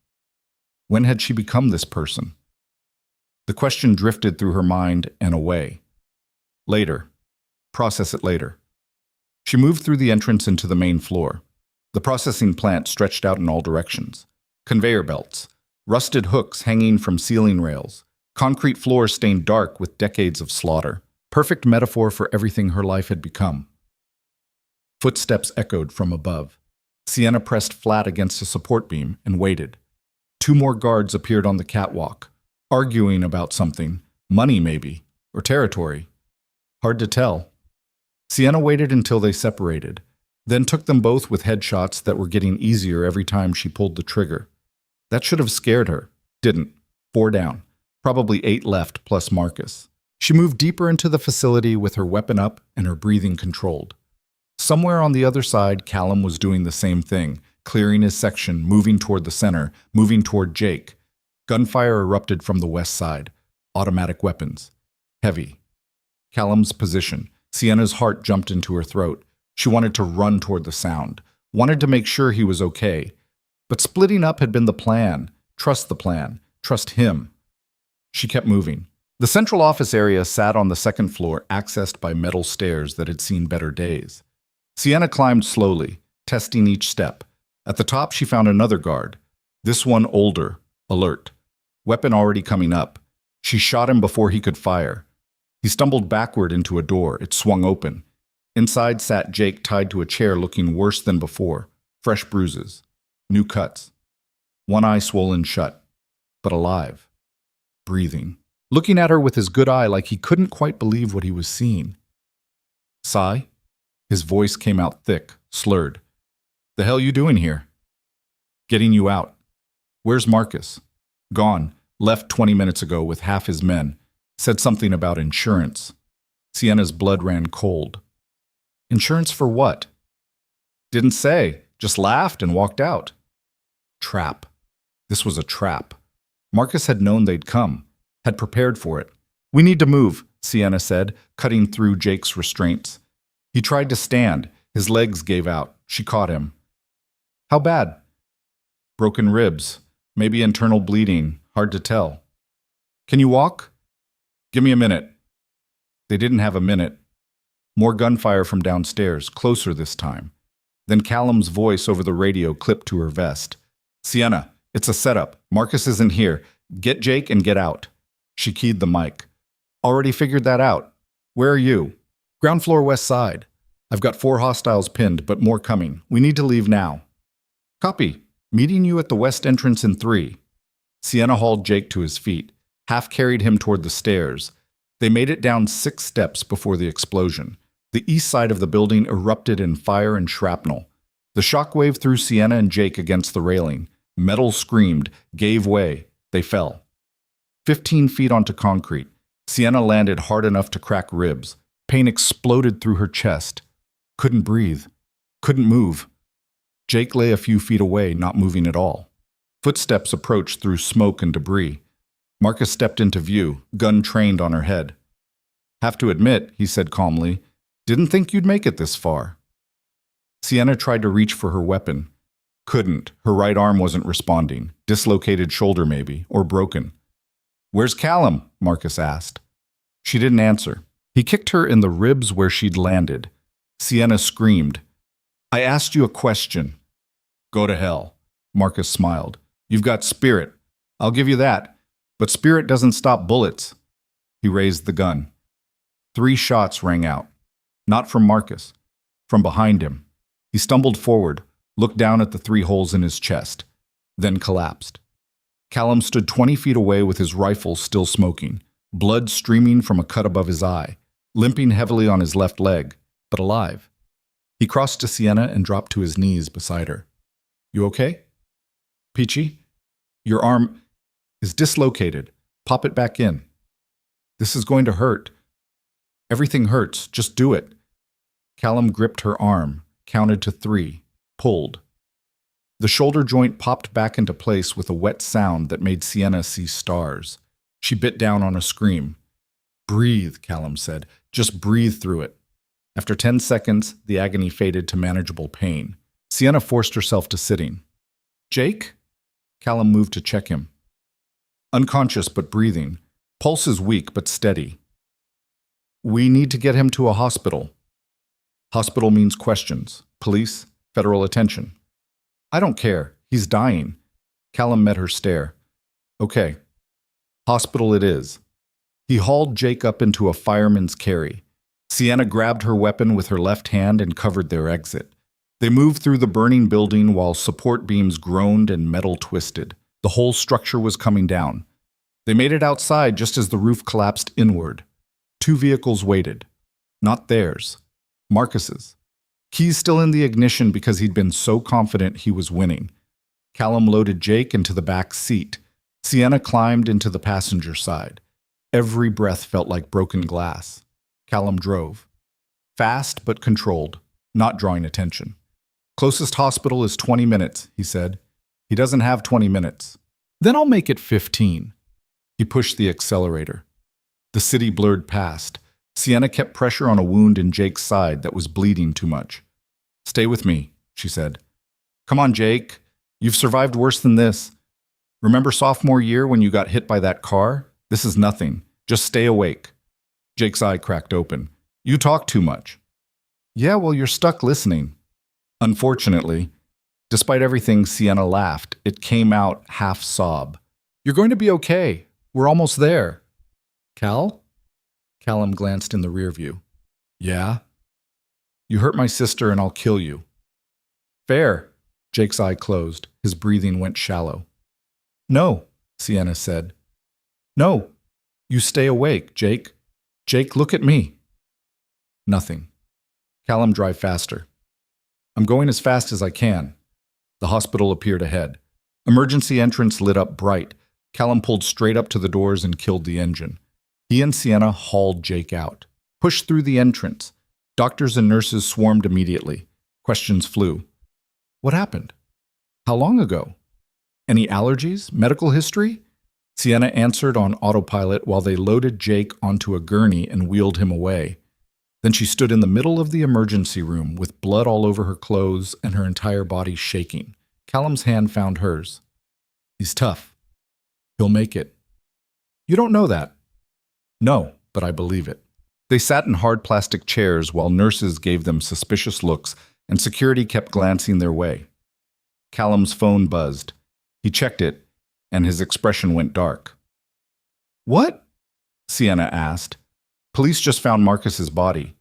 When had she become this person? The question drifted through her mind and away. Later. Process it later. She moved through the entrance into the main floor. The processing plant stretched out in all directions. Conveyor belts, rusted hooks hanging from ceiling rails, concrete floors stained dark with decades of slaughter. Perfect metaphor for everything her life had become. Footsteps echoed from above. Sienna pressed flat against a support beam and waited. 2 more guards appeared on the catwalk, arguing about something, money maybe, or territory. Hard to tell. Sienna waited until they separated, then took them both with headshots that were getting easier every time she pulled the trigger. That should have scared her. Didn't. 4 down. Probably 8 left plus Marcus. She moved deeper into the facility with her weapon up and her breathing controlled. Somewhere on the other side, Callum was doing the same thing, clearing his section, moving toward the center, moving toward Jake. Gunfire erupted from the west side. Automatic weapons. Heavy. Callum's position. Sienna's heart jumped into her throat. She wanted to run toward the sound. Wanted to make sure he was okay. But splitting up had been the plan. Trust the plan. Trust him. She kept moving. The central office area sat on the 2nd floor, accessed by metal stairs that had seen better days. Sienna climbed slowly, testing each step. At the top, she found another guard. This one older, alert. Weapon already coming up. She shot him before he could fire. He stumbled backward into a door. It swung open. Inside sat Jake tied to a chair, looking worse than before. Fresh bruises. New cuts. One eye swollen shut. But alive. Breathing. Looking at her with his good eye like he couldn't quite believe what he was seeing. Sigh? His voice came out thick, slurred. The hell you doing here? Getting you out. Where's Marcus? Gone. Left 20 minutes ago with half his men. Said something about insurance. Sienna's blood ran cold. Insurance for what? Didn't say. Just laughed and walked out. Trap. This was a trap. Marcus had known they'd come. Had prepared for it. We need to move, Sienna said, cutting through Jake's restraints. He tried to stand. His legs gave out. She caught him. How bad? Broken ribs. Maybe internal bleeding. Hard to tell. Can you walk? Give me a minute. They didn't have a minute. More gunfire from downstairs, closer this time. Then Callum's voice over the radio clipped to her vest. Sienna, it's a setup. Marcus isn't here. Get Jake and get out. She keyed the mic. Already figured that out. Where are you? Ground floor west side. I've got 4 hostiles pinned, but more coming. We need to leave now. Copy. Meeting you at the west entrance in 3. Sienna hauled Jake to his feet, half carried him toward the stairs. They made it down 6 steps before the explosion. The east side of the building erupted in fire and shrapnel. The shockwave threw Sienna and Jake against the railing. Metal screamed, gave way. They fell. 15 feet onto concrete. Sienna landed hard enough to crack ribs. Pain exploded through her chest. Couldn't breathe. Couldn't move. Jake lay a few feet away, not moving at all. Footsteps approached through smoke and debris. Marcus stepped into view, gun trained on her head. "Have to admit," he said calmly, "didn't think you'd make it this far." Sienna tried to reach for her weapon. Couldn't. Her right arm wasn't responding. Dislocated shoulder maybe, or broken. "Where's Callum?" Marcus asked. She didn't answer. He kicked her in the ribs where she'd landed. Sienna screamed. "I asked you a question." "Go to hell." Marcus smiled. "You've got spirit. I'll give you that. But spirit doesn't stop bullets." He raised the gun. 3 shots rang out. Not from Marcus. From behind him. He stumbled forward, looked down at the 3 holes in his chest, then collapsed. Callum stood 20 feet away with his rifle still smoking, blood streaming from a cut above his eye, limping heavily on his left leg, but alive. He crossed to Sienna and dropped to his knees beside her. "You okay? Peachy? Your arm is dislocated. Pop it back in. This is going to hurt. Everything hurts. Just do it." Callum gripped her arm, counted to 3, pulled. The shoulder joint popped back into place with a wet sound that made Sienna see stars. She bit down on a scream. "Breathe," Callum said. "Just breathe through it." After 10 seconds, the agony faded to manageable pain. Sienna forced herself to sitting. "Jake?" Callum moved to check him. Unconscious but breathing. Pulse is weak but steady. "We need to get him to a hospital." Hospital means questions. Police, federal attention. "I don't care. He's dying." Callum met her stare. "Okay. Hospital it is." He hauled Jake up into a fireman's carry. Sienna grabbed her weapon with her left hand and covered their exit. They moved through the burning building while support beams groaned and metal twisted. The whole structure was coming down. They made it outside just as the roof collapsed inward. 2 vehicles waited. Not theirs. Marcus's. Keys still in the ignition because he'd been so confident he was winning. Callum loaded Jake into the back seat. Sienna climbed into the passenger side. Every breath felt like broken glass. Callum drove. Fast but controlled, not drawing attention. "Closest hospital is 20 minutes, he said. "He doesn't have 20 minutes. "Then I'll make it 15. He pushed the accelerator. The city blurred past. Sienna kept pressure on a wound in Jake's side that was bleeding too much. "Stay with me," she said. "Come on, Jake. You've survived worse than this. Remember sophomore year when you got hit by that car? This is nothing. Just stay awake." Jake's eye cracked open. "You talk too much." "Yeah, well, you're stuck listening." Unfortunately, despite everything, Sienna laughed. It came out half sob. "You're going to be okay. We're almost there." "Cal?" Callum glanced in the rear view. "Yeah?" "You hurt my sister and I'll kill you." "Fair." Jake's eye closed. His breathing went shallow. "No," Sienna said. "No. You stay awake, Jake. Jake, look at me." Nothing. "Callum, drive faster." "I'm going as fast as I can." The hospital appeared ahead. Emergency entrance lit up bright. Callum pulled straight up to the doors and killed the engine. He and Sienna hauled Jake out. Pushed through the entrance. Doctors and nurses swarmed immediately. Questions flew. "What happened? How long ago? Any allergies? Medical history?" Sienna answered on autopilot while they loaded Jake onto a gurney and wheeled him away. Then she stood in the middle of the emergency room with blood all over her clothes and her entire body shaking. Callum's hand found hers. "He's tough. He'll make it." "You don't know that." "No, but I believe it." They sat in hard plastic chairs while nurses gave them suspicious looks and security kept glancing their way. Callum's phone buzzed. He checked it, and his expression went dark. "What?" Sienna asked. "Police just found Marcus's body,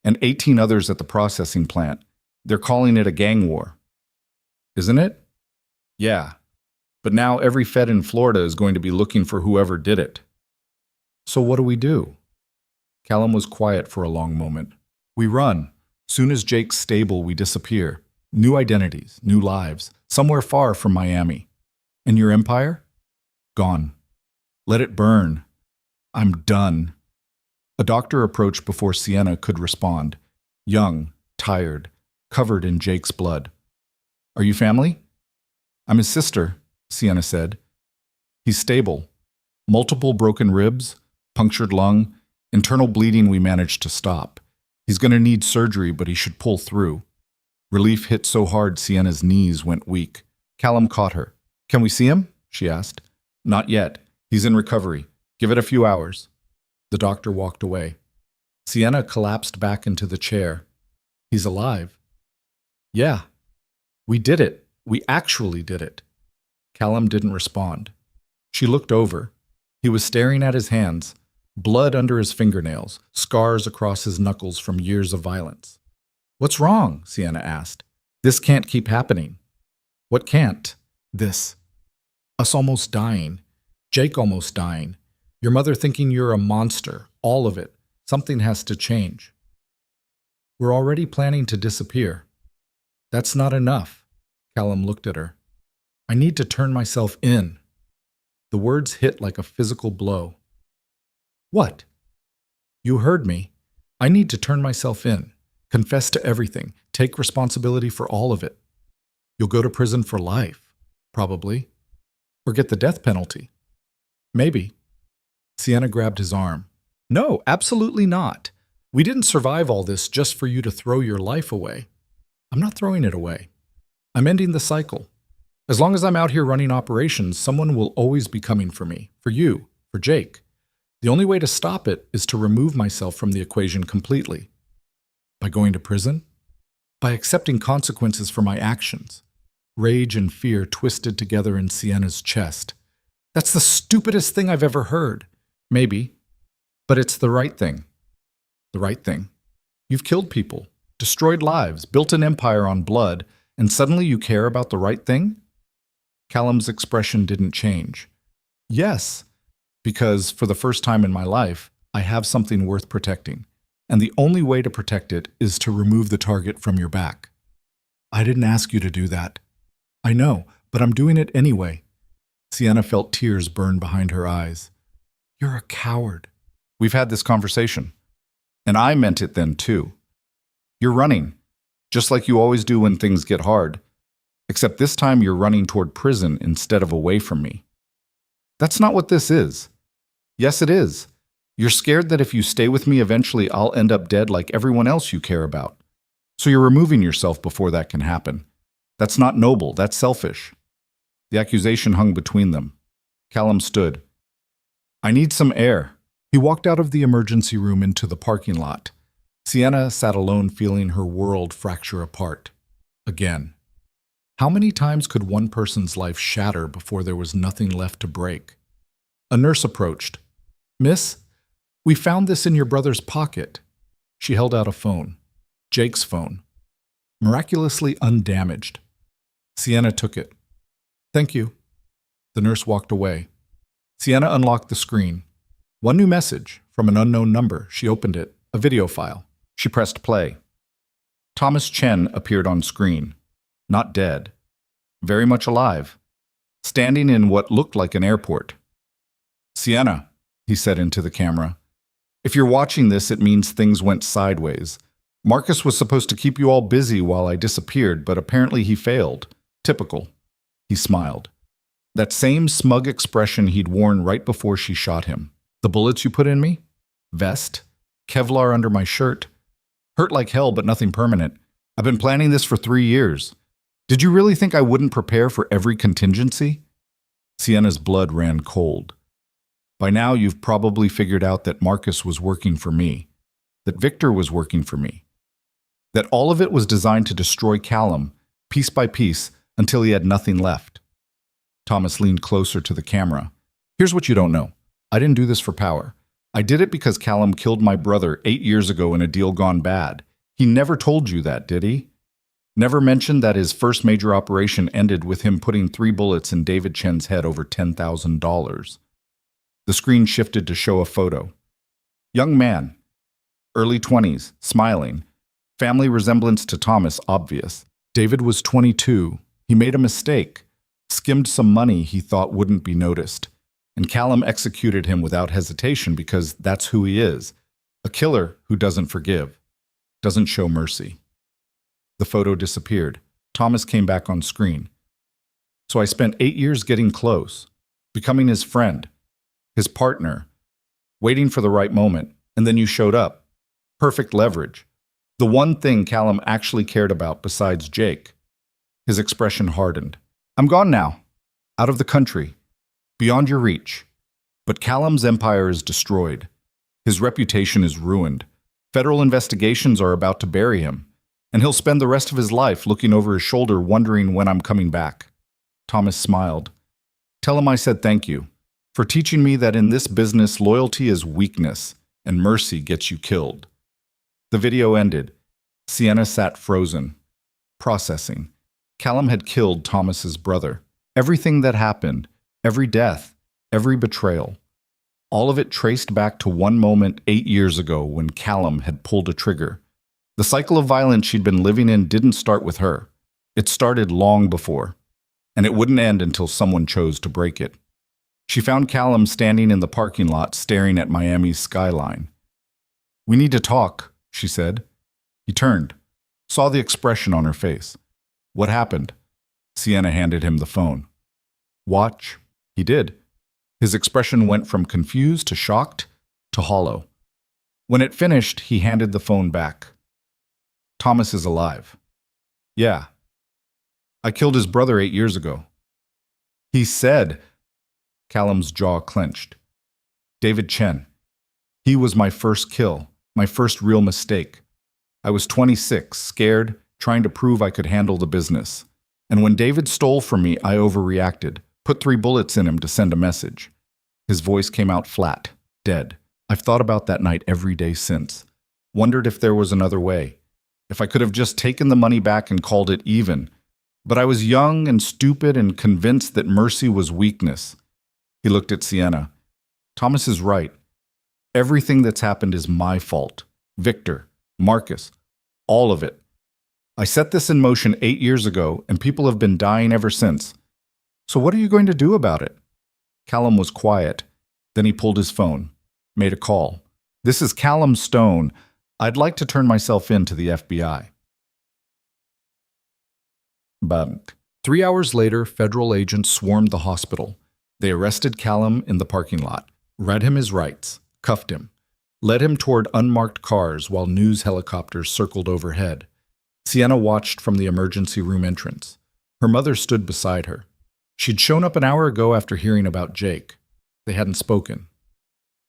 and 18 others at the processing plant. They're calling it a gang war." "Isn't it?" "Yeah. But now every Fed in Florida is going to be looking for whoever did it." "So what do we do?" Callum was quiet for a long moment. "We run. Soon as Jake's stable, we disappear. New identities, new lives, somewhere far from Miami. And your empire? Gone. Let it burn. I'm done. A doctor approached before Sienna could respond. Young, tired, covered in Jake's blood. Are you family? I'm his sister, Sienna said. He's stable. Multiple broken ribs, punctured lung, internal bleeding we managed to stop. He's going to need surgery, but he should pull through. Relief hit so hard Sienna's knees went weak. Callum caught her. Can we see him? She asked. Not yet. He's in recovery. Give it a few hours. The doctor walked away. Sienna collapsed back into the chair. He's alive. Yeah. We did it. We actually did it. Callum didn't respond. She looked over. He was staring at his hands, blood under his fingernails, scars across his knuckles from years of violence. What's wrong? Sienna asked. This can't keep happening. What can't? This. Us almost dying. Jake almost dying. Your mother thinking you're a monster. All of it. Something has to change. We're already planning to disappear. That's not enough. Callum looked at her. I need to turn myself in. The words hit like a physical blow. What? You heard me. I need to turn myself in, confess to everything, take responsibility for all of it. You'll go to prison for life, probably. Or get the death penalty. Maybe. Sienna grabbed his arm. No, absolutely not. We didn't survive all this just for you to throw your life away. I'm not throwing it away. I'm ending the cycle. As long as I'm out here running operations, someone will always be coming for me, for you, for Jake. The only way to stop it is to remove myself from the equation completely. By going to prison? By accepting consequences for my actions. Rage and fear twisted together in Sienna's chest. That's the stupidest thing I've ever heard. Maybe. But it's the right thing. The right thing. You've killed people, destroyed lives, built an empire on blood, and suddenly you care about the right thing? Callum's expression didn't change. Yes, because for the first time in my life, I have something worth protecting, and the only way to protect it is to remove the target from your back. I didn't ask you to do that. I know, but I'm doing it anyway. Sienna felt tears burn behind her eyes. You're a coward. We've had this conversation. And I meant it then, too. You're running, just like you always do when things get hard. Except this time you're running toward prison instead of away from me. That's not what this is. Yes, it is. You're scared that if you stay with me, eventually I'll end up dead like everyone else you care about. So you're removing yourself before that can happen. That's not noble, that's selfish. The accusation hung between them. Callum stood. I need some air. He walked out of the emergency room into the parking lot. Sienna sat alone, feeling her world fracture apart. Again. How many times could one person's life shatter before there was nothing left to break? A nurse approached. Miss, we found this in your brother's pocket. She held out a phone. Jake's phone. Miraculously undamaged. Sienna took it. Thank you. The nurse walked away. Sienna unlocked the screen. One new message from an unknown number. She opened it. A video file. She pressed play. Thomas Chen appeared on screen. Not dead. Very much alive. Standing in what looked like an airport. Sienna, he said into the camera. If you're watching this, it means things went sideways. Marcus was supposed to keep you all busy while I disappeared, but apparently he failed. Typical. He smiled. That same smug expression he'd worn right before she shot him. The bullets you put in me? Vest? Kevlar under my shirt? Hurt like hell, but nothing permanent. I've been planning this for 3 years. Did you really think I wouldn't prepare for every contingency? Sienna's blood ran cold. By now, you've probably figured out that Marcus was working for me, that Victor was working for me, that all of it was designed to destroy Callum, piece by piece, until he had nothing left. Thomas leaned closer to the camera. Here's what you don't know. I didn't do this for power. I did it because Callum killed my brother 8 years ago in a deal gone bad. He never told you that, did he? Never mentioned that his first major operation ended with him putting 3 bullets in David Chen's head over $10,000. The screen shifted to show a photo. Young man, early 20s, smiling, family resemblance to Thomas obvious. David was 22. He made a mistake, skimmed some money he thought wouldn't be noticed, and Callum executed him without hesitation because that's who he is, a killer who doesn't forgive, doesn't show mercy. The photo disappeared. Thomas came back on screen. So I spent 8 years getting close, becoming his friend, his partner, waiting for the right moment, and then you showed up. Perfect leverage. The one thing Callum actually cared about besides Jake. His expression hardened. I'm gone now. Out of the country. Beyond your reach. But Callum's empire is destroyed. His reputation is ruined. Federal investigations are about to bury him, and he'll spend the rest of his life looking over his shoulder wondering when I'm coming back. Thomas smiled. Tell him I said thank you for teaching me that in this business loyalty is weakness and mercy gets you killed. The video ended. Sienna sat frozen, processing. Callum had killed Thomas's brother. Everything that happened, every death, every betrayal, all of it traced back to one moment 8 years ago when Callum had pulled a trigger. The cycle of violence she'd been living in didn't start with her. It started long before, and it wouldn't end until someone chose to break it. She found Callum standing in the parking lot staring at Miami's skyline. We need to talk, she said. He turned, saw the expression on her face. What happened? Sienna handed him the phone. Watch. He did. His expression went from confused to shocked to hollow. When it finished, he handed the phone back. Thomas is alive. Yeah. I killed his brother 8 years ago. He said. Callum's jaw clenched. David Chen. He was my first kill, my first real mistake. I was 26, scared, trying to prove I could handle the business. And when David stole from me, I overreacted, put 3 bullets in him to send a message. His voice came out flat, dead. I've thought about that night every day since. Wondered if there was another way. If I could have just taken the money back and called it even. But I was young and stupid and convinced that mercy was weakness. He looked at Sienna. Thomas is right. Everything that's happened is my fault. Victor, Marcus, all of it. I set this in motion 8 years ago, and people have been dying ever since. So what are you going to do about it? Callum was quiet. Then he pulled his phone, made a call. This is Callum Stone. I'd like to turn myself in to the FBI. But 3 hours later, federal agents swarmed the hospital. They arrested Callum in the parking lot, read him his rights, cuffed him, led him toward unmarked cars while news helicopters circled overhead. Sienna watched from the emergency room entrance. Her mother stood beside her. She'd shown up an hour ago after hearing about Jake. They hadn't spoken,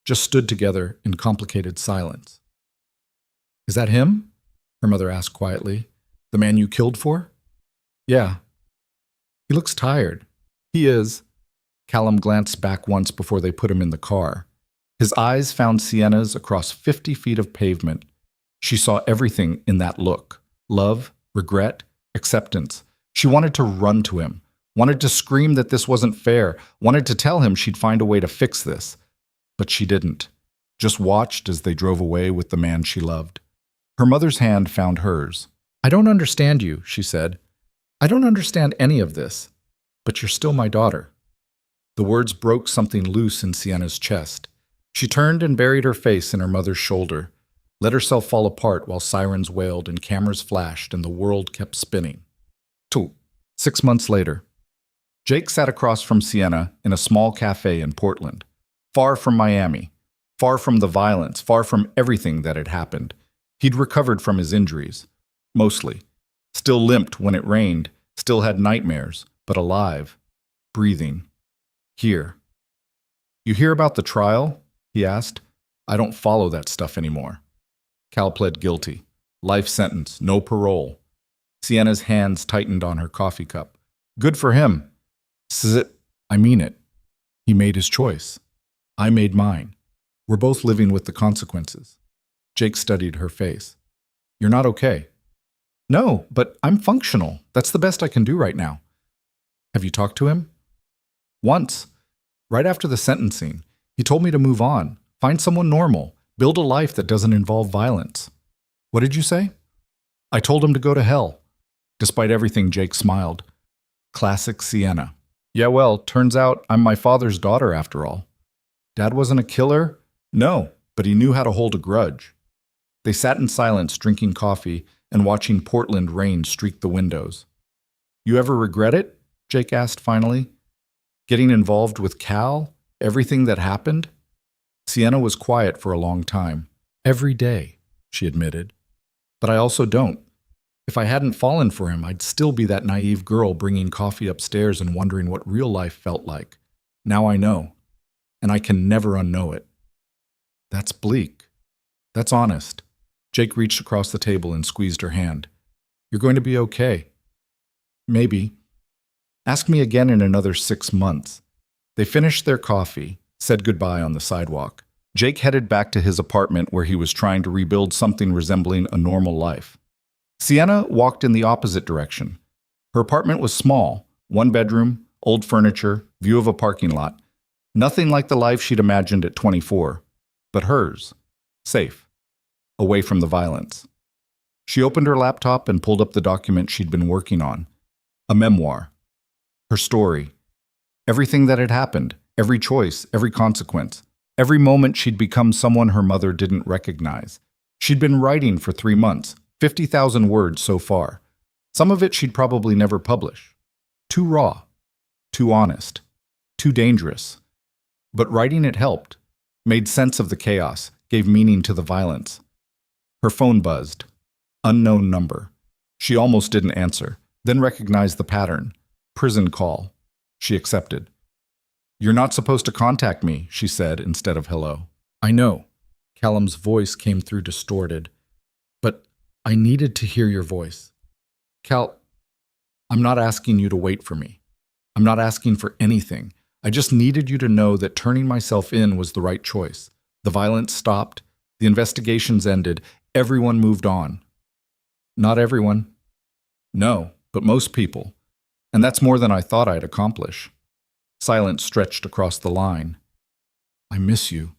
just stood together in complicated silence. Is that him? Her mother asked quietly. The man you killed for? Yeah. He looks tired. He is. Callum glanced back once before they put him in the car. His eyes found Sienna's across 50 feet of pavement. She saw everything in that look. Love, regret, acceptance. She wanted to run to him, wanted to scream that this wasn't fair, wanted to tell him she'd find a way to fix this. But she didn't. Just watched as they drove away with the man she loved. Her mother's hand found hers. I don't understand you, she said. I don't understand any of this, but you're still my daughter. The words broke something loose in Sienna's chest. She turned and buried her face in her mother's shoulder, let herself fall apart while sirens wailed and cameras flashed and the world kept spinning. 6 months later, Jake sat across from Sienna in a small cafe in Portland, far from Miami, far from the violence, far from everything that had happened. He'd recovered from his injuries, mostly. Still limped when it rained, still had nightmares, but alive, breathing. Here. You hear about the trial? He asked. I don't follow that stuff anymore. Cal pled guilty. Life sentence, no parole. Sienna's hands tightened on her coffee cup. Good for him. I mean it. He made his choice. I made mine. We're both living with the consequences. Jake studied her face. You're not okay. No, but I'm functional. That's the best I can do right now. Have you talked to him? Once. Right after the sentencing. He told me to move on, find someone normal, build a life that doesn't involve violence. What did you say? I told him to go to hell. Despite everything, Jake smiled. Classic Sienna. Yeah, well, turns out I'm my father's daughter after all. Dad wasn't a killer? No, but he knew how to hold a grudge. They sat in silence, drinking coffee and watching Portland rain streak the windows. You ever regret it? Jake asked finally. Getting involved with Cal? Everything that happened? Sienna was quiet for a long time. Every day, she admitted. But I also don't. If I hadn't fallen for him, I'd still be that naive girl bringing coffee upstairs and wondering what real life felt like. Now I know. And I can never unknow it. That's bleak. That's honest. Jake reached across the table and squeezed her hand. You're going to be okay. Maybe. Ask me again in another 6 months. They finished their coffee, said goodbye on the sidewalk. Jake headed back to his apartment where he was trying to rebuild something resembling a normal life. Sienna walked in the opposite direction. Her apartment was small, 1 bedroom, old furniture, view of a parking lot. Nothing like the life she'd imagined at 24, but hers. Safe. Away from the violence. She opened her laptop and pulled up the document she'd been working on. A memoir. Her story. Everything that had happened, every choice, every consequence. Every moment she'd become someone her mother didn't recognize. She'd been writing for 3 months, 50,000 words so far. Some of it she'd probably never publish. Too raw. Too honest. Too dangerous. But writing it helped. Made sense of the chaos. Gave meaning to the violence. Her phone buzzed. Unknown number. She almost didn't answer, then recognized the pattern. Prison call. She accepted. You're not supposed to contact me, she said instead of hello. I know. Callum's voice came through distorted. But I needed to hear your voice. Cal, I'm not asking you to wait for me. I'm not asking for anything. I just needed you to know that turning myself in was the right choice. The violence stopped. The investigations ended. Everyone moved on. Not everyone. No, but most people. And that's more than I thought I'd accomplish. Silence stretched across the line. I miss you,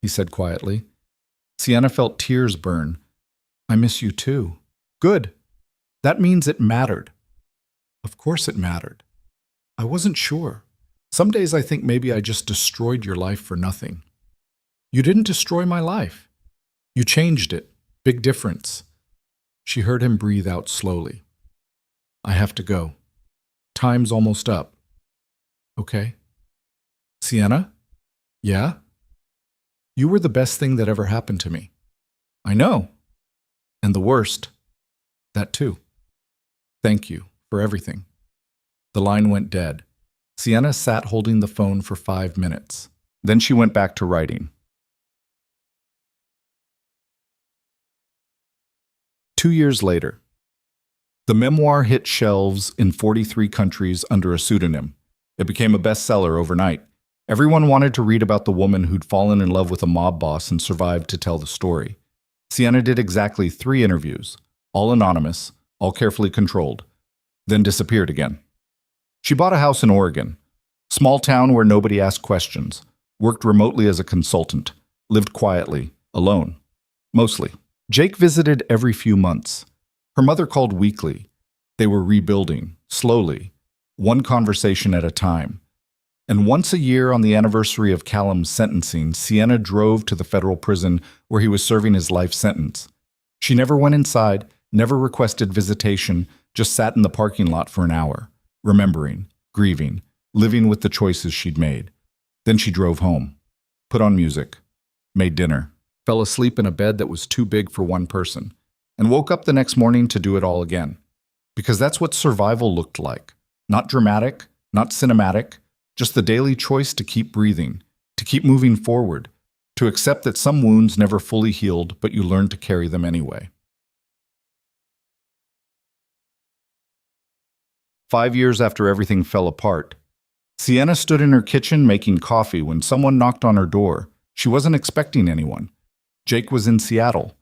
he said quietly. Sienna felt tears burn. I miss you too. Good. That means it mattered. Of course it mattered. I wasn't sure. Some days I think maybe I just destroyed your life for nothing. You didn't destroy my life. You changed it. Big difference. She heard him breathe out slowly. I have to go. Time's almost up. Okay. Sienna? Yeah? You were the best thing that ever happened to me. I know. And the worst. That too. Thank you for everything. The line went dead. Sienna sat holding the phone for 5 minutes. Then she went back to writing. 2 years later. The memoir hit shelves in 43 countries under a pseudonym. It became a bestseller overnight. Everyone wanted to read about the woman who'd fallen in love with a mob boss and survived to tell the story. Sienna did exactly 3 interviews, all anonymous, all carefully controlled, then disappeared again. She bought a house in Oregon, small town where nobody asked questions, worked remotely as a consultant, lived quietly, alone, mostly. Jake visited every few months. Her mother called weekly. They were rebuilding, slowly, one conversation at a time. And once a year on the anniversary of Callum's sentencing, Sienna drove to the federal prison where he was serving his life sentence. She never went inside, never requested visitation, just sat in the parking lot for an hour, remembering, grieving, living with the choices she'd made. Then she drove home, put on music, made dinner, fell asleep in a bed that was too big for one person, and woke up the next morning to do it all again. Because that's what survival looked like. Not dramatic, not cinematic, just the daily choice to keep breathing, to keep moving forward, to accept that some wounds never fully healed, but you learn to carry them anyway. 5 years after everything fell apart, Sienna stood in her kitchen making coffee when someone knocked on her door. She wasn't expecting anyone. Jake was in Seattle,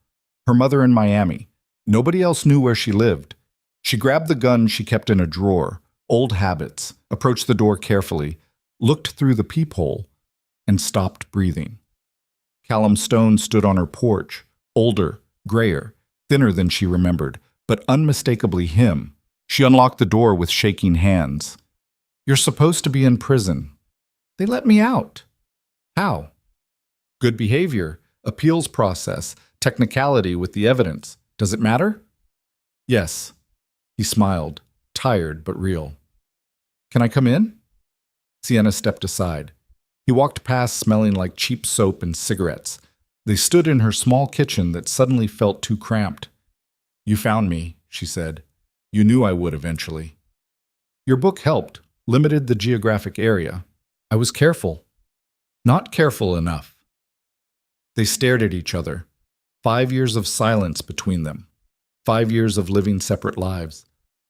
her mother in Miami. Nobody else knew where she lived. She grabbed the gun she kept in a drawer, old habits, approached the door carefully, looked through the peephole, and stopped breathing. Callum Stone stood on her porch, older, grayer, thinner than she remembered, but unmistakably him, She unlocked the door with shaking hands. You're supposed to be in prison. They let me out. How? Good behavior, appeals process, technicality with the evidence. Does it matter? Yes. He smiled, tired but real. Can I come in? Sienna stepped aside. He walked past smelling like cheap soap and cigarettes. They stood in her small kitchen that suddenly felt too cramped. You found me, she said. You knew I would eventually. Your book helped, limited the geographic area. I was careful. Not careful enough. They stared at each other. 5 years of silence between them. 5 years of living separate lives.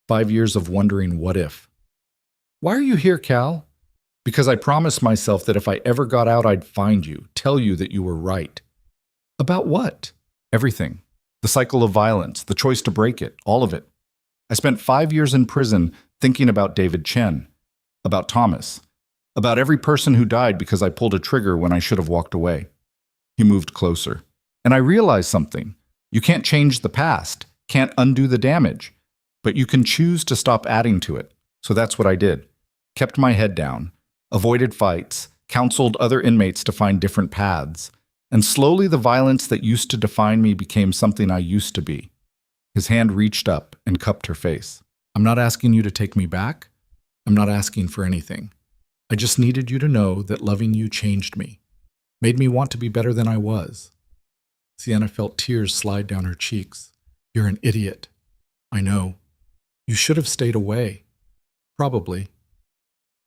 5 years of wondering what if. Why are you here, Cal? Because I promised myself that if I ever got out, I'd find you, tell you that you were right. About what? Everything. The cycle of violence, the choice to break it, all of it. I spent 5 years in prison thinking about David Chen, about Thomas, about every person who died because I pulled a trigger when I should have walked away. He moved closer. And I realized something. You can't change the past, can't undo the damage, but you can choose to stop adding to it. So that's what I did. Kept my head down, avoided fights, counseled other inmates to find different paths, and slowly the violence that used to define me became something I used to be. His hand reached up and cupped her face. I'm not asking you to take me back. I'm not asking for anything. I just needed you to know that loving you changed me, made me want to be better than I was. Sienna felt tears slide down her cheeks. You're an idiot. I know. You should have stayed away. Probably.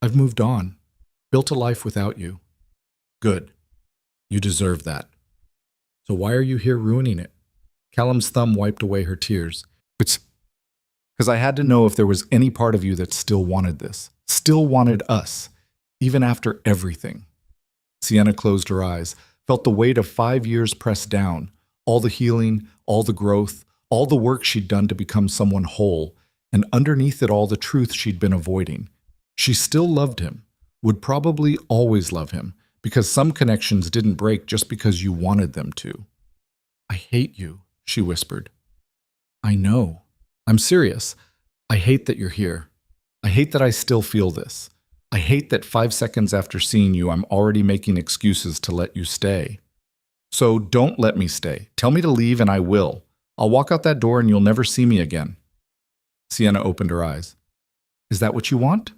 I've moved on, built a life without you. Good. You deserve that. So why are you here ruining it? Callum's thumb wiped away her tears. It's because I had to know if there was any part of you that still wanted this, still wanted us, even after everything. Sienna closed her eyes, felt the weight of 5 years pressed down, all the healing, all the growth, all the work she'd done to become someone whole, and underneath it all the truth she'd been avoiding. She still loved him, would probably always love him, because some connections didn't break just because you wanted them to. I hate you, she whispered. I know. I'm serious. I hate that you're here. I hate that I still feel this. I hate that 5 seconds after seeing you, I'm already making excuses to let you stay. So don't let me stay. Tell me to leave and I will. I'll walk out that door and you'll never see me again. Sienna opened her eyes. Is that what you want?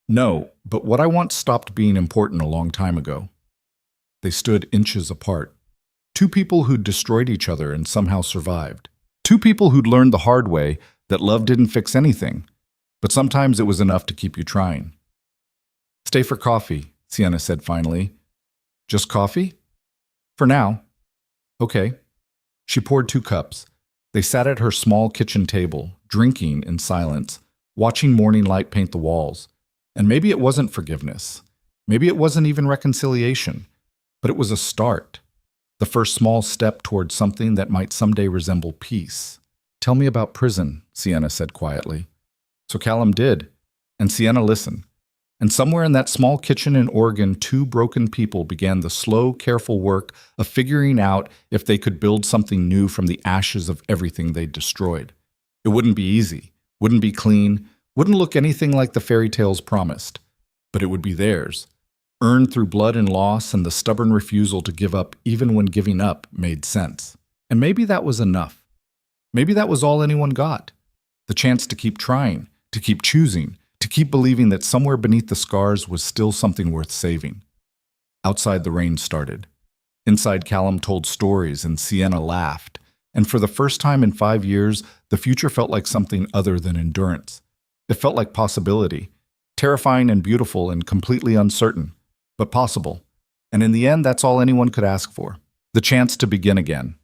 No, but what I want stopped being important a long time ago. They stood inches apart. 2 people who'd destroyed each other and somehow survived. 2 people who'd learned the hard way that love didn't fix anything, but sometimes it was enough to keep you trying. Stay for coffee, Sienna said finally. Just coffee? For now. Okay. She poured 2 cups. They sat at her small kitchen table, drinking in silence, watching morning light paint the walls. And maybe it wasn't forgiveness. Maybe it wasn't even reconciliation. But it was a start. The first small step towards something that might someday resemble peace. Tell me about prison, Sienna said quietly. So Callum did. And Sienna listened. And somewhere in that small kitchen in Oregon, 2 broken people began the slow, careful work of figuring out if they could build something new from the ashes of everything they'd destroyed. It wouldn't be easy, wouldn't be clean, wouldn't look anything like the fairy tales promised, but it would be theirs, earned through blood and loss and the stubborn refusal to give up even when giving up made sense. And maybe that was enough. Maybe that was all anyone got. The chance to keep trying, to keep choosing, to keep believing that somewhere beneath the scars was still something worth saving. Outside, the rain started. Inside, Callum told stories and Sienna laughed. And for the first time in 5 years, the future felt like something other than endurance. It felt like possibility, terrifying and beautiful and completely uncertain, but possible. And in the end, that's all anyone could ask for. The chance to begin again,